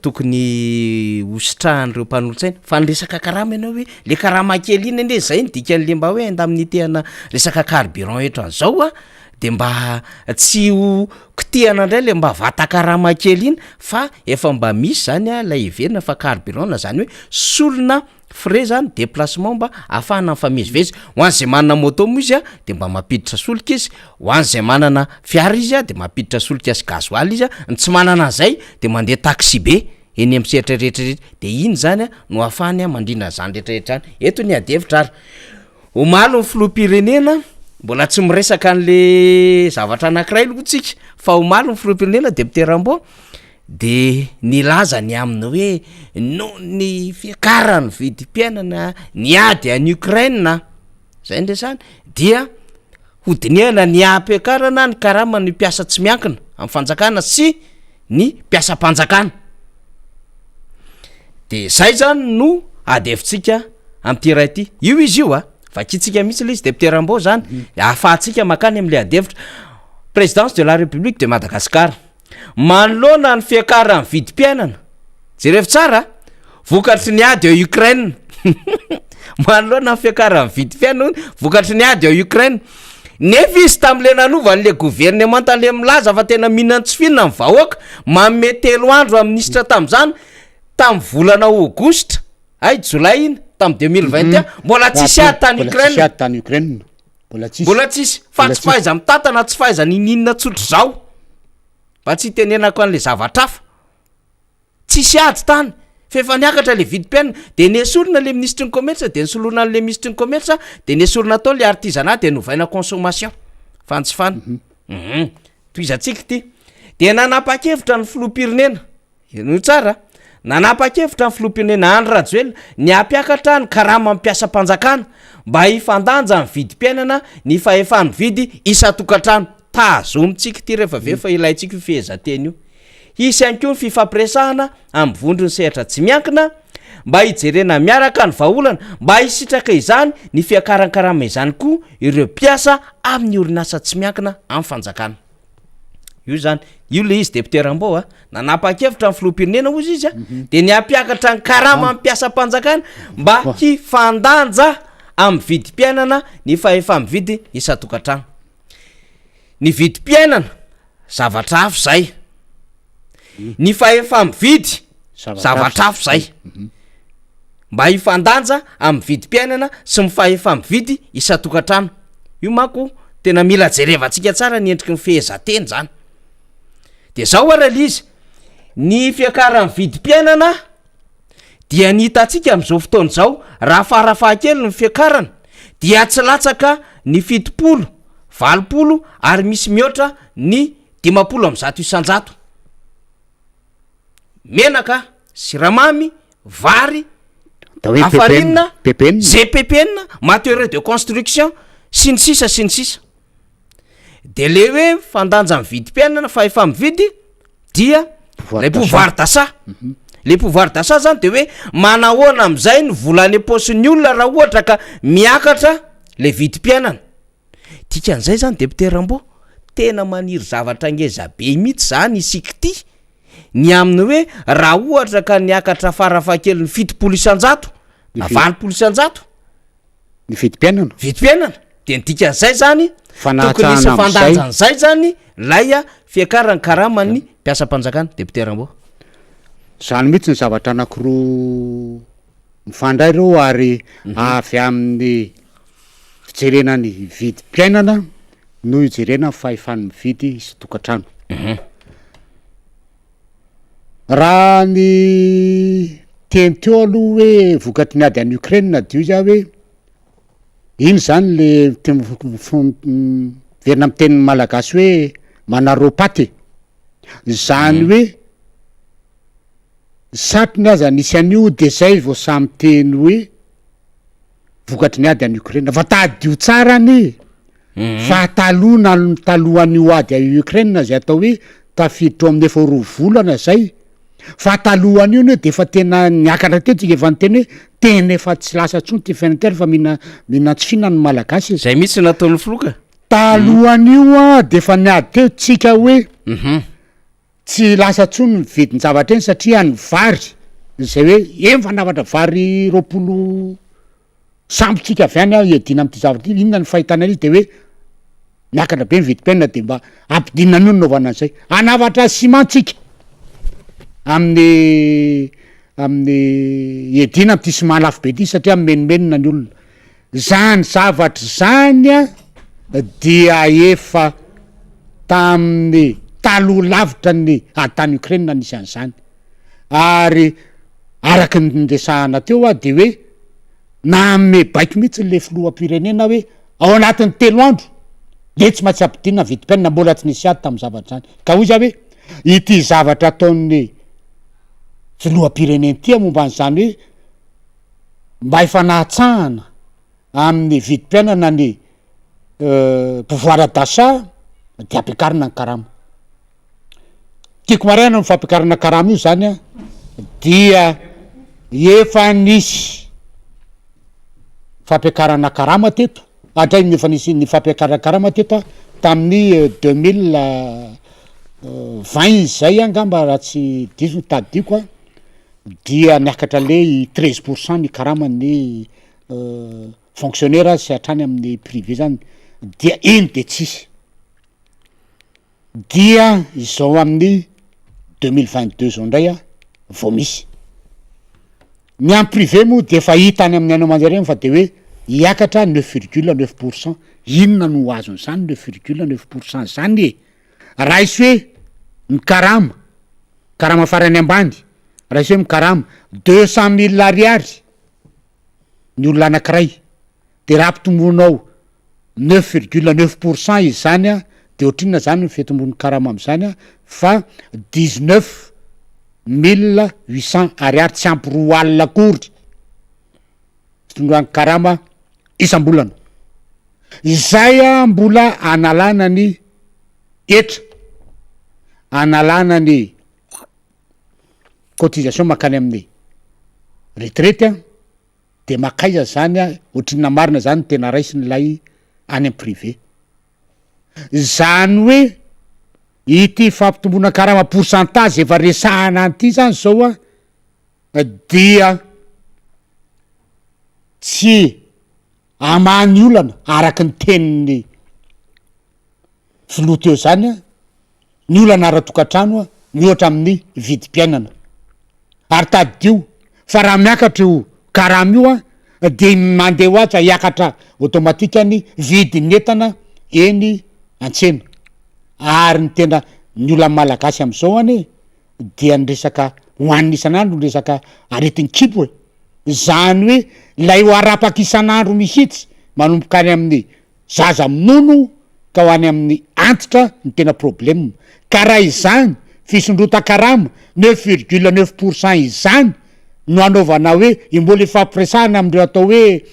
tokony hositrahan'ireo mpanolontsaina fa nyresaka karama ianao hoe le karama kely iny ane zay ny dikan'le mba hoe andamin'nytehana resaka carburant etran'izao a de mba tsy ho kitihana indray le mba vata karama kely iny fa efa mba misy zany a lay iverina fa carburant na zany hoe solona frais zany déplacement mba ahafahana mifamezivezy ho an'zay manana moto moa izy a de mba mampiditra solika izy ho an'zay manana fiara izy a de mampiditra solika sy gasoaly izy a ny tsy manana an'izay de mandeha taxi be eny amin'ny sehatra rehetrarehetra de iny zany a no ahafahany a mandrina zany rehetrarehetra any eto ny adevitra ary omalo ny filoham-pirenena mbola tsy miresaka an'le zavatra anankiray lokotsika fa omalo ny filoham-pirenena deputerambo de nilaza ny aminy hoe no ny fiakarany vidim-piainana ny ady any Ukraine zay ndresany dia hodiniana ny ampiakarana ny karama ny mpiasa tsy miankina amin'ny fanjakana sy ny mpiasa-panjakana de zay zany no adevitsika am'ty ray ty io izy io a fa kitsika mihitsy le izy deputerambo zany ahafahantsika makany am'le adevitra présidence de la république de Madagascar manoloana ny fiakarany vidim-piainana jereo tsara vokatry ny ady ao Ukraine manoloana ny fiakarany vidim-piainana vokatry ny ady ao Ukraine nefa izy tam'le nanovan'le gouvernement le milaza fa tena mihinana tsy finina ny vahoaka manome 3 andro amin'ny ministra tam'zany tam'y volana aogositra jolay iny tam 2021 mbola tsisy ady tany Ukraine mbola tsisy fa tsy fahaiza mitantana tsy fahaiza nininina tsotro zao fa tsy tenenako an'le zavatra hafa tsisy ady tany fa efa niakatra le vidim-piainana de nesorona le ministre ny commerce de nisoloana an'le ministre ny commerce de nesorona atao le artisanat de novaina consommation fantsifana toizantsika ty de nanapa-kevitra ny filoham-pirenena no tsara nanapa-kevitra ny filoham-pirenena Andry Rajoelina ny ampiakatra ny karama mampiasa-panjakana mba hifandanja mividy mpiainana ny fahefa mividy isa-tokantrano tazomitsika ty rehefa vefa ilaitsika io fihezanteny io hisy ihany koa ny fifampiresahana amin'ny vondrony sehatra tsy miankina mba hijerena miaraka ny vahaolana mba hisitraka izany ny fiakarankarama izany koa ireo mpiasa amin'ny orinasa tsy miankina amin'ny fanjakana io zany io le izy deputeram-bao a nanapa-kevitra amin'ny filoham-pirenena ozy izy a de ny ampiakatra ny karama amin'ny mpiasa-mpanjakana mba hifandanja amin'ny vidim-piainana ny fahefa mividy isa-tokantrano ny vidim-piainana zavatra hafa zay ny fahefa mividy zavatra hafa zay mba hifandanja amin'ny vidim-piainana sy my fahefa mividy isa-tokantrano io manko tena mila jerevantsika tsara ny endriky ny fehezanteny zany de zao arala izy ny fiakaran'ny vidim-piainana dia ny hitantsika am'izao fotoana zao raha farafahakely ny fiakarana dia tsy latsaka ny 70, 80 ary misy mihoatra ny 50 isan-jato menaka siramamy vary afarinina zay pepenina matériaux de construction sy ny sisa de le hoe fandanja mividim-piainana fa efa mividy dia le pouvoir d'achat le pouvoir d'achat zany de hoe manahoana am'izay ny volany aposiny olona raha ohatra ka miakatra le vidim-piainana tikan'izay zany deputeram-bao tena maniry zavatra ngeza be mihitsy zany isika ty ny aminy hoe raha ohatra ka niakatra farafahakely ny 70 isan-jato na 20 isan-jato ny vidim-piainana de nidikan'izay zany tokony isy fandanjan'izay zany laya fiakarany karamany mpiasa-mpanjakana deputeram-bao zany mihitsy ny zavatra anankiroa mifandray reo ary avy amin'ny fijerenany vidim-piainana no hijerena fahefany mividy isa-tokantrano raha ny teny teo aloha hoe vokatry ny ady any Ukraine dio za hoe iny zany le verina amin'ny teny malagasy hoe manaropaty zany hoe satrony aza nisy an'io de zay vao samy teny hoe vokatry ny ady any Ukraine fa tadio tsarany fa talohan'io ady a Ukraine zay atao hoe tafiditra amin'ny 4 volana zay fa talohan'io ny hoe de efa tena niakatra teo tsika efa nyteny hoe tena efa tsy lasa tsony ty fiainantera fa mihina tsy fihinany malagasy zay mihitsy nataon'ny filoka talohan'io a de efa niady teo tsika hoe tsy lasa tsony mividiny zavatra eny satria any vary zay hoe fanavatra vary 20 sambotsika avy any a iadina am'ty zavatra io inona ny fahitana izy de hoe miakatra be mividim-piainana de mba ampidinina n'io naovana an'izay anavatra simantsika amin'ny edina am'ty sima lafo be ty satria menimenina ny olona zany zavatra zany a dia efa tamin'ny taloha lavitra ny atany Ukraine nisy an'izany ary araky nresahana teo a de hoe name baiky mihitsy le filoham-pirenena hoe ao anatin'ny 3 andro le tsy maintsy ampidinina vidim-piainana mbola tsy nisy ady tamin'ny zavatra zany ka hoy za hoe ity zavatra ataon'ny filoham-pirenena tia momba an'izany hoe mba efa nahatsahana amin'ny vidim-piainana ny pouvoir d'achat de ampiakarina ny karama tiako marana ny fampiakarana karama io zany a dia efa nisy fampiakarana karama teto atrany efa nisy ny fampiakarana karama teto a tamin'ny 2020 zay angamba raha tsy diso tadiko a dia niakatra le 13% ny karama ny fonctionnaire sy hatrany amin'ny privé zany dia eny de tsisy dia izao amin'ny 2022 zao ndray a vao misy ny am privé moa de efa hitany amin'ny ano amanjareny fa de hoe hiakatra 9,9%. Inona no azon'izany 9,9% zany e raha isy hoe karama farany ambany raha isy hoe mikarama 200,000 ariary ny olona anankiray de raha ampitombonao 9,9% izy zany a de ohatrinona zany ny fitombon'ny karama am'izany a fa 19,800 ariary tsy ampy 2 alina akory fitondrany karama isam-bolana izay a mbola analana ny etra analana ny cotisation makany amin'ny retraite a de makaiza zany a ohatrina marina zany tena raisin'lay any am privé zany hoe ity fampitomboana karama pourcentage efa resahana an'ity zany zao a dia tsy amany olana araky ny teniny filoha teo zany a ny olana ara-tokantrano a mihoatra amin'ny vidim-piainana ary taddio fa raha miakatra io karama io a de mandeha hoatsa hiakatra automatika ny vidiny entana eny an-tsena ary ny tena ny olana malagasy am'izao any dia ny resaka hoan'ny isan'andro ny resaka aretin'ny kipo e zany hoe lay ho arapaky isan'andro mihitsy manomboka any amin'ny zaza mono ka ho any amin'ny antitra ny tena problème ka raha izany fisondrota-karama 9,9% izany no anaovana hoe imbola ifampiresahana amindreo atao hoe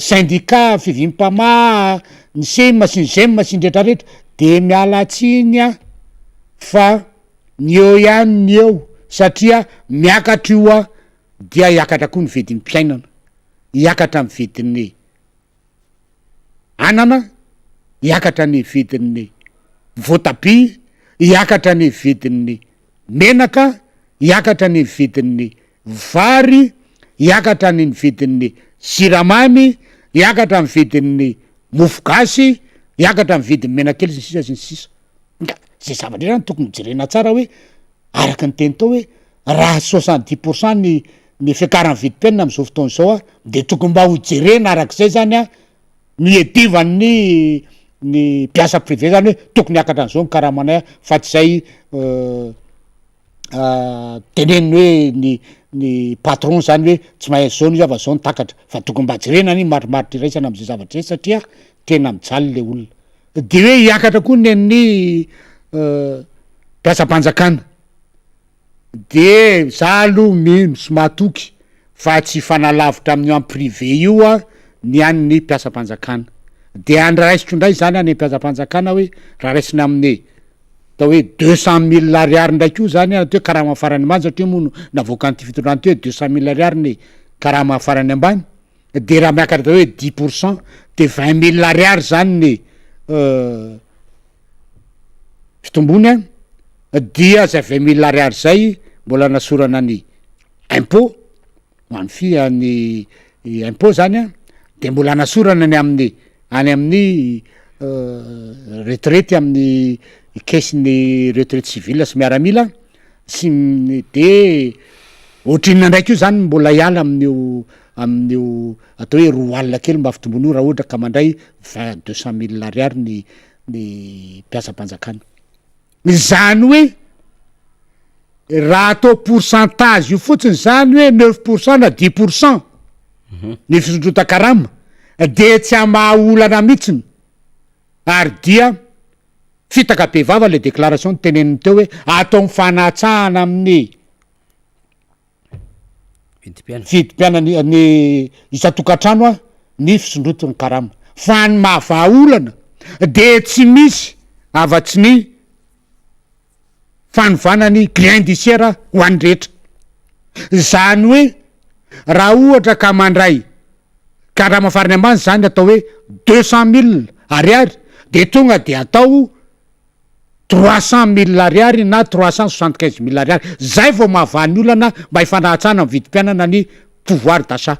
syndicat fivim-pama ny sema sy ny zema sy ndretraretra de mialatsiny a fa ny eo ihany ny eo satria miakatra io a dia hiakatra koa ny vidin'ny mpiainana hiakatra ny vidin'ny anana hiakatra ny vidin'ny voatabia hiakatra ny vidin'ny menaka hiakatra ny vidin'ny vary hiakatra ny vidin'ny siramamy hiakatra ny vidin'ny mofogasy hiakatra ny vidin'ny menakely sy sisa sy ny sisa nga zay zavatra zany tokony jerena tsara hoe araky ny teny tao hoe raha 70% ny fiakarany vidim-piainana am'izao fotoana zao a de tokony mba ho jerena arak'izay zany a miedivany ny mpiasa privé zany hoe tokony hiakatra an'izao ny karamanay a fa tsy zay teneniny hoe ny patron zany hoe tsy mahay zao ny zava zao ny takatra fa tokony mba jerena ny marimaritra iraisana am'izay zavatra zay satria tena mijaly le olona de hoe hiakatra koa nen'ny mpiasam-panjakana de za aloha mino sy mahatoky fa tsy fanalavitra amin'ny am privé io a ny an'ny mpiasam-panjakana de andraraisitro indray zany any mpiasam-panjakana hoe raha raisina amin'ny atao hoe 200 000 ariary ndraiky io zany atao hoe karama farany ambany satria mono navoaka an'ity fitondrany teo hoe 200 000 ariary ny karama farany ambany de raha miakatra atao hoe 10% de 20 000 ariary zany ny fitombony a dia zay 20 000 ariary zay mbola nasorana ny impôt hoan'ny fia ny impôt zany a de mbola nasorana ny amin'ny any amin'ny retraite amin'ny caisse-ny retraite civile sy miaramila sy de ohatrinona ndraiky io zany mbola hiala amin'io atao hoe roa alina kely mba fitombony io raha ohatra ka mandray 200 000 ariary ny mpiasam-panjakana zany hoe raha atao pourcentage io fotsiny zany hoe 9% na 10% ny fisondrota-karama de tsy amahaolana mihitsiny ary dia fitaka be vava le déclaration ny teneniny teo hoe atao mifanatsahana amin'ny vidim-pianany ny isa-tokantrano a ny fisondrotany karama fa ny mahavaolana de tsy misy avatsy ny fanovanany grien indiciaire ho any rehetra zany hoe raha ohatra ka mandray karama farany ambany zany atao hoe 200 000 ariary de tonga de atao 300 000 ariary na 375 000 ariary zay vao mahavany olana mba hifanahtsana am vidim-pianana ny pouvoir d'achat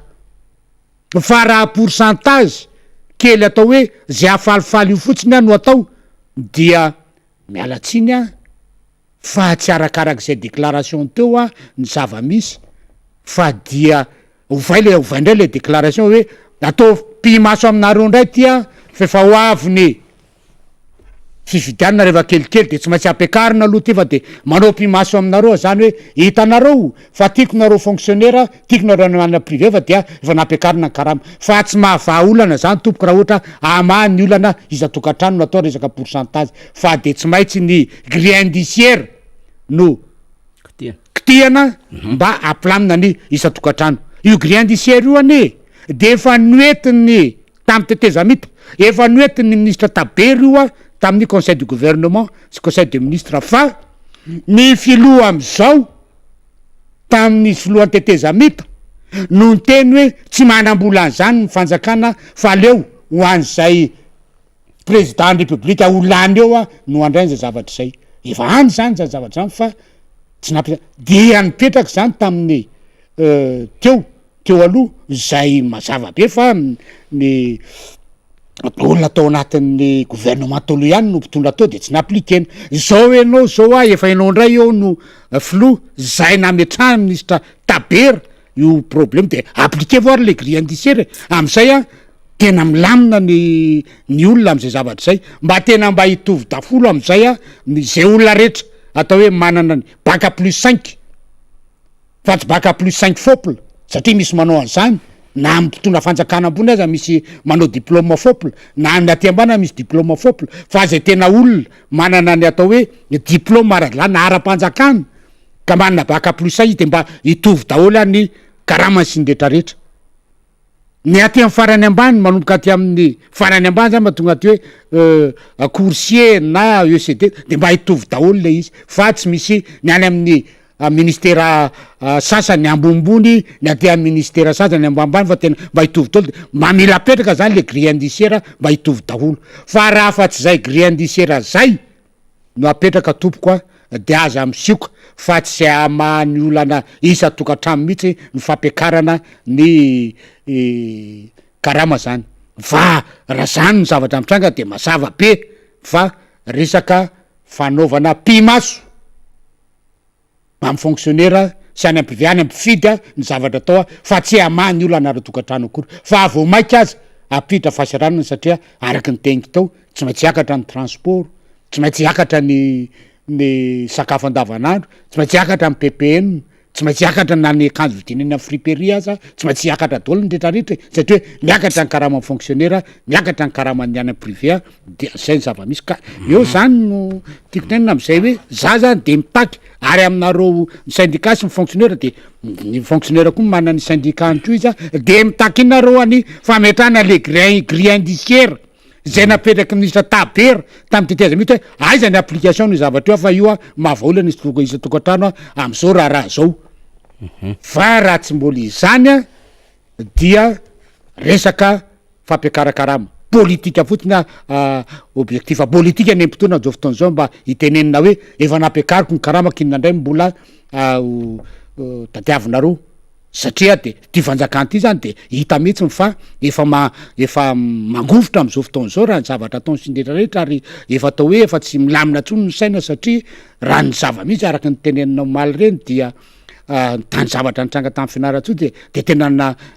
fa raha pourcentage kely atao hoe zay afalifaly io fotsiny a no atao dia mialatsiny a fa tsy arakarak'izay déclaration teo a ny zava-misy fa dia ovaindray le déclaration hoe atao pimaso aminareo ndray tya fefa ho avy ny fividianana rehefa kelikely de tsy maintsy ampiakarina aloha ty fa de manao pimaso aminareo zany hoe hitanareo fa tiako nareo fonctionnaire tiako nareo ana privé fa dia efa nampiakarina ny karama fa tsy mahavaolana zany tompoko raha ohatra amany olana iza-tokantrano no atao resaka pourcentage fa de tsy maintsy ny grien indiciaire no kitihana mba aplamina ny isa-tokantrano io grien indiciaire io ane de efa noetiny tamy tetezamita efa noetiny ministre Tabery io tamin'ny conseil du gouvernement sy conseil de ministre fa ny filoha am'izao tamin'ny filohan'ny tetezamita no ny teny hoe tsy manam-bola an'izany ny fanjakana fa aleo ho an'izay président république olany eo no andrain'zay zavatra zay efa any zany zany zavatra zany fa tsy nampi dia nipetraka zany tamin'ny teo aloha zay mazava be fa ny olona tao anatin'ny gouvernement taloha ihany no mpitondra tao de tsy naaplikena zao enao zao efa enao ndray eo no filoha zay nametrahany ministre Tabery io problème de appliquer voir les grilles indiciaires am'izay tena milamina ny olona am'izay zavatra zay mba tena mba hitovy dafolo am'izay zay olona rehetra atao hoe manana ny bac plus 5 fa tsy bac plus 5 fople satria misy manao an'izany na mpitondra fanjakana ambony aza misy manao diplôme fople na ny aty ambana misy diplôme fople fa zay tena olona manana ny atao hoe diplôme ara-dalàna ara-panjakana ka manana bac plus 5 de mba hitovy daholo any karamany sy ndetra rehetra ny aty amin'ny farany ambany manomboka aty amin'ny farany ambany zany mahatonga aty hoe coursier na ECD de mba hitovy daholo le izy fa tsy misy ny any amin'ny ministera sasany ambonimbony ny aty amin'ny ministera sasany ambanimbany fa tena mba hitovy daholo de mba mila petraka zany le grille indiciaire mba hitovy daholo fa raha fa tsy zay grille indiciaire zay no apetraka tompoko de aza am'sioka fa tsy zay amany olana isa tokantrano mihitsy ny fampiakarana ny karama zany fa raha zany ny zavatra mitranga de mazava be fa resaka fanaovana pimaso amy fonctionnaire sy any ampive any ampifidy ny zavatra atao fa tsy amany olana ara-tokantrano akory fa vao maika azy apidra fasiranana satria araky ny tengy tao tsy maintsy hiakatra ny transport tsy maintsy hiakatra ny sakafo andavanandro tsy maintsy hiakatra ny PPN tsy maintsy hiakatra na ny akanjo vidineny amin'ny friperie aza tsy maintsy hiakatra daholo ny rehetrarehetra satria hoe miakatra ny karama fonctionnaire miakatra ny karama ny any privé de zay ny zava-misy ka eo zany no tiako tenina am'izay hoe za zany de mitaky ary aminareo ny syndicat sy ny fonctionnaire de ny fonctionnaire koa manana ny syndicat antro izy de mitaky inareo any fametrahana le grille indiciaire zay napetraky ministre Tabery tamy tetezamita hoe aiza ny application ny zavatra io fa io mahavaolana izy tokantrano am'izao raha zao fa raha tsy mbola izany dia resaka fampiakarakarama politika fotsiny objectif politika ny am-potoana zao fotoana zao mba hitenenina hoe efa nampiakariko ny karama kinonandray mbola tadiavinareo satria de ty fanjakana ty zany de hita mihitsy fa efa mangovotra am'izao fotoana zao raha ny zavatra ataony sindretrarehetra ary efa atao hoe efa tsy milamina tsony ny saina satria raha ny zava-misy araky ny tenenina maly reny dia tany zavatra nitranga tamin'ny fianaratsy de tena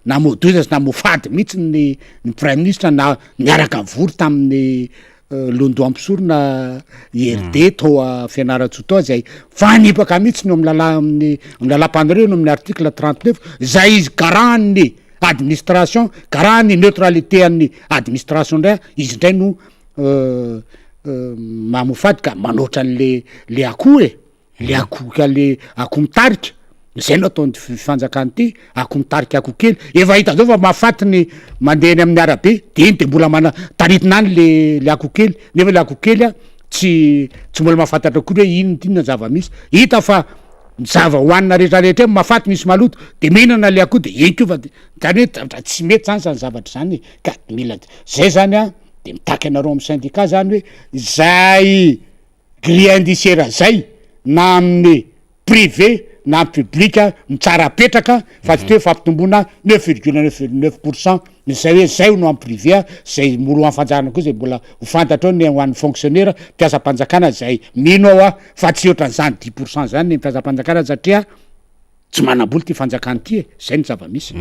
namodoiza sy namofady mihitsy ny prime ministre na niaraka vory tamin'ny londo ampisorona IRD tao fianaratso tao zay fanipaka mihitsy no amin'ny lalam-panareo no amin'ny article 39 zay izy garant-ny administration garant ny neutralité an'ny administration ndray izy ndray no mamofady ka manoatra an'le akoho le akoho ka le akoho mitarika zay no ataony fanjakany ty akoho mitarika akoho kely efa hita zao fa mahafaty ny mandehany amin'ny arabe de iny de mbola mana taritina any le akoho kely nefa le akoho kely tsy mbola mahafantatra kory hoe ino tinona zava-misy hita fa zava hoanina rehetrarehetra mahafaty misy maloto de mihinana le akoho de eko fa zany hoe tsy mety zany zany zavatra zany ka mila zay zany de mitaky anareo amy syndicat zany hoe zay grille indiciaire zay na amin'ny privé na public mitsara petraka fa tsy hoe fampitombona 9,9% zay hoe zay no amy privé zay molo amy fanjakana koa zay mbola ho fantatra ny hoan'ny fonctionnaire mpiasa-panjakana zay mino ao fa tsy ohatran'izany 10% zany ny mpiasa-panjakana satria tsy manam-boly ty fanjakana ty zay ny zava-misy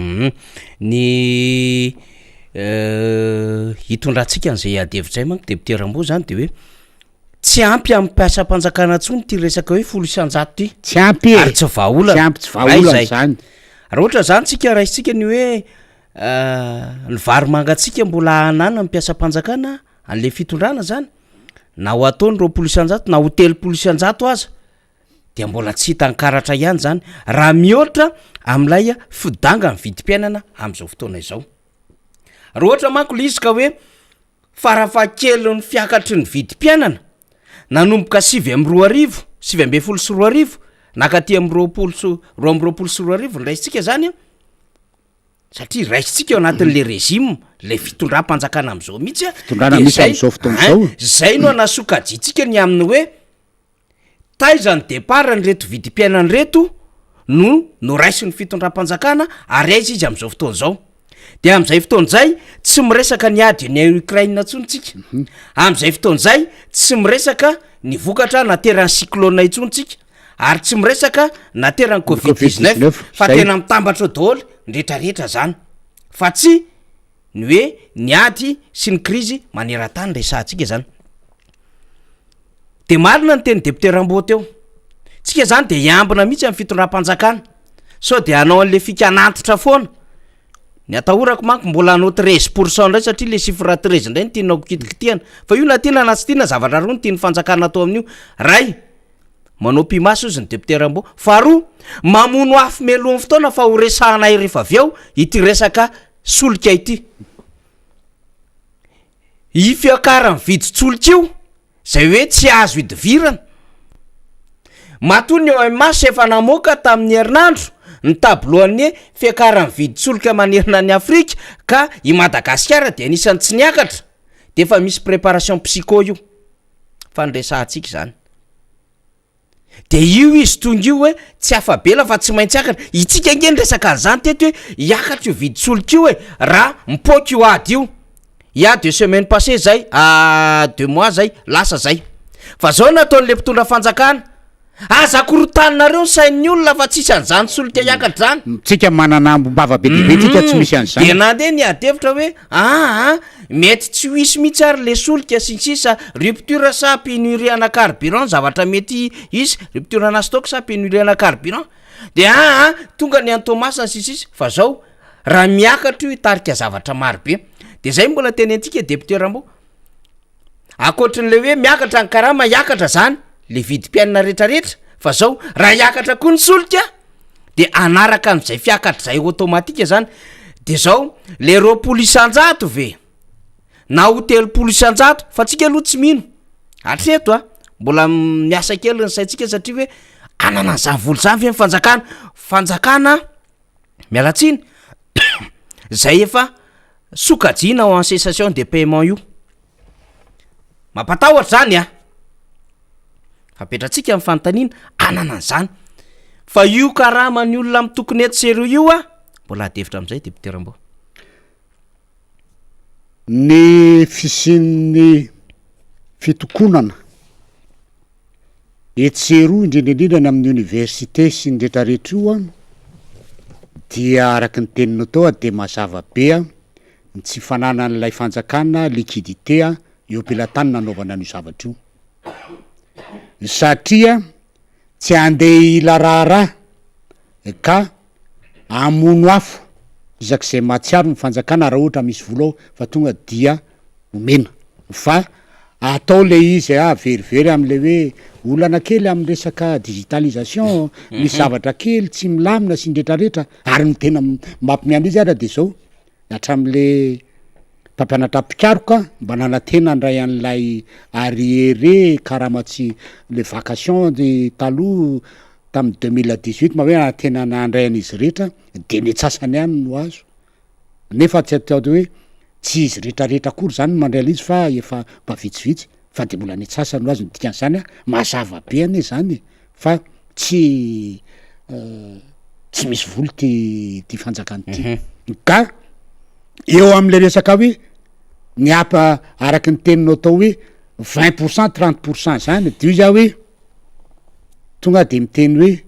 ny hitondrantsika an'izay adevitray manko deputeram-bo zany de hoe tsy ampy amy mpiasa-panjakana tsony ty resaka hoe 100 ty tsy ampy ary tsy vaolana tsy ampy tsy vaolana zany raha ohatra zany tsika raisitsika ny hoe ny vary mangatsika mbola anana mpiasa-panjakana an'le fitondrana zany na ho ataony 20% na ho 3% aza dia mbola tsy hita nkaratra ihany zany raha mihoatra am'lay fidanga ny vidim-piainana am'izao fotoana izao raha ohatra manko le izy ka hoe farafahakeliny fiakatry ny vidim-piainana nanomboka 7 sy 4 nakaty am 20 sy 4 raisitsika zany satria raisitsika eo anatin'le régime le fitondram-panjakana am'izao mihitsy fitondrana misy am'izao fotoana zao zay no anasokajitsika ny aminy hoe taizany départ ny reto vidim-piainany reto no raisiny fitondram-panjakana ary aiza izy am'izao fotoana zao de am'izay fotoan'zay tsy miresaka ny ady ny Ukraine intsontsika am'izay fotoan'zay tsy miresaka ny vokatra naterany cyclone intsontsika ary tsy miresaka naterany covid-19 fa tena mitambatra daholo ndretrarehetra zany fa tsy ny hoe ny ady sy ny krizy maneran-tany resahantsika zany de marina ny teny député Rambo teo tsika zany de iambina mihitsy amin'ny fitondram-panjakana sao de anao an'le fikanantitra foana ny atahorako manko mbola anao 13% ndray satria le chiffre 13 ndray ny tianao kitikitiana fa io na tiana na tsy tiana zavatra roa ny tiany fanjakana atao amin'io ray manao pimaso izy ny député Rambo faharoa mamono afo melony fotoana fa ho resahanay rehefa avy eo ity resaka solika ity ifiakarany vidin-tsolika io zay hoe tsy azo idivirana matony eo OMS efa namoaka tamin'ny herinandro ny tabloan'ny fiakarany vidin-tsolika manerina ny Afrika ka i Madagasikara de anisan'ny tsy niakatra de efa misy préparation psycho io fa nresahantsika zany de io izy tonga io hoe tsy afabela fa tsy maintsy akatra itsika nge ny resaka an'izany teto hoe iakatra io vidin-tsolika io hoe raha mipoaka io ady io ia 2 semaines passé zay 2 mois zay lasa zay fa zao nataon'le mpitondra fanjakana aza korotaninareo ny sain'ny olona fa tsisy an'izany solika iakatra zany tsika manana mbava be dibe tsika tsy misy an'izany de nandeha ny adevitra hoe mety tsy hoisy mihitsy ary le solika sisa rupture sa pénurie carburant zavatra mety izy rupture na stock sa pénurie carburant de tonga ny antomasana sisisy fa zao raha miakatra io hitarika zavatra maro be de zay mbola teny antsika député Rambo akoatrin'le hoe miakatra ny karama iakatra zany le vidim-piainana rehetrarehetra fa zao raha iakatra koa ny solika de anaraka n'izay fiakatra zay automatika zany de zao le 20 ve na hotely 10 fa tsika aloha tsy mino hatreto mbola miasa kely ny saintsika satria hoe anana an'izany volo zany ve fanjakana mialatsiny zay efa sokajiana ao en cessation de paiement io mampatahotra zany fapetratsika amin'ny fanontaniana anana an'izany fa io karama ny olona amin'ny tokony etsero io mbola adevitra amin'izay député Rambo ny fisin'ny fitokonana etsero indrindraindrindra ny amin'ny université sy ny rehetrarehetra io dia araky ny teninao tao de mazava be ny tsy fanana n'ilay fanjakana liquidité eo am-pelatany nanaovana ny zavatra io satria tsy andeha ila raharaha ka amono afo izak'izay mahatsiaro ny fanjakana raha ohatra misy vola ao fa tonga dia omena fa atao le izy verivery am'le hoe olana kely amin'ny resaka digitalisation misy zavatra kely tsy milamina sy ndretrarehetra ary ny tena mampimiandro izy ara de zao hatram'le mpampianatra mpikaroka mba nanantena ndray an'lay arriéré karamatsy le vacation de taloha tamin'ny 2018 ma hoe nanantena nandray an'izy rehetra de ny atsasany any no azo nefa tsy atao hoe tsy izy rehetrarehetra akory zany mandray an'izy fa efa mba vitsivitsy fa de mbola ny atsasany no azo ny dikan'izany mazava be ane zany fa tsy misy voly ty fanjakany ty ka eo am'le resaka hoe ny apa araky ny teninao tao hoe 20% 30% zany de io za hoe tonga de miteny hoe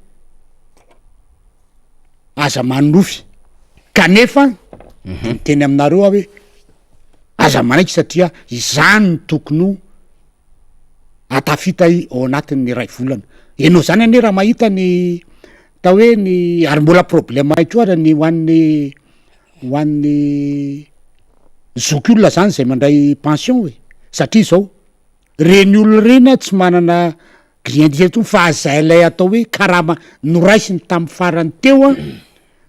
aza manofy kanefa miteny aminareo hoe aza manaiky satria izany ny tokony atafita ao anatin'ny ray volana enao zany ane raha mahita ny ta hoe ny ary mbola problème haiko ara ny hoan'ny zokiolona zany zay mandray pension hoe satria zao reny olona reny tsy manana grien to fa azay lay atao hoe karama noraisiny tamin'ny farany teo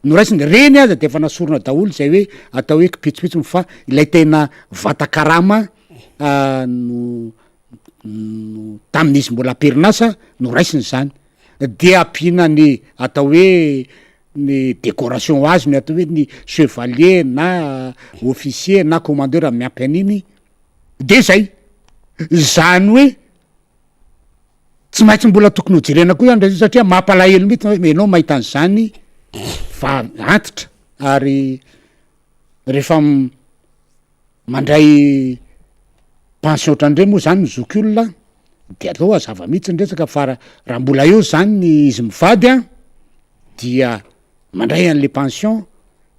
noraisiny reny aza de efa nasorona daholo zay hoe atao hoe kipitsopitsony fa ilay tena vatakarama no tamin'izy mbola amperinasa noraisiny zany de ampina ny atao hoe ny décoration azony atao hoe ny chevalier na officier na commandeur miampy an'iny de zay zany hoe tsy maintsy mbola tokony ho jerena koa zany satria mampalahelo mihitsy hoe enao mahita an'zany fa antitra ary rehefa mandray pension ohatrandrey moa zany mizoky olona de aleo azava mihitsy nresaka fa raha mbola eo zany ny izy mivady a dia mandray an'le pension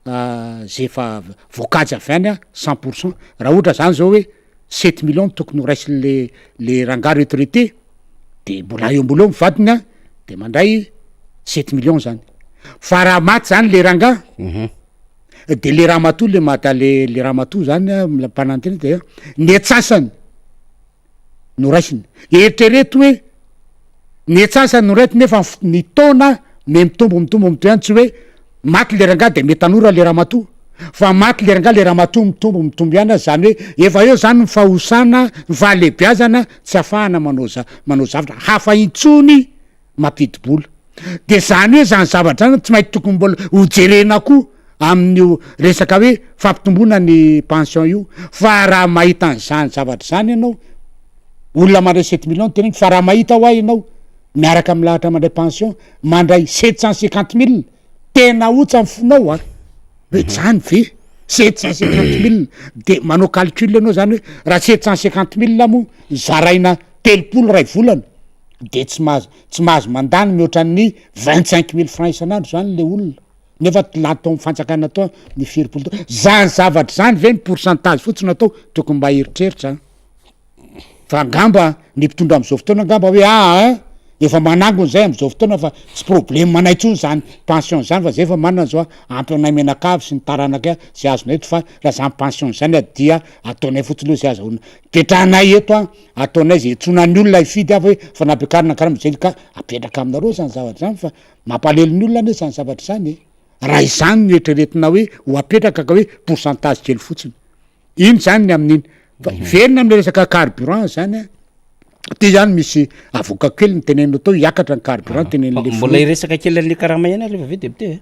zay efa voakajy avy any a 100%. Raha ohatra zany zao hoe 7 millions tokony ho raisy le ranga retraité de mbola eo mivadiny a de mandray 7 millions zany fa raha maty zany le ranga de le ramatoa le mata le ramatoa zany a mpanantena de ny atsasany no raisiny eritrereto hoe ny atsasany no raity nefa ny taona me mitombo am'to any tsy hoe maty le ranga de metanora le ramatoa fa maty le ranga le ramatoa mitombo ihany zany hoe efa eo zany mifahosana mifahalebiazana tsy afahana manao zavatra hafa intsony mampidibola de zany hoe zany zavatra zany tsy mainty tokony mbola hojerena koa amin'io resaka hoe fampitomboana ny pension io fa raha mahita an'zany zavatra zany ianao olona mandray 7 millions teneny fa raha mahita ho ahy ianao miaraka amy lahatra mandray pension mandray 750 000 tena otsa amy fonao a hoe zany ve 750 000 de manao calcul anao zany hoe raha 750 000 mo zaraina 3 ray volana de tsy mahazo mandany mihoatran'ny 25 000 francs isan'andro zany le olona nefa latao fanjakana atao ny firipolo tao zany zavatra zany ve ny pourcentage fotsiny atao tokony mba eritreritra fa ngamba ny mpitondra am'izao fotoana ngamba hoe efa manangony zay am'izao fotoana fa tsy problème manaitsony zany pension zany fa zay fa manana zao ampy anay menakavy sy ny taranaka zay azonay eto fa raha zany pension zany dia ataonay fotsiny zay azahoana petrahanay eto a ataonay zay tsonany olona ifidy avy hoe fa nampiakarina karaha zay ka apetraka aminareo zany zavatra zany fa mampalelo ny olona ne zany zavatra zany raha izany no etreretina hoe ho apetraka ka hoe pourcentage kely fotsiny iny zany ny amin'iny fa verina am'le resaka carburant zany ty zany misy avoka kely ny tenenina atao hiakatra ny carburant tenenle mbola iresaka kely an'le karama ihany rehefa ve député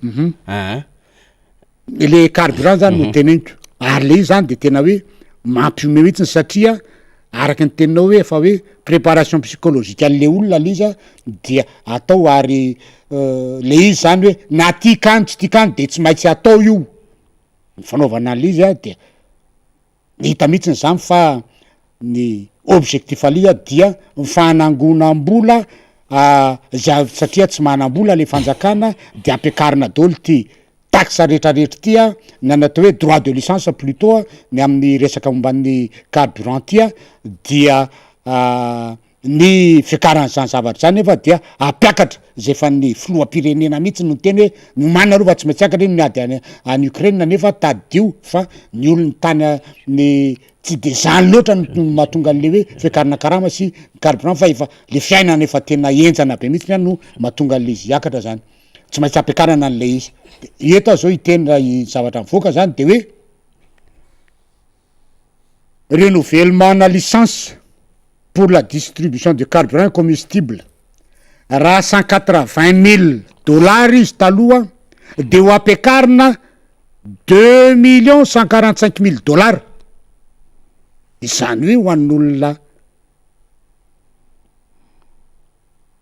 le carburant zany no teneniko ary le izy zany de tena hoe mampiome mihitsiny satria araky ny teninao hoe efa hoe préparation psychologique an'le olona le izy dia atao ary le izy zany hoe na tikany tsy tikany de tsy maintsy atao io ny fanaovana an'le izy de hita mihitsiny zany fa ny objectif alia dia mifanangonam-bola satria tsy manam-bola le fanjakana de ampiakarina daholo ty taxe rehetrarehetra ty a ny atao hoe droit de licence plutôt ny amin'ny resaka momban'ny carburant ty a dia ny fiakaran'zany zavatra zany nefa dia ampiakatra zay fa ny filoam-pirenena mihitsy no teny hoe nomana aloha fa tsy maintsy akatra iny miady any Ukraine nefa tadio fa ny olony tany ny tsy de zany loatra no mahatonga an'le hoe fiakarana karama sy carburant fa efa le fiainana efa tena enjana be mihitsy no mahatonga an'le izy hiakatra zany tsy maintsy ampiakarana an'le izy eto zao itendra zavatra mivoaka zany de hoe renouvellement na licence pour la distribution de carburant combustible raha 180 000 $, izy taloha de ho ampiakarina 2 145 000 $. Izany hoe ho an'olona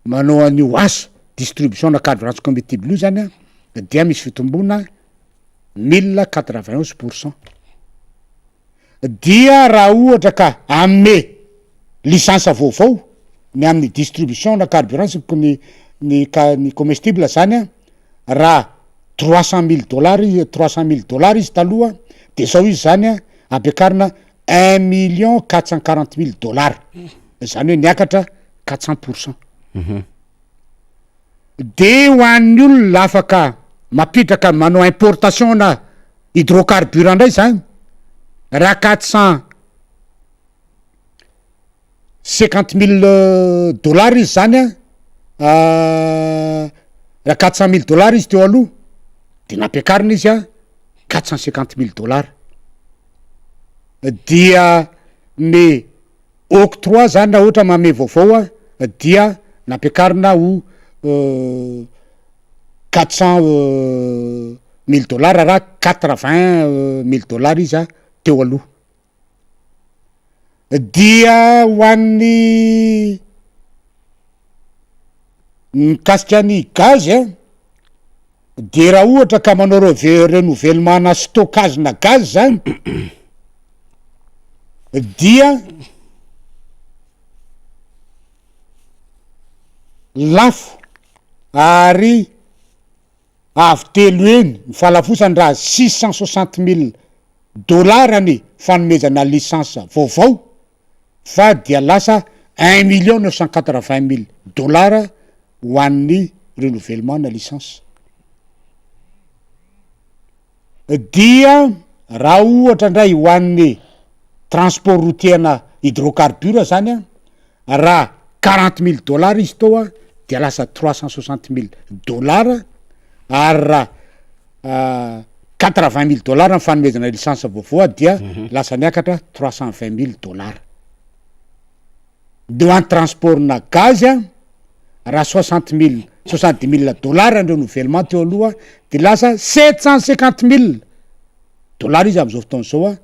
manao an'io asa distribution na carburant combustible io zany dia misy fitombona 1091%. Dia raha ohatra ka ame licence vaovao ny amin'ny distribution na carburant sy ny comestible zany raha 300 000 $, izy taloha de zao izy zany ampiakarina 1 440 000 $, zany hoe niakatra 400%. De ho an'ny olona afaka mapitraka manao importation na hydrocarbure ndray zany raha 450 000 $ izy zany raha 400 000 $ izy teo aloha de nampiakarina izy a 450 000 $. Dia ny octroi zany raha ohatra mame vaovao a dia nampiakarina ho 400 000 $ raha 80 000 $ izy a teo aloha. Dia ho an'ny mikasika ny gaz a de raha ohatra ka manao renouvellement na stockage na gaz zany dia lafo ary avy telo eny mifalafosany raha 660 000 $ ny fanomezana licence vaovao fa dia lasa 1 980 000 $ ho an'ny renouvellement na licence. Dia raha ohatra ndray ho an'ny transport routier na hydrocarbure zany a raha 40 000 $ izy tao a dia lasa 360 000 $ ary raha 80 000 $ ny fanomezana licence vaovao dia lasa niakatra 320 000 $. De ho an'ny transport na gaz a raha 70 000 $ ny renouvellement teo aloha de lasa 750 000 $ izy am'izao fotoana zao a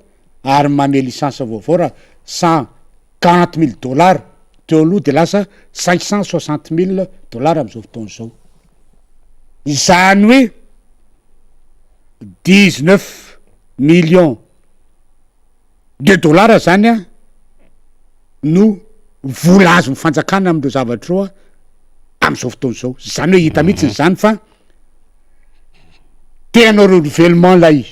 ary mame licence vaovao raha 140 000 $ teo aloha de lasa 560 000 $ am'izao fotoana zao. Izany hoe 19 millions de $ zany a no vola azo mifanjakana am'ireo zavatra reo a am'izao fotoana zao. Zany hoe hita mihitsy zany fa teanao renouvellement lay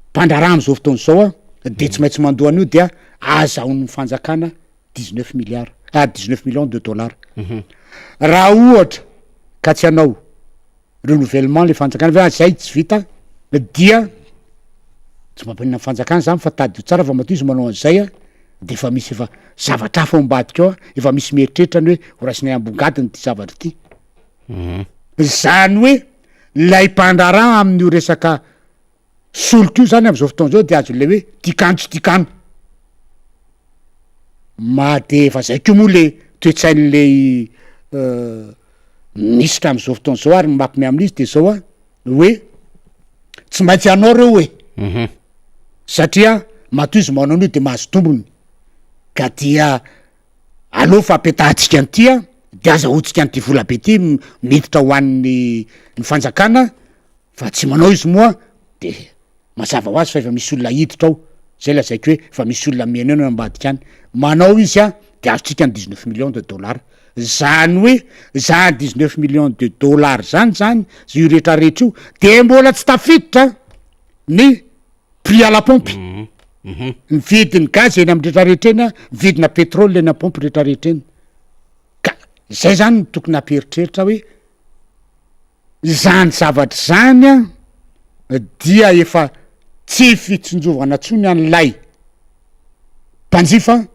mpandraraha am'izao fotoana zao a de tsy maintsy mandoa an'io dia azahoany mifanjakana 19 millions de $. Raha ohatra ka tsy anao renouvellement le fanjakana fa zay tsy vita dia tsy mampanina fanjakana zany fa tady tsara fa mato izy manao an'izay a de efa misy efa zavatra hafa ambadika ao efa misy mieritreritrany hoe ho rasinay ambongadiny ty zavatra ty. Zany hoe lay mpandraraha amin'io resaka solika io zany am'izao fotoana zao de azo le hoe tikano de efa zay ko moa le toetsain'le ministra am'izao fotoana zao ary mampime amin'izy de zao a hoe tsy maintsy anao reo hoe satria matoa izy manao an'io de mahazo tombony ka dia aleo fa apetahantsika an'ity a de azahoantsika an'ity vola be ty miditra ho an'ny fanjakana fa tsy manao izy moa de mazava ho azy fa efa misy olona hiditra ao zay lazaiko hoe fa misy olona mena eno ambadika any manao izy a de azotsika ny 19 millions de $. Zany hoe zany 19 millions de $zany zany io rehetrarehetra io de mbola tsy tafiditra ny prix à la pompe ny vidiny gaz eny amy rehetrarehetra eny a vidina pétrole eny am pompe rehetrarehetra eny ka zay zany tokony amperitreritra hoe zany zavatra zany a dia efa tsy fitsonjovana tsony an'lay mpanjifa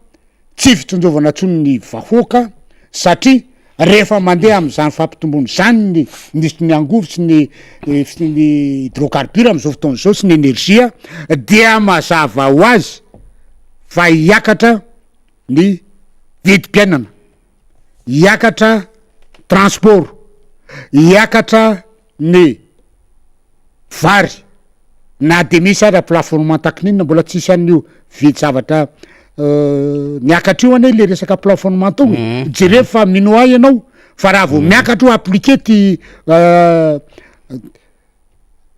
tsy fitsonjovana tsony ny vahoaka satria rehefa mandeha am'izany fampitombony zany ny angovo sy ny hydrocarbure am'izao fotoana zao sy ny énergie dia mazava ho azy fa hiakatra ny vidim-piainana, hiakatra transport, hiakatra ny vary na de misy ara plafonnement takinina mbola tsisy an'io vidy zavatra miakatra io ane le resaka plafonnement to jereo fa mino ay ianao fa raha vao miakatra io appliqué ty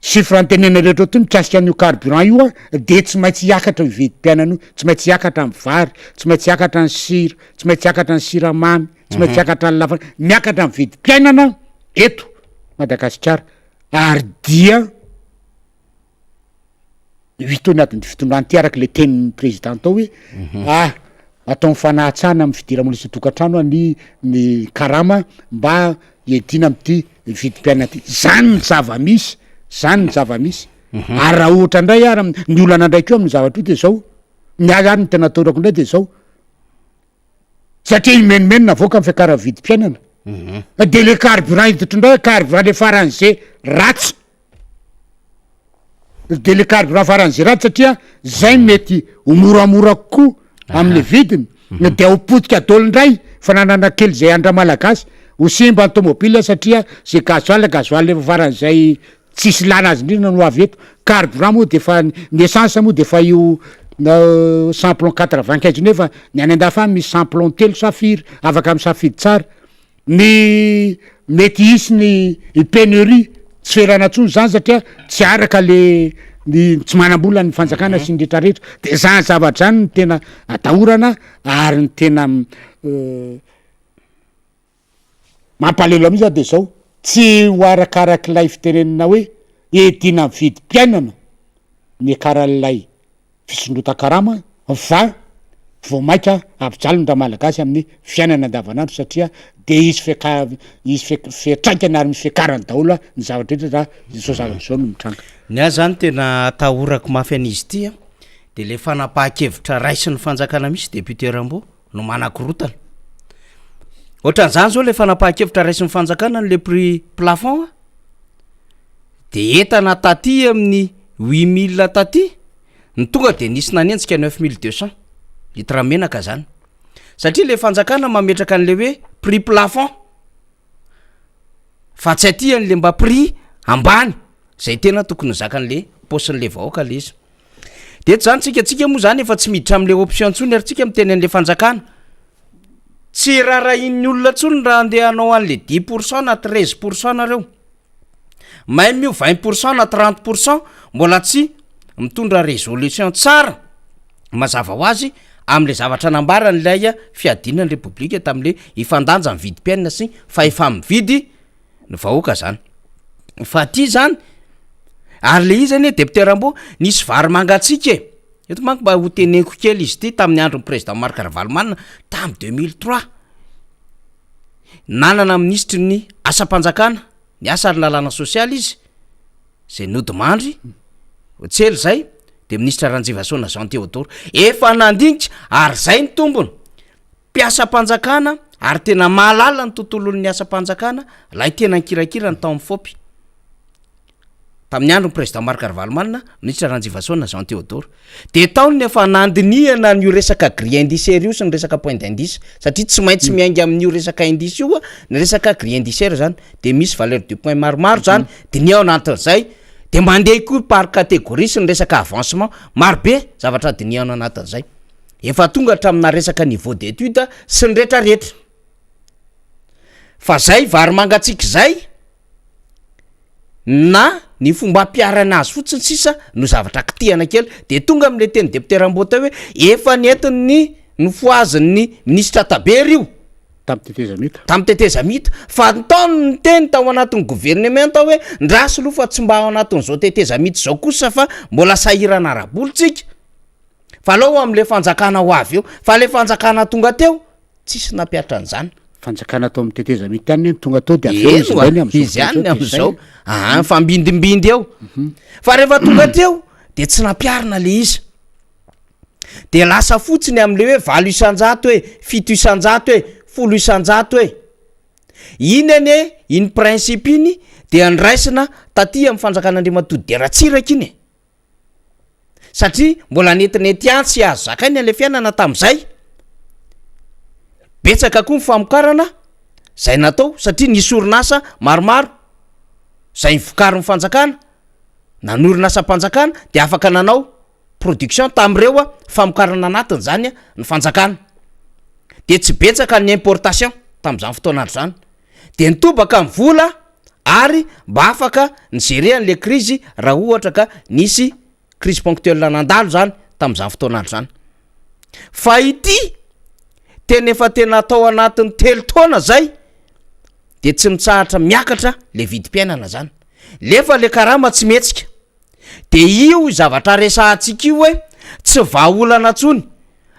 chiffre antenena rehetra ty mikasika an'io carburant io a de tsy maintsy hiakatra ny vidim-piainana io, tsy maintsy hiakatra ny vary, tsy maintsy hiakatra ny sira, tsy maintsy hiakatra ny siramamy, tsy maintsy hiakatra ny lafana, miakatra ny vidim-piainana eto Madagasikara ary dia vitaony adiny fitondrany ty araky le tenin'ny président tao hoe atao mifanahtsana amy fidiramona isan-tokantrano ny karama mba hiadina am'ty vidim-piainana ty. Zany ny zava-misy ary raha ohatra ndray ary ny olana ndraiky eo amin'ny zavatra io de zao miazy ary ny tena ataorako indray de zao satria imenomenona avoaka ny fiakara vidim-piainana de le carburant hiditra indray carburant le faran'zay ratsy de le carburant faran'zay ratsy satria zay mety ho moramora kokoa amin'ny vidiny de hopotika dolondray fananana kely zay andra malagasy ho simba ny tomobile satria zay gazoaly efa faran'zay tsisy lana azy indrindra no avy eto carburant moa de fa ny essence moa de fa io samplon 95 nefa ny any andafa misy samplon telo safiry afaka amy safidy tsara ny mety isy ny pénurie tsy ferana tsony zany satria tsy araka le ny tsy manam-bola ny fanjakana sy ny retraretra de zany zavatra zany ny tena atahorana ary ny tena mampalelo am'izany de zao tsy ho arakaraky lay fitenenina hoe edina mividy mpiainana ny karan'lay fisondrota-karama va vao maika ampijalondra malagasy amin'ny fiainana andavanandro satria de izy fetraikana ary misy fiakarany dahola ny zavatra rehetra raha zao zavatra zao no mitranga ny azy zany tena atahorako mafy an'izy ity de le fanapaha-kevitra raisy ny fanjakana misy député Rambo no manakorotana ohatran'izany zao le fanapaha-kevitra raisy ny fanjakana le prix plafond de entana taty amin'ny 8000 taty ny tonga de nisy nanenjika 9200 litra menaka zany satria le fanjakana mametraka an'le hoe prix plafond fa tsy aty an'le mba prix ambany zay tena tokony zakan'le posin'le vahoaka le izy de zany tsika moa zany efa tsy miditra am'le option ntsony ary tsika miteny an'le fanjakana tsy rarahin'ny olona ntsony raha andeha hanao an'le 10% na 13% nareo même io 20% na 30% mbola tsy mitondra résolution tsara mazava ho azy am'le zavatra nambarany lay fiadinan'ny republika tam'le ifandanja ny vidim-piainana sy fa efa mividy ny vahoaka zany fa ty zany ary le izy zany député Rambo nisy vary mangatsika eto manko mba ho teneniko kely izy ty tamin'ny andron'ny président Marc Ravalomanina tam 2003 nanana ministre ny asa-panjakana ny asa ary lalàna sosialy izy zay nodimandry otsely zay de ministre Ranjivasona Jean Théodore efa nandinika ary zay ny tombony mpiasa-panjakana ary tena mahalala ny tontolon'ny asa-panjakana lay tena nkirakira ny tao amin'ny fopy tamin'ny andron'ny président Marc Ravalomanina ministre Ranjivasona Jean Théodore de taony efa nandiniana n'io resaka grille indiciaire io sy ny resaka point d'indice satria tsy maintsy miainga amin'io resaka indice io ny resaka grille indiciaire zany de misy valeur du point maromaro zany de ny ao anatin'izay de mandeha koa par catégorie sy ny resaka avancement maro be zavatra diniana anatin'izay efa tonga hatramina resaka niveau d'étude sy ny retraretra fa zay vary mangatsika zay na ny fomba ampiarana azy fotsiny sisa no zavatra kitihana kely de tonga am'le teny député Rambo tao hoe efa nentiny ny foazin'ny ministre Tabery io tam teteza mita fa ntaony ny teny tao anatin'ny gouvernement tao hoe ndrasy aloha fa tsy mba ao anatin'izao teteza mita zao kosa fa mbola sahirana arabolitsika fa alao am'le fanjakana ho avy eo fa le fanjakana tonga teo tsisy nampiatra an'izany fanjakana tao amin'ny teteza mita any tonga tao de izy any am'izao fambindimbindy eo fa rehefa tonga teo de tsy nampiarina le izy de lasa fotsiny am'le hoe 800 hoe 700 hoe 100 hoe iny ane iny principe iny de andraisina taty amin'ny fanjakan'Andriamatody de ratsiraka iny satria mbola netinety antsy azo zakainy an'le fiainana tam'izay betsaka koa mifamokarana zay natao satria nisy orinasa maromaro zay nivokarin'ny fanjakana nanorina asa-panjakana de afaka nanao production tam'ireo famokarana anatiny zany ny fanjakana de tsy betsaka ny importation tam'izany fotoanandro zany de nitobaka amin'ny vola ary mba afaka nigerer an'le crise raha ohatra ka nisy crise ponctuelle nandalo zany tam'izany fotoanandro zany fa ity tena efa tena atao anatin'ny telo taona zay de tsy mitsahatra miakatra le vidim-piainana zany lefa le karama tsy metsika de io zavatra resahantsika io hoe tsy vahaolana ntsony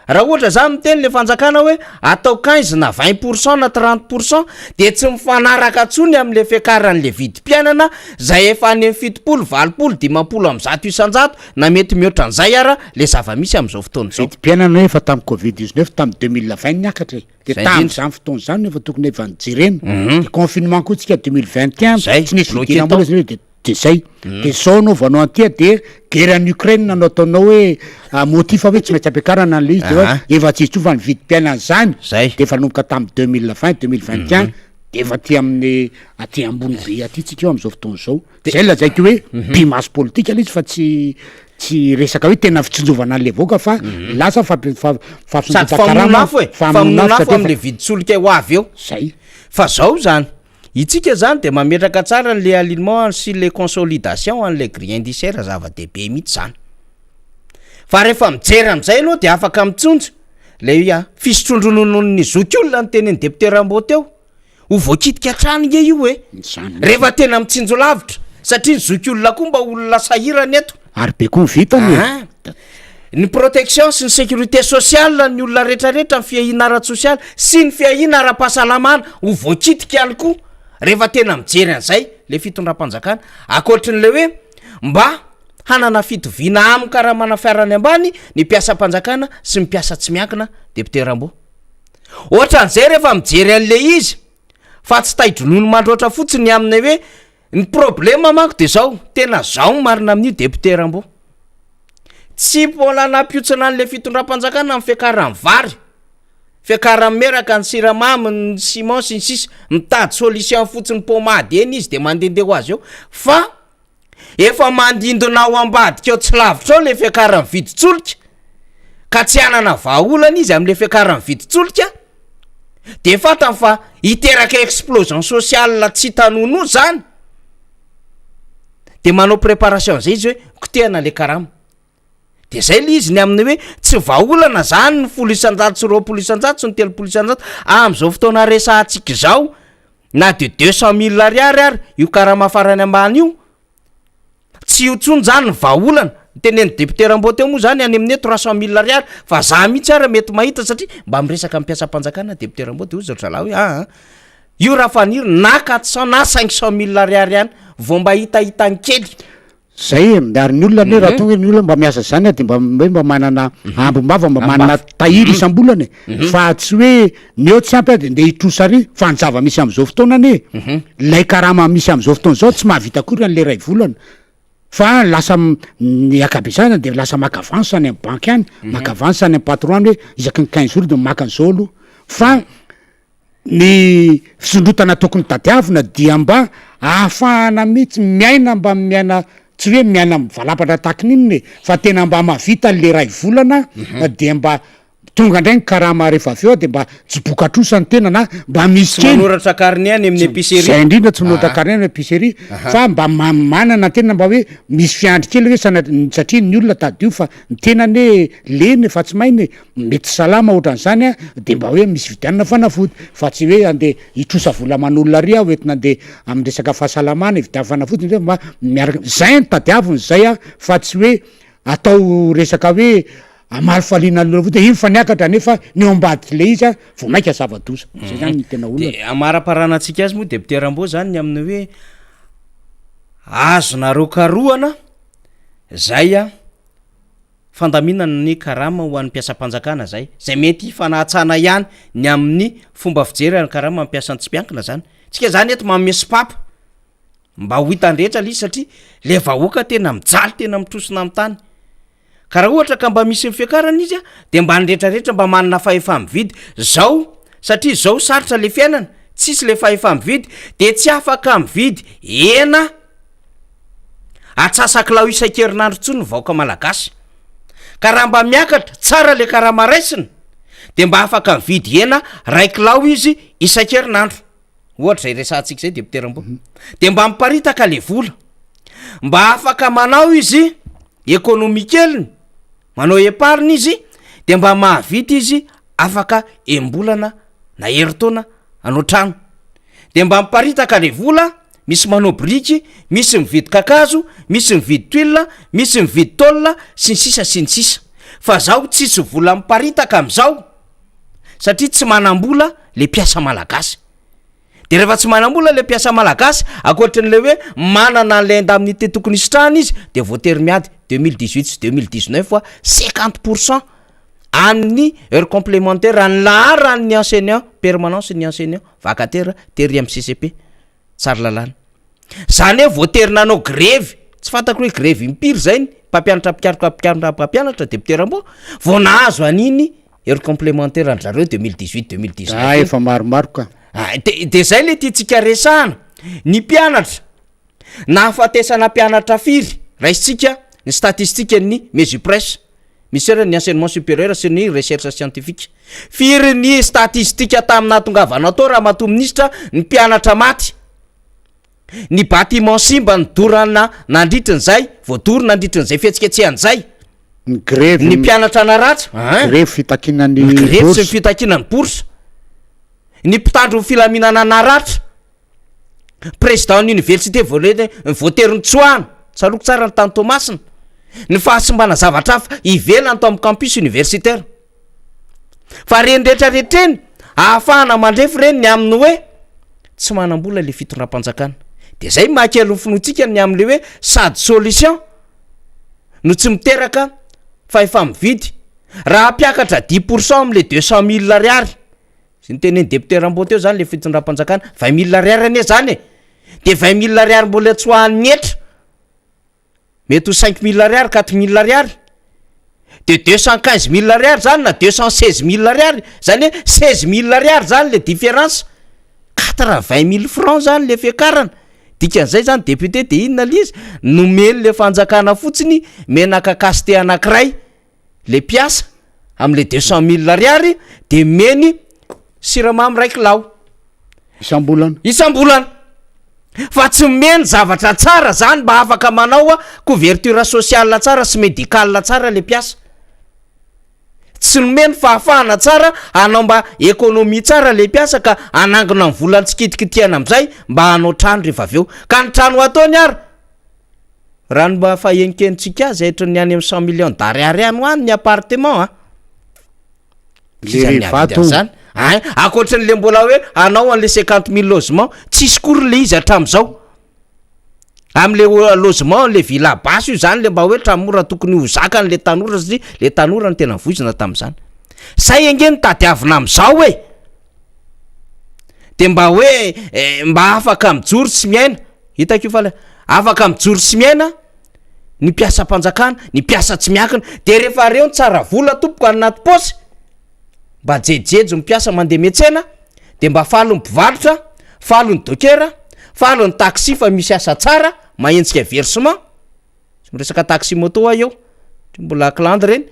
raha ohatra za miteny le fanjakana hoe atao 15 na 20% na 30% de tsy mifanaraka tsony am'le fiakaran'le vidim-piainana zay efa any 70 valopolo 50 am'zato isanjato na mety mihoatra an'izay ara le zava-misy am'izao fotoana zao vidim-piainana efa tamin'ny covid-19 tamin'ny 2020 niakatra de tamin'izany fotoana zany efa tokony efa nijerena de confinement koa tsika 2021 tsy nisy vidinambola zany hoe de zay de sao nao vanao antia de guerre en Ukraine nanao ataonao hoe motifa hoe tsy maintsy ampiakarana an'le izy de hoe efa tsisy tsofa ny vidim-piainana zany de efa nomboka tamin'ny 2020 2021 de efa ty amin'ny aty ambony be aty tsika eo am'izao fotoana zao zay lazaiko hoe pimasy politika le izy fa tsy resaka hoe tena fitsinjovana an'le voaka fa lasa famonafo am'le viditsolika ho avy eo zay fa zao zany itsika zany de mametraka tsara n'le alignement sy le consolidation an'le grille indiciaire zava-dehibe mihitsy zany fa rehefa mijery am'izay aloha de afaka mitsonjo le fisotrondronon'ny zokyolona ny teneny député Rambo teo ho voakitika trano nge io hoe rehefa tena mitsinjo lavitra satria ny zokyolona koa mba olona sahirany eto ary be koa vitany ny protection sy ny sécurité sociale ny olona rehetrarehetra ny fiahina ara-tsosialy sy ny fiahina ara-pahasalamana ho voakitika ihany koa rehefa tena mijery an'izay le fitondram-panjakana akoatrin'le hoe mba hanana fitoviana aminy karaha mana fiarany ambany ny mpiasam-panjakana sy mipiasa tsy miankina député Rambo ohatra an'izay rehefa mijery an'le izy fa tsy taidronono mandroatra fotsiny aminy hoe ny problema manko de zao tena zao marina amin'io député Rambo tsy mbola nampiotsana an'le fitondram-panjakana amin'ny fiakarany vary fiakara meraka ny siramamy ny ciment sy ny sisa mitady solution fotsiny pomady eny izy de mandendeha ho azy eo fa efa mandindona ao ambadika eo tsy lavitra ao le fiakarany viditsolika ka tsy anana vahaolana izy am'le fiakarany viditsolika de fatany fa hiteraka explosion sociale tsy tanono zany de manao préparation zay izy hoe kotehana le karama de zay le izy ny aminy hoe tsy vahaolana zany ny 10 isanjato sy 20 isanjato sy ny 30 isanjato am'izao fotoana resahantsika zao na de 200 000 ariary ary io karama farany ambany io tsy io tsony zany ny vahaolana teneny député Rambo teo moa zany any amin'ny 300 000 ariary fa za mihitsy ara mety mahita satria mba miresaka mpiasam-panjakana député Rambo de ozy ohatralahy hoe io raha faniry na 400 na 500 000 ariary ihany vao mba hitahitany kely zay ary ny olona ne raha tonga ny olona mba miasa zany de mba manana ambom-bava mba manana tahiry isam-bolana fa tsy hoe ny eo tsy ampy de hitrosa ary fa ny zava-misy am'izao fotoana ane lay karama misy am'izao fotoana zao tsy mahavita kory an'le ray volana fa lasa ny akabisana de lasa maka avance any amin'ny banque any maka avance any amin'ny patron hoe isaky ny 15 jours de maka an'izao aloha fa ny fisondrotana tokony tadiavina dia mba ahafahana mihitsy miaina mba miaina tsy hoe miaina mivalapatra takin'inony fa tena mba mahavita le ray volana de mba tonga ndray ny karama rehefa aveo de mba tsy bokatrosany tena na mba misy kely manoratra karne any amin'ny épicerie zay indrindra tsy minoratra karne any épicerie fa mba manana tena mba hoe misy fiandry kely hoe satria ny olona tadio fa ny tenany hoe leny fa tsy mainy mety salama ohatran'izany de mba hoe misy vidianana fanafody fa tsy hoe ande hitrosa vola man'olona ary aho entina ande amin'ny resaka fahasalamana hividiana fanafody ndray mba miaraka zay ny tadiaviny zay fa tsy hoe atao resaka hoe amalifaliana lolovoty iny fa niakatra nefa ny eo ambadiky le izy vao maika zava-doza zay zany ny tena olona de amara-paranantsika azy moa député Rambo zany ny amin'ny hoe azonareo karohana zay fandaminana ny karama ho an'ny mpiasam-panjakana zay mety fanahtsana ihany ny amin'ny fomba fijery ny karama mampiasany tsy mpiankina zany tsika zany eto mamesy papa mba ho hitandrehetra le izy satria le vahoaka tena mijaly tena mitrosona amin'ny tany ka raha ohatra ka mba misy fiakarana izy de mba nyrehetrarehetra mba manana fahefa mividy zao satria zao sarotra le fiainana tsisy le fahefa mividy de tsy afaka mividy ena atsasakilao isan-kerinandro tsony ny vahoaka malagasy ka raha mba miakatra tsara le karama raisina de mba afaka mividy ena raikilao izy isan-kerinandro ohatra zay resantsika zay député Rambo de mba miparitaka le vola mba afaka manao izy ekonomikeliny manao épargne izy de mba mahavita izy afaka embolana na heritaona anao trano de mba miparitaka le vola misy manao briky misy mividy kakazo misy mividy tuile misy mividy tôle sy ny sisa fa zaho tsisy vola miparitaka am'izao satria tsy manam-bola le mpiasa malagasy. De rehefa tsy manam-bola le mpiasa malagasy akoatran'le hoe manana lenda amin'ny te tokony isitrahana izy de voatery miady 2018 sy 2019 fa 50% amin'ny heure complémentaire any laharan'ny enseignant permanent sy ny enseignant vacataire tery amin'ny CCP tsara lalàna. Zany hoe voatery nanao grevy, tsy fantako hoe grevy impiry zay ny mpampianatra deputeram-bo vao nahazo an'iny heure complémentaire andrareo 2018-2019. Efa maromaro ka. De zay le tiatsika resahana ny mpianatra na afatesana mpianatra firy raisitsika ny statistique ny Mesupresse misy ny enseignement supérieur sy ny recherche scientifique firy ny statistique tamina tongavana tao raha mato ministra ny mpianatra maty, ny bâtiment simba ny dorana nandritran'izay voadoro nandritran'izay fihetsiketsehan'izay, ny grève ny mpianatra naratra grève fitakinany grève sy fitakinany bourse, ny mpitandro filaminana naratra, président université voatery ny tsoahana tsaloko tsara ny tany Tomasina, ny fahasimbana zavatra hafa ivelany tao amin'ny campus universitaire. Fa reny rehetrarehetreny ahafahana mandrefy reny ny amin'ny hoe tsy manam-bola le fitondram-panjakana. De zay mahakely finotsika ny amin'le hoe sady solution no tsy miteraka fa efa mividy raha mpiakatra 10% am'le 200 000 ariary sy ny teneny député Rambo teo zany le fitondram-panjakana 20 000 ariary ane zany de 20 000 ariary mbola tsoahany etra mety ho 5 000 ariary 4 000 ariary de 215 000 ariary zany na 216 000 ariary zany hoe 16 000 ariary zany le différence 80 000 francs zany le fiakarana. Dikan'izay zany député de inona lizy nomeny le fanjakana fotsiny menaka kasite anankiray le piasa am'le 200 000 ariary de meny siramamy raiky lao isam-bolana fa tsy meny zavatra tsara zany mba afaka manao couverture sociale tsara sy médicale tsara le piasa, tsy nomeny fahafahana tsara anao mba économie tsara le piasa ka anangona ny volany tsikitikitiana am'izay mba hanao trano rehefa aveo ka ny trano ataony ary raha mba fahenkentsika azy ahitra ny any amin'ny 100 millions d'ariary any hoany ny appartement zany akoatran'le mbola hoe anao an'le 50 000 logement tsisy kory le izy hatram'izao am'le logement le villa basse io zany le mba hoe tramora tokony ho zakany le tanora satria le tanora ny tena voizina tam'izany say engeny tadiavina am'izao hoe de mba hoe mba afaka mijoro sy miaina hitako io fa le afaka mijoro sy miaina ny mpiasa mpanjakana ny mpiasa tsy miakina de rehefa reo ny tsara vola tompoko anaty posy mba jejejo mpiasa mandeha metsena de mba falo ny mpivarotra falo ny dokera falo ny taxi fa misy asa tsara mahentsika versement sy miresaka taxi moto eo mbola clandre reny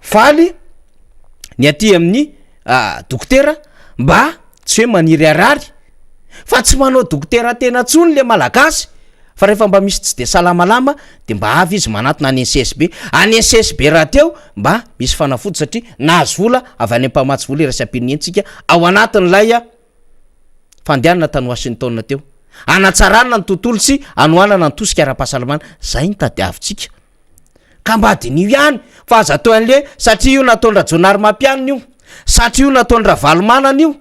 faly ny aty amin'ny dokotera mba tsy hoe maniry arary fa tsy manao dokotera tena tsony le malagasy fa rehefa mba misy tsy de salamalama de mba avy izy manatona any CSB any CSB raha teo mba misy fanafody satria nahazo vola avy any ampamatsy vola irasampinentsika ao anatin'lay fandehanana tany Washington teo anatsarana ny tontolo sy anoanana ny tosika ara-pahasalamana zay ny tadiavitsika ka mba dinio ihany fa aza atao an'le satria io nataondra jonary mampianina io satria io nataondra valomanana io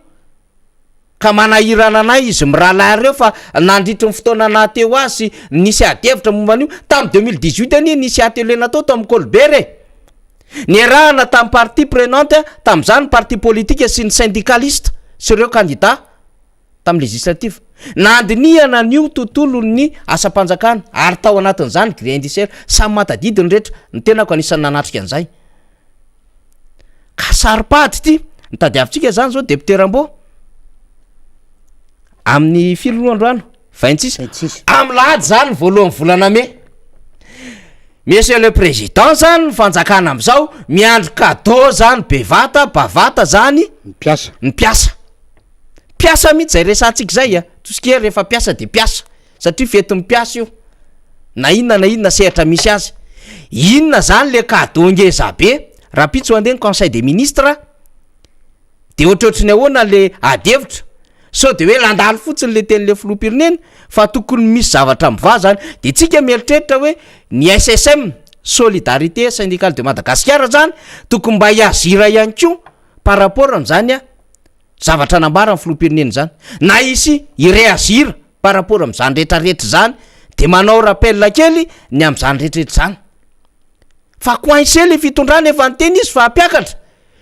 ka manahirana anay izy mirahalahy reo fa nandritry ny fotoana nahateo azy nisy adevitra momban'io tam 2018 ani nisy atelena tao tamin'ny Colbert ny arahana tamin'ny partie prenante tam'izany parti politique sy ny syndicaliste sy ireo candidat tamin'ny législative nandiniana an'io tontolo ny asam-panjakana ary tao anatin'izany gré indiciaire samy matadidiny rehetra ny tenako anisan'ny nanatrika an'izay ka saripady ty nitadiavitsika zany zao député Rambo amin'ny firy androano 26 am'lahady zany voalohany volana me monsieur le président zany fanjakana am'izao miandro cadeau zany bavata zany ny piasa mihitsy zay resantsika zay tosikea rehefa piasa de piasa satria fety mipiasa io na inona sehatra misy azy inona zany le cadeau ngeza be raha pitso andeha ny conseil des ministres de ohatrohatrany ahoana le adevitra so de hoe landalo fotsiny le teny le filoham-pirenena fa tokony misy zavatra miva zany de tsika mieritreritra hoe ny SSM solidarité syndicale de Madagascar zany tokony mba hiazira ihany koa par rapport am'zany a zavatra nambara amin'ny filoham-pirenena zany na isy iréazira par rapport am'zany rehetrarehetra zany de manao rappel kely ny am'zany rehetrarehetra zany fa coincé le fitondrana efa nyteny izy fa ampiakatra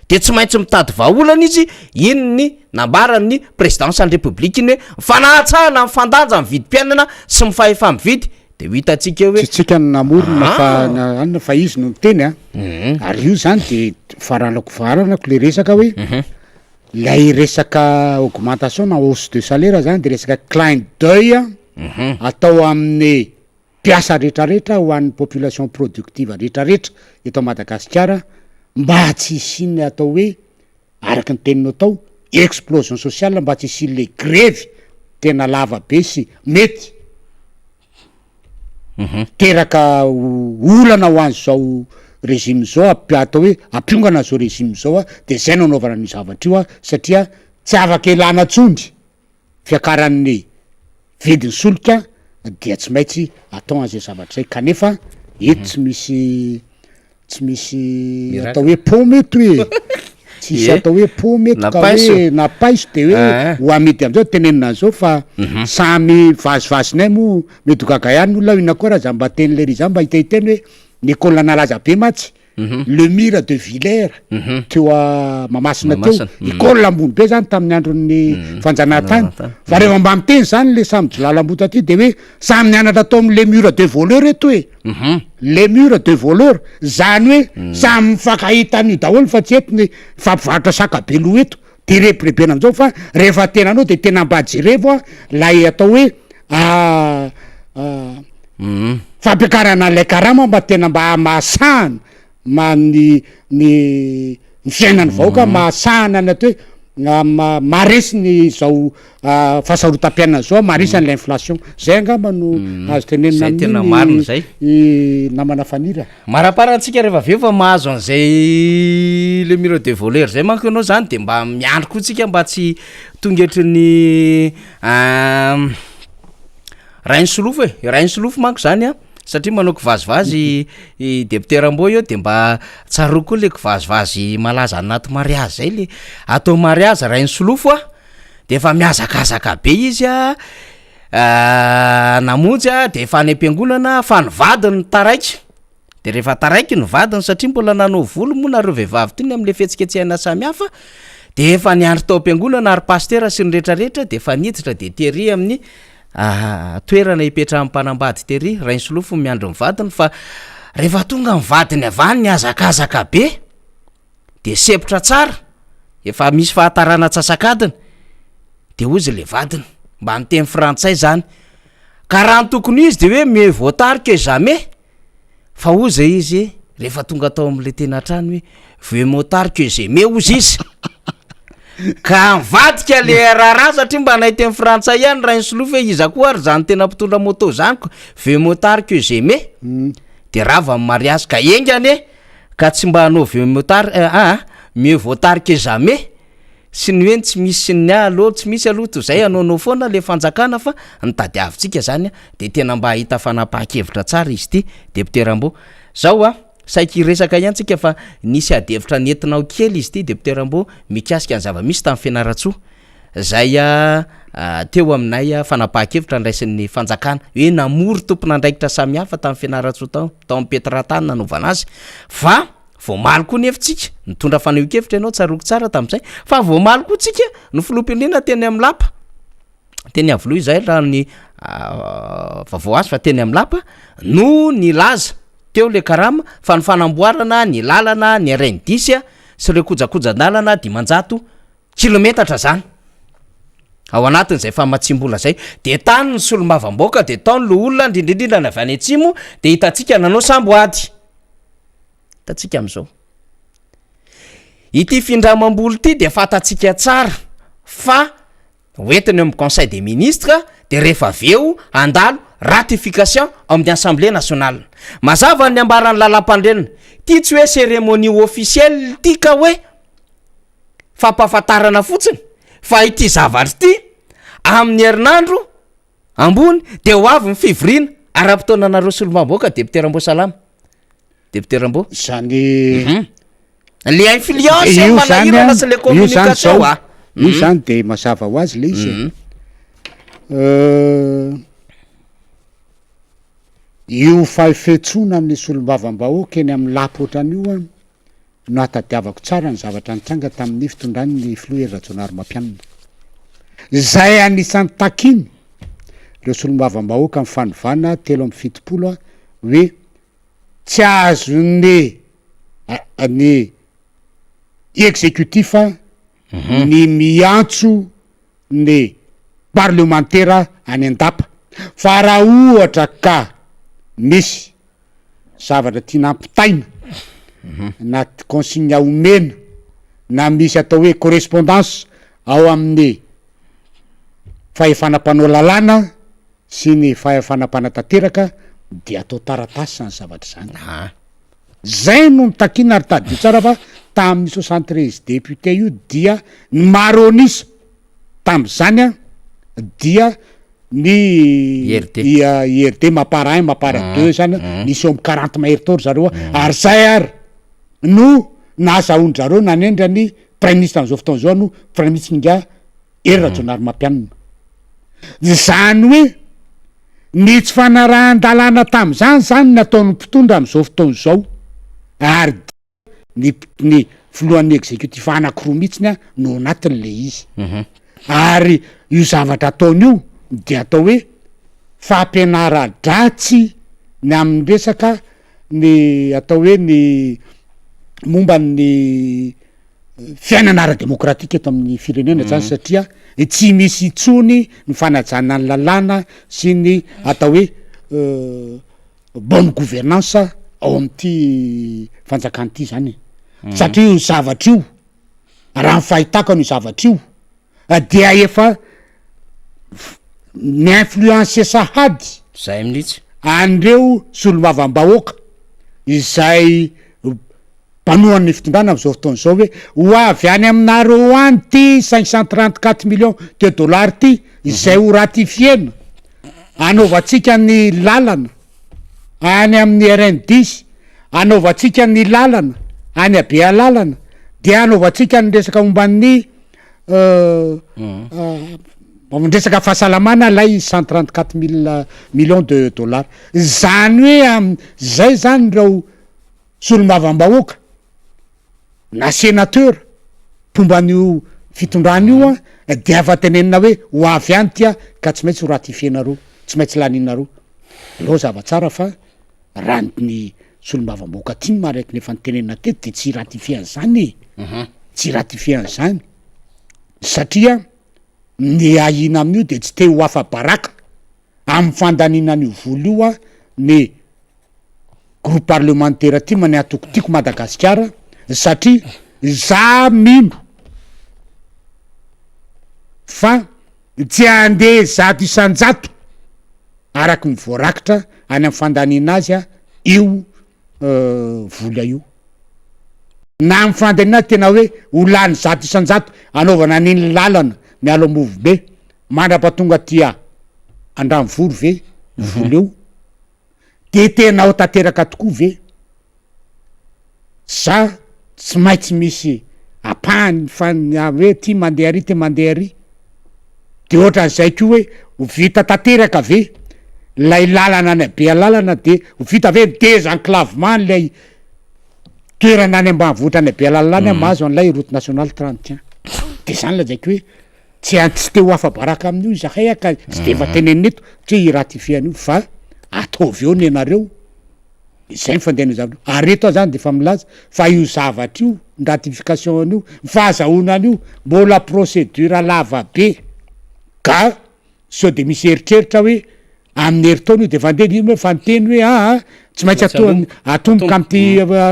de tsy maintsy mitady vahaolana izy ino ny nambarany présidence ny république iny hoe fanahatsahana amin'ny fandanja amin'ny vidim-piainana sy mifahefa mividy de ho hitatsika hoe tsitsika ny namorona fa anina fa izy no miteny a ary io zany de faranako varanako le resaka hoe lay resaka augmentation na hausse de salaire zany de resaka clin d'œil atao amin'ny mpiasa rehetrarehetra ho an'ny population productive rehetrarehetra eto Madagasikara mba tsy isiny atao hoe araky ny teninao tao explosion sociale mba tsy isiny le grevy tena lava be sy mety teraka olana ho an'zao régime zao atao hoe ampiongana zao régime zao a de zay nanaovana ny zavatra io a satria tsy afaka elana tsondry fiakaran'ny vidiny solika dia tsy maintsy atao an'izay zavatra zay kanefa eto tsy misy atao hoe pomety hoe tsisy atao hoe pomety ka hoe napaiso de hoe ho amidy am'izao tenenina zao fa samy vazivazinay moa mety ho gaga ihany olona ina koa raha za mba teny le ry zany mba hitahiteny hoe Nicolas nalaza be matsy le mur de Villers teo a Mamasina teo école ambony be zany tamin'ny andron'ny fanjanahantany fa rehefa mba miteny zany le samy jilalam-bota aty de hoe samy nianatra atao am'le mur de voleur eto hoe le mur de voleur zany hoe samy mifankahita an'io daholo fa tsy eto ny fampivarotra sakabelo eto de reprebena am'izao fa rehefa tena anao de tena mba jirevo a lay atao hoe fampiakarana lay karama mba tena mba mahasahana ny fiainany vahoaka mahasahana ny atao hoe maresy ny zao fahasarotam-piainana zao maresy an'la inflation zay angamba no azo tenenina tena marina zay namana fanira maraparantsika rehefa aveo fa mahazo an'izay le mur de voleur zay manko ianao zany de mba miandro koa tsika mba tsy tongetry ny rainy solofo rainy solofo manko zany a satria manao kivazivazy député Rambo io de mba tsaro koa le kivazivazy malaza anaty mariazy zay le atao mariazy rainy solofo a de efa miazakazaka be izy a namonjy a de efa any am-piangonana fa nivadiny taraiky de rehefa taraiky nivadiny satria mbola nanao volo moa nareo vehivavy tony am'le fihetsiketsehana samihafa de efa niandry tao am-piangonana ary pasteur sy ny rehetrarehetra de efa niditra de tery amin'ny toerana ipetrahan'ny mpanambady tery rainy solofo miandro mivadiny fa rehefa tonga mivadiny avany niazakazaka be de sepotra tsara efa misy fahatarana atsasakadiny de ozy le vadiny mba niteny frantsay zany ka raha ny tokony izy de hoe mieux vaut tard que jamais fa oza izy rehefa tonga atao am'le tena trano hoe mieux vaut tard que jamais ozy izy ka mivadika le raharaha satria mba nahiteny frantsay ihany rainy solofo hoe iza koa ary zany tena mpitondra moto zany ko mieux vaut tard que jamais de rava amin'ny mariazy ka engany ka tsy mba hanao mieux vaut tard que jamais sy ny hoe tsy misy ny aloha tsy misy aloha to zay anaonao foana le fanjakana fa nitady avitsika zany de tena mba hahita fanapahakevitra tsara izy ty député Rambo zao saiky resaka ihany tsika fa nisy adevitra nentinao kely izy ty député Rambo mikasika ny zava-misy tamin'ny fianaratsoa zay teo aminay fanapahakevitra ndraisin'ny fanjakana hoe namory tompon'andraikitra samihafa tamin'ny fianaratsoa tao amin'ny Petratany nanaovana azy fa voamaly koa ny efitsika nitondra faneho-kevitra ianao tsaroko tsara tamin'izay fa voamaly koa tsika no filoham-pirenena teny amin'ny lapa teny avoloha izay raha ny vaovao azy fa teny amin'ny lapa no nilaza teo le karama fa ny fanamboarana ny lalana ny arainy disy sy ireo kojakojan-dalana 500 kilometatra zany ao anatin'izay famatsimbola zay de tany ny solomavam-boaka de tany lo olona indrindrindrindra ny avy any atsimo de hitantsika nanao samboady hitantsika am'izao ity findramam-boly ity de fatatsika tsara fa hoentiny amin'ny conseil des ministres de rehefa aveo andalo ratification amin'ny assemblée nationale mazava ny ambaran'ny lalam-pandrenina ty tsy hoe cérémonie officielle ty ka hoe fampahafantarana fotsiny fa ity zavatra ty amin'ny herinandro ambony de ho avy ny fivoriana ara-potoana nareo solomam-boaka député Rambo Salama député Rambo zany le influence manahirana sy le communication io zany de mazava ho azy le izy io fahefetsona amin'ny solombavam-bahoaka eny amin'ny lapoatran'io no atadiavako tsara ny zavatra nitranga tamin'ny fitondrany ny filoha Rajonary Mampianina zay anisan'ny takiny reo solombavam-bahoaka amin'ny fanovana 3 hoe tsy azo ny exécutif ny miantso ny parlementaire any an-dapa fa raha ohatra ka misy zavatra tiana ampitaina na consigne omena na misy atao hoe correspondance ao amin'ny fahefanam-panao lalàna sy ny fahefanam-panatanteraka de atao taratasy zany zavatra zany zay no mitakina ary tady tsara fa tamin'ny 73 député io dia ny maronisa tam'zany a dia ny IRD mapara 1 mapara 2 zany nisy eo 40 maheritoro zareo ary zay ary no nazaony zareo nanendra ny premier ministre am'izao fotoana zao no premier ministre nga Rajonary Mampianina zany hoe ny tsy fanarahan-dalàna tam'zany zany nataon'ny mpitondra am'izao fotoana zao ary ny filohan'ny exécutif anakiroa mihitsiny a no anatin'le izy ary io zavatra ataon'io de atao hoe fampianara-dratsy ny amin'ny resaka ny atao hoe ny momba ny fiainana ara-demokratika eto amin'ny firenena zany satria tsy misy itsony ny fanajana ny lalàna sy ny atao hoe bonne gouvernance ao amin'ity fanjakan'ity zany satria io zavatra io raha nyfahitako io zavatra io dia efa ny influence sahady zay minitsy andreo solombavam-bahoaka izay mpanohan'ny fitondrana am'izao fotoana zao hoe ho avy any aminareo any ty 534 millions de dollars ty izay ho ratifiena anaovantsika ny lalana any amin'ny RN10 anaovantsika ny lalana any abea lalana de anaovantsika ny resaka momban'ny resaka fahasalamana lay 134 millions de dollars zany hoe zay zany reo solombavam-bahoaka na sénateur tomban'io fitondrana io a de afa tenenina hoe ho avy any tya ka tsy maintsy ho ratifienareo tsy maintsy laninareo lo zavatsara fa raha ny solombavam-bahoaka ty maraiky nefa nytenenina tety de tsy ratifian'zany tsy ratifian'zany satria ny ahina amin'io de tsy te ho afa-baraka amin'ny fandaninan'io voly io a ny groupe parlementaire ty mane atokotiko Madagasikara satria za mino fa tsy andeha zato isan-jato araky ny voarakitra any amin'ny fandanina azy a io vola io na amin'ny fandanina azy tena hoe ho lany zato isan-jato anaovana an'iny lalana mialo amovo be mandrapatonga tia Andramivoro ve vola io de tena ho tanteraka tokoa ve za tsy maintsy misy apahany hoe ty mandeha ary ty mandeha ary de ohatran'izay ko hoe ho vita tanteraka ve lay lalana any be lalana de ho vita ve désenclavement lay toerana any ambanivohitra any be lalana any mahazo an'lay route nationale 31 de zany lazaiko hoe tsy te ho afa-baraka amin'io zahay ka tsy de efa tenenina eto satria iratifian'io fa ataovy eo ny anareo zay mifandehana zavatra ary eto zany de efa milaza fa io zavatra io ny ratification an'io fahazahoanan'io mbola procédure lava be ka sao de misy eritreritra hoe amin'ny heritaona io de fandeha io hoe fanteny hoe tsy maintsy atomboka am'ty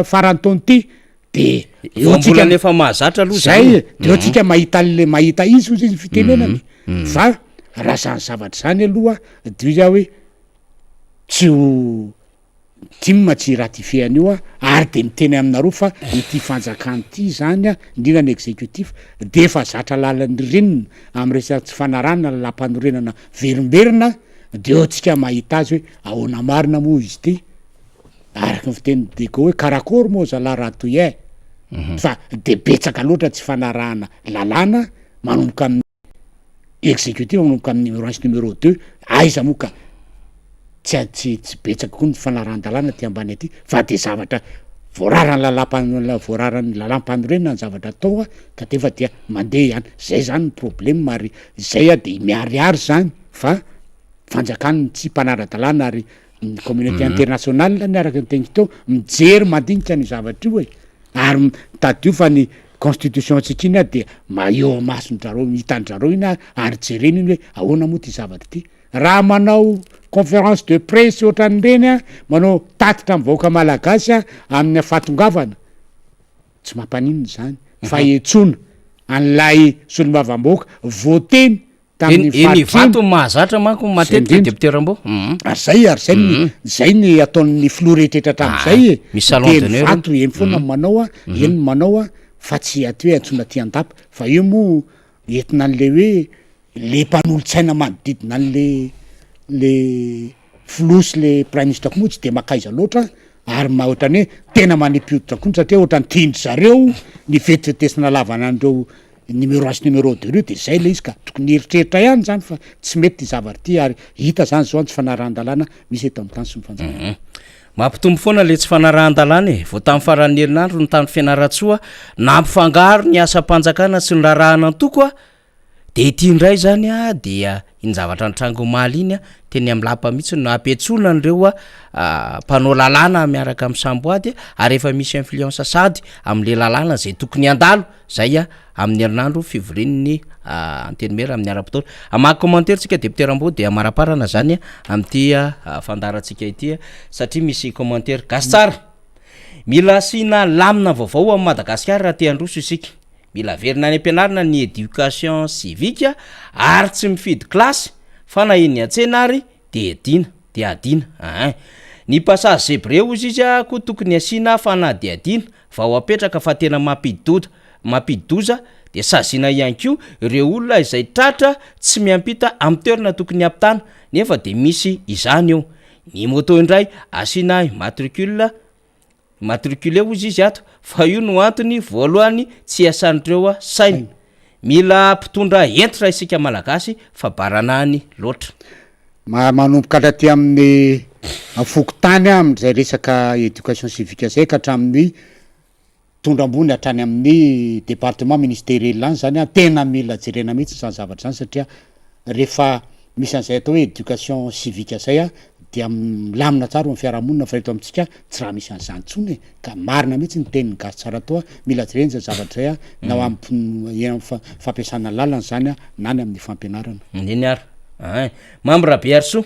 farany taony ty de mbola nefa mahazatra aloha zay de eo tsika mahita izy ozy izy fitenenany fa raha zany zavatra zany aloha de izy hoe tsy ho timma tsy ratifian'io ary de miteny aminareo fa ity fanjakany ty zany indrindra ny exécutif de efa zatra lalan'ny renina amy resaky tsy fanarana lampanorenana verimberina de eo tsika mahita azy hoe ahoana marina moa izy ty araka ny fiteny Diego hoe karakory moa zala raha toy e fa de betsaka loatra tsy fanarahana lalàna manomboka amin'ny exécutif manomboka amin'ny numéro 1 sy numéro 2 aiza moa ka tsy betsaka koa ny fanaran-dalàna ty ambany aty fa de zavatra voararany voararany lalam-panorenana ny zavatra atao ka defa dia mandeha ihany zay zany ny problème ary zay de miariary zany fa fanjakany tsy mpanara-dalàna ary ny communauté internationale niaraka ny tegny teo mijery mandinika ny zavatra io ary mitadio fa ny constitution antsika iny de eo masondrareo hitandrareo iny ary jereny iny hoe ahoana moa ty zavatra ty raha manao conférence de presse ohatran'ireny manao tatitra mivahoaka malagasy amin'ny afatongavana tsy mampaninona zany fa etsona an'lay solombavam-boaka voteny tamin'ny vato mahazatra manko matetika député Rambo zay ny ataon'ny filoha rehetrrehetra hatram'izay misy salon d'honneur vato eny foana manao eny manao fa tsy aty hoe antsona ty andapa fa io moa entina an'le hoe le mpanolotsaina manodidina le filosy le prime ministre ko moa tsy de makaiza loatra ary ohatrany hoe tena manipoditra koa satria ohatrany tindry zareo ny vetivetesina lavana andreo numéro 1 sy numéro 2 reo de zay le izy ka tokony eritreritra ihany zany fa tsy mety ty zavatra ty ary hita zany zao tsy fanarahan-dalàna misy eto amin'ny tany sy mifanjaka mampitombo foana le tsy fanarahan-dalàna vao tamin'ny faran'ny herinandro ny tany fianaratsoa nampifangaro ny asa-panjakana sy ny rarahana antoko de ty indray zany dia iny zavatra ny trango maly iny teny amin'ny lapa mihitsy no ampetsona an'ireo mpanao lalàna miaraka amin'ny samboady ary efa misy influence sady amin'le lalàna zay tokony andalo zay amin'ny herinandro fivorin'ny antenimera amin'ny ara-potoana amaky commentaire tsika député Rambo de amaraparana zany amin'ty fandarantsika ity satria misy commentaire gasy tsara mila sina lamina vaovao amin'ny Madagasikara raha te handroso isika mila verina any ampianarana ny éducation civique ary tsy mifidy klasy fa na eny an-tsena ary de adina ny passage zebreo izy ko tokony asina fa na de adina fa ho apetraka fa tena mampididoza de sazina ihany ko ireo olona izay tratra tsy miampita amin'ny toerana tokony ampitana nefa de misy izany eo ny moto indray asina matricule izy ato fa io no antony voalohany tsy asan'ireo saina mila mpitondra entitra isika malagasy fa baranany loatra manomboka hatraty amin'ny afokotany amin'izay resaka éducation civique zay ka hatramin'ny tondra-ambony hatrany amin'ny département ministériel any zany tena mila jerena mihitsy zany zavatra zany satria rehefa misy an'izay atao hoe éducation civique zay dia milamina tsara amin'ny fiarahamonina fa eto amintsika tsy raha misy an'izany tsony ka marina mihitsy ny teniny gasy tsara toa mila jereny zay zavatra zay na fampiasana lalana zany nany amin'ny fampianarana neny ary mambo rabe arso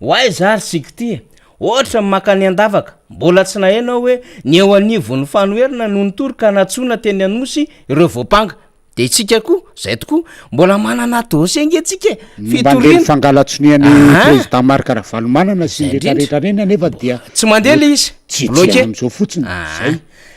hoay zary siko ty ohatra makany andavaka mbola tsy nahainao hoe ny eo anivony fanoherina no nitoroka natsona teny anosy ireo voapanga de itsika koa zay tokoa mbola manana dosy angatsika fitorina fangalatsoniany président Marc Ravalomanana sy rehetrarehetra reny nefa dia tsy mandeha le izy tsy am'izao fotsiny zay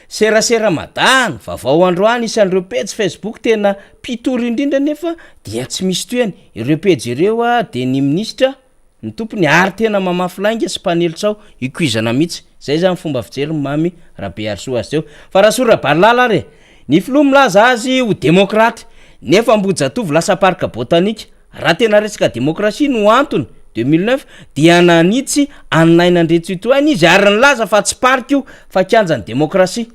serasera madany vaovao androany isan'ireo pejy Facebook tena pitory indrindra nefa dia tsy misy toeny ireo pejy ireo de ny ministra ny tompony ary tena mamafylainga sy mpanelitsao ikuizana mihitsy zay zany fomba fijery mamy rabe arso azy teo fa raha sora barilala re ny filoha milaza azy ho demokraty nefa mbojatovy lasa parka botanika raha tena resaka demokrasia no antony 2009 dia nanitsy aninainandretsitoany izy ary nilaza fa tsy parky io fa kianja ny demokrasia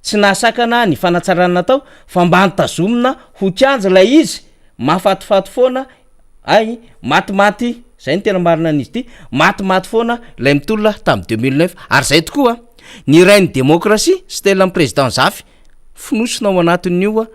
tsy nasakana ny fanatsarana natao fa mba nitazomina ho kianja lay izy mahafatifaty foana ay matimaty zay ny tena marina an'izy ity matimaty foana lay mitolona tamin'ny 2009 ary zay tokoa ny rainy demokrasia sy tela ny président Zafy finosina ao anatin'io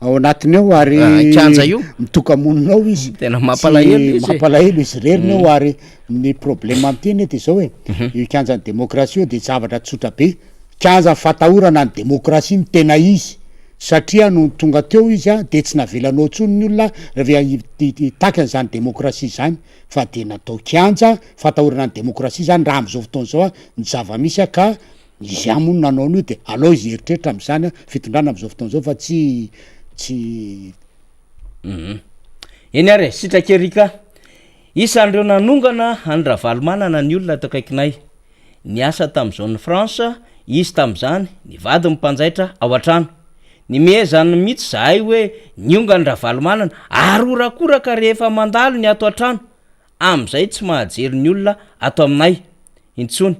ao anatiny eo ary kianja io mitokamoninao izy tena mampalahelo izy reriny eo ary ny problème am'teny de zao hoe io kianja ny demokrasia de zavatra tsotra be kianja fatahorana ny demokrasia ny tena izy satria no tonga teo izy de tsy navelanao tsony ny olona rehefa taky an'izany demokrasia zany fa de natao kianja fatahorana ny demokrasia zany raha am'izao fotoana zao ny zava-misy ka izy amono nanao an'io de alao izy eritreritra am'izany fitondrana am'izao fotoana zao fa tsy eny ary sitrakerika isan'ireo nanongana any Ravalomanana ny olona atao kaikinay niasa tamin'izao ny France, izy tamin'izany nivady mpanjaitra ao an-trano. Nimezany mihitsy zahay hoe nionga ny ravalomanana ary orakoraka rehefa mandalo ny ato an-trano. Am'izay tsy mahajery ny olona ato aminay intsony.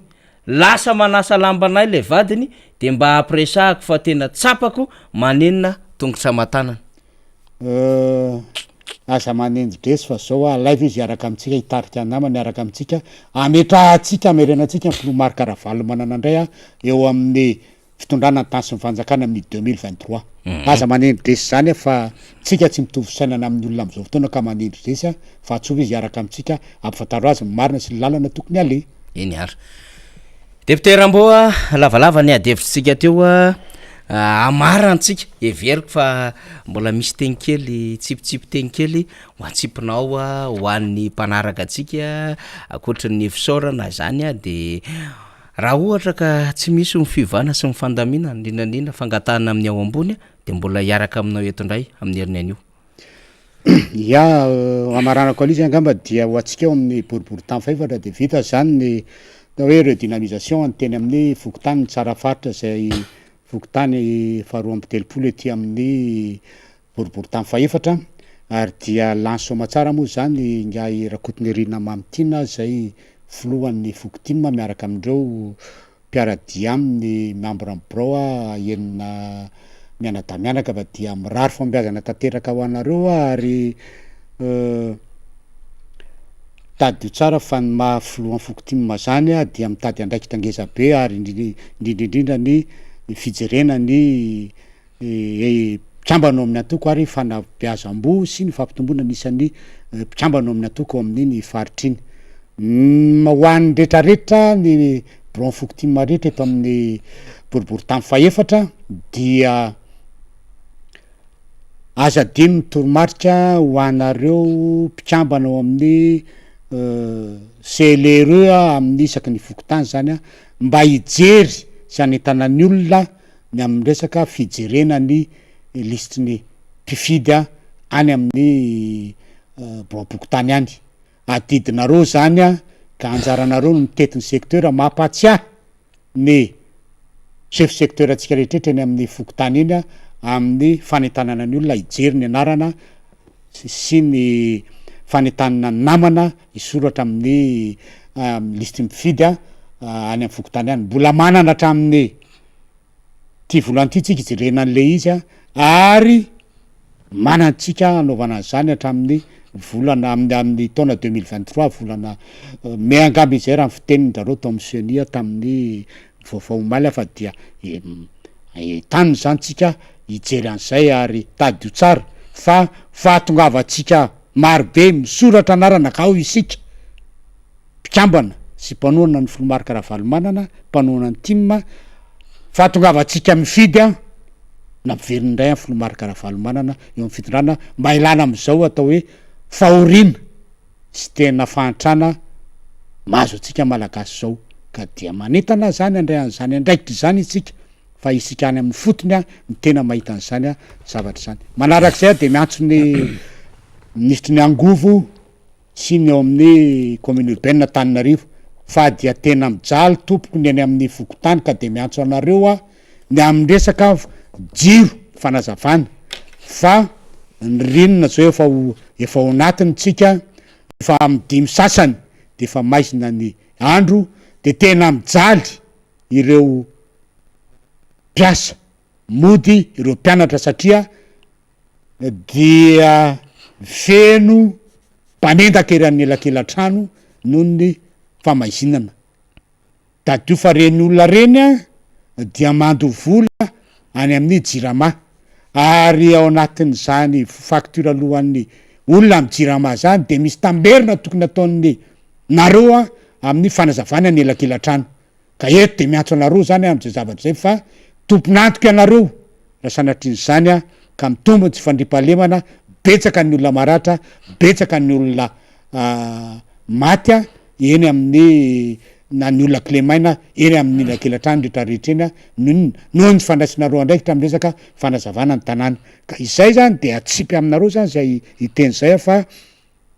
Lasa manasa lambanay le vadiny de mba apresahako fa tena tsapako manenina tongotra matanana. Aza manendy dresy fa zao alaiva izy araka amitsika hitarika namany araka amitsika ametrahatsika amerenantsika filomarika ravalomanana indray eo amin'ny fitondrana ny tany sy mifanjakana amin'ny 2023. Aza manendy dresy zany fa tsika tsy mitovy sainana amin'ny olona am'izao fotoana ka manendy dresy fa tsovy izy araka amitsika ampifantaro azy marina sy lalana tokony ale. Eny ary. Député Ramboa, lavalava ny adevitsika teo amarantsika everiko fa mbola misy teny kely tsipitsipy teny kely ho antsipinao ho an'ny mpanaraka atsika akoatran'ny fisaorana zany de raha ohatra ka tsy misy mifivana sy mifandamina indrindrandrindra fangatahana amin'ny ao ambony de mbola hiaraka aminao eto indray amin'ny herinan'io. Ya amaranako alizy angamba dia ho atsika eo amin'ny boribory tany faefatra de vita zany ny hoe redynamisation anteny amin'ny fokotany tsara faritra zay fokotany faharoa amby telopolo ety amin'ny boribory tany faefatra ary dia lansoma tsara moa zany ngay rakotony rina mamitina zay filohan'ny fokotinma miaraka amindreo mpiaradia amin'ny membre ambrao enina mianadamianaka fa dia mirary fombiazana tanteraka ho anareo ary tady tsara fa ny mahafilohan'ny fokotinma zany dia mitady andraikitra ngeza be ary indrindrindrindra ny fijerena ny mpitrambanao amin'ny atoko ary fanabeazam-bo sy ny fampitomboana nisan'ny mpitrambanao amin'ny atoko amin'iny faritriny hoan'ny retrarehetra ny bron fokotinma rehetra eto amin'ny boribory tamy faefatra dia aza dimy mitoromaritra ho anareo mpitrambanao amin'ny CLRE amin'ny isaky ny fokotany zany mba hijery zany entanany olona ny amin'ny resaka fijerena ny listy ny mpifidy any amin'ny bron-pokotany any adidinareo zany ka anjaranareo no mitetin'ny secteur mampatsiahy ny chef secteur atsika rehetrrehetra eny amin'ny fokotany iny amin'ny fanentanana ny olona hijery ny anarana sy ny fanentanana namana isoratra amin'ny listy mpifidy any amin'ny fokotany any mbola manana hatramin'ny ty volanty tsika ijerena an'le izy ary manantsika anaovana zany hatramin'ny volana amin'ny taona 2023 volana may angamby izay raha fitenin'ndrareo to amin'ny senia tamin'ny vaovaomaly fa dia tany zany tsika hijery an'izay ary tady io tsara fa fahatongavatsika marobe misoratra anarana ka ao isika mpikambana sy mpanoana ny filomarika ravalomanana mpanoana ny timma fahatongavatsika mifidy nampiveriny indray amin'ny filomarika ravalomanana eo amin'ny fitondrana mba ilana am'izao atao hoe fahorina sy tena fahantrana mahazo atsika malagasy zao ka dia manentana zany andray an'zany andraikitra zany itsika fa isika any amin'ny fotony ny tena mahita an'zany zavatra zany manarak'izay de miantso ny ministry ny angovo sy ny eo amin'ny commune urbaine Tananarivo fa dia tena mijaly tompoko ny any amin'ny fokotany ka de miantso anareo ny amin'ny resaka jiro fanazavana fa ny rinona zao efa ho natiny tsika efa amin'ny dimy sasany de efa maizina ny andro de tena mijaly ireo mpiasa mody ireo mpianatra satria dia feno mpanendaka eran'ny elakelan-trano noho ny famaizinana dadio fa reny olona reny dia mandovola any amin'ny jirama ary ao anatin' zany facture alohan'ny olona amin'ny jirama zany de misy tamberina tokony ataon'ny nareo amin'ny fanazavana ny elakelan-trano ka eto de miantso anareo zany am'zay zavatra zay fa tomponantoka anareo raha sanatriny zany ka mitombony tsy fandripahalemana betsaka ny olona maratra betsaka ny olona maty eny amin'ny na ny olona clemaina eny amin'ny elakelan-trano rehetrarehetra eny noho ny fandraisinareo andraikitra amin'ny resaka fanazavana ny tanàna ka izay zany de atsipy aminareo zany zay iteny zay fa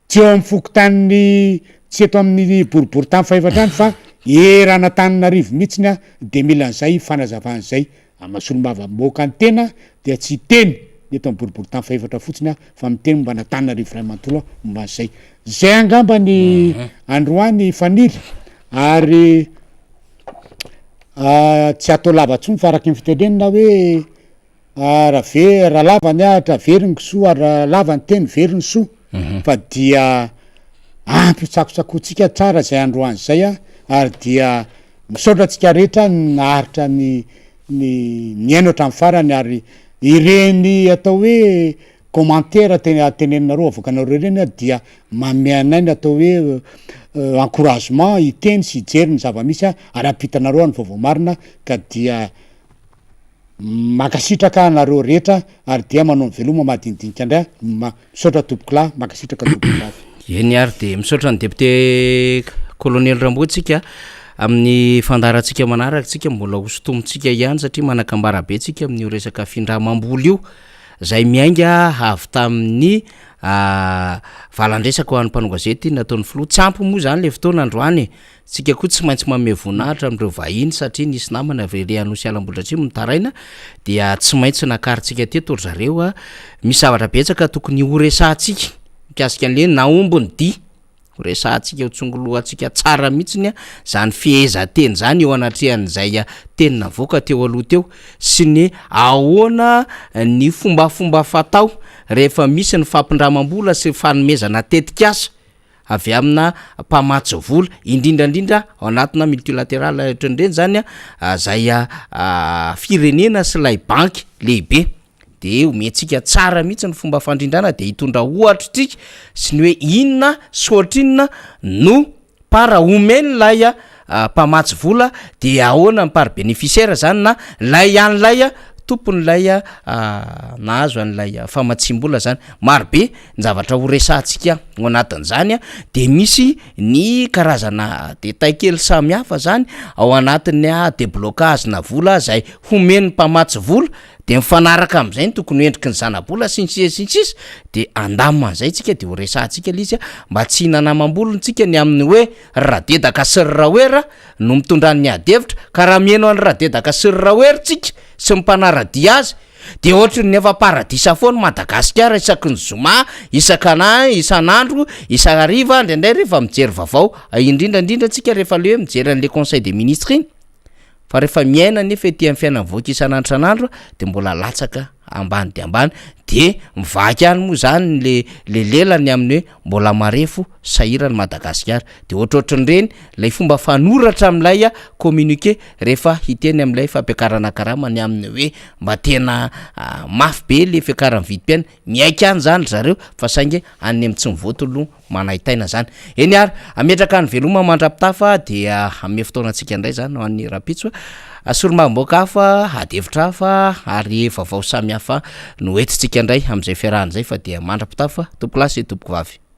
tsy eo amin'ny fokotany tsy eto amin'ny boribory tamy faefatrany fa eran'Antananarivo mihitsiny a de mila an'zay fanazavan'zay amasolo-bava moka ny tena dia tsy teny eto amin'ny boribory tany faefatra fotsiny a fa miteny momba n'Antananarivo ray manontolo momba an'zay zay angamba ny androany faniry ary tsy atao lava ntsony fa araky ny fitenenina hoe raha lavany ahatra veriny soa raha lava ny teny veriny soa fa dia ampy tsakotsakonsika tsara zay androany zay a ary dia misaotra atsika rehetra naharitra ny aino hatramin'ny farany ary ireny atao hoe commentaire teneninareo avoakanareo reny dia mameanainy atao hoe encouragement hiteny sy hijery ny zava-misy a ary ampitanareo any vaovao marina ka dia makasitraka anareo rehetra ary dia manao ny veloma mahadinidinika indray misaotra tompokolahy makasitraka tompokolahy eny ary de misaotra ny député colonel Rambotsika amin'ny fandarantsika manaraka tsika mbola hosotomontsika ihany satria manakambara be tsika amin'io resaka findramam-bola io zay miainga avy tamin'ny valandresaka ho an'ny mpanao gazety nataon'ny filoha tsampy moa zany le fotoana androany tsika koa tsy maintsy manome voninahitra am'ireo vahiny satria nisy namana avy Anosy Alambotra Atsimo mitaraina dia tsy maintsy nakaritsika teto ry zareo a misy zavatra betsaka tokony horesahantsika mikasika an'le naombony dia horesahantsika hotsongolohantsika tsara mihitsiny a zany fihezanteny zany eo anatrehan'izay teny navoaka teo aloha teo sy ny ahoana ny fombafomba fatao rehefa misy ny fampindramam-bola sy fanomezana tetikasa avy amina mpamatsy vola indrindrandrindra ao anatina multilatéral ohatrandreny zany zay firenena sy lay banky lehibe de omentsika tsara mihitsy ny fomba fandrindrana de hitondra ohatra tsika sy ny hoe inona sotrinona no para omeny lay mpamatsy vola de ahoana ny par bénéficiaire zany na lay an'lay tompony lay nahazo an'lay famatsim-bola zany marobe ny zavatra ho resantsika ao anatin'izany de misy ny karazana détail kely samy hafa zany ao anatin'ny déblocage na vola zay homeny mpamatsy vola de mifanaraka am'izay ny tokony endriky ny zana-bola sintsisy de andamina zay tsika de ho resantsika lizy mba tsy hinanamam-bolontsika ny amin'ny hoe radedaka sy rahoera no mitondran'ny adevitra ka raha mieno an'ny radedaka sy rahoera tsika sy mimpanaradia azy de ohatry ny efa paradisa foana Madagasikara isaky ny zoma isanandro isariva ndraindray rehefa mijery vaovao indrindrandrindra tsika rehefa le hoe mijery an'le conseil des ministres iny fa rehefa miaina nefa ety amin'ny fiainam-voaka isanandro de mbola latsaka ambany de ambany de mivaky any moa zany le lelany amin'ny hoe mbola marefo sahirany Madagasikara de ohatrohatran'ireny lay fomba fanoratra amin'ilay communiqué rehefa hiteny amin'ilay fampiakarana karamany amin'ny hoe mba tena mafy be le fiakaran'ny vidim-piaina miaika any zany zareo fa saingy any amin'ny tsy mivoatolo manahitaina zany eny ary ametraka ny veloma mandrapitafa de ame fotoanantsika indray zany ho an'ny rapitso solombamboaka hafa adevitra hafa ary vaovao samy hafa no entitsika indray am'izay fiarahana zay fa dia mandrapitafa tompoko lasy tompoko vavy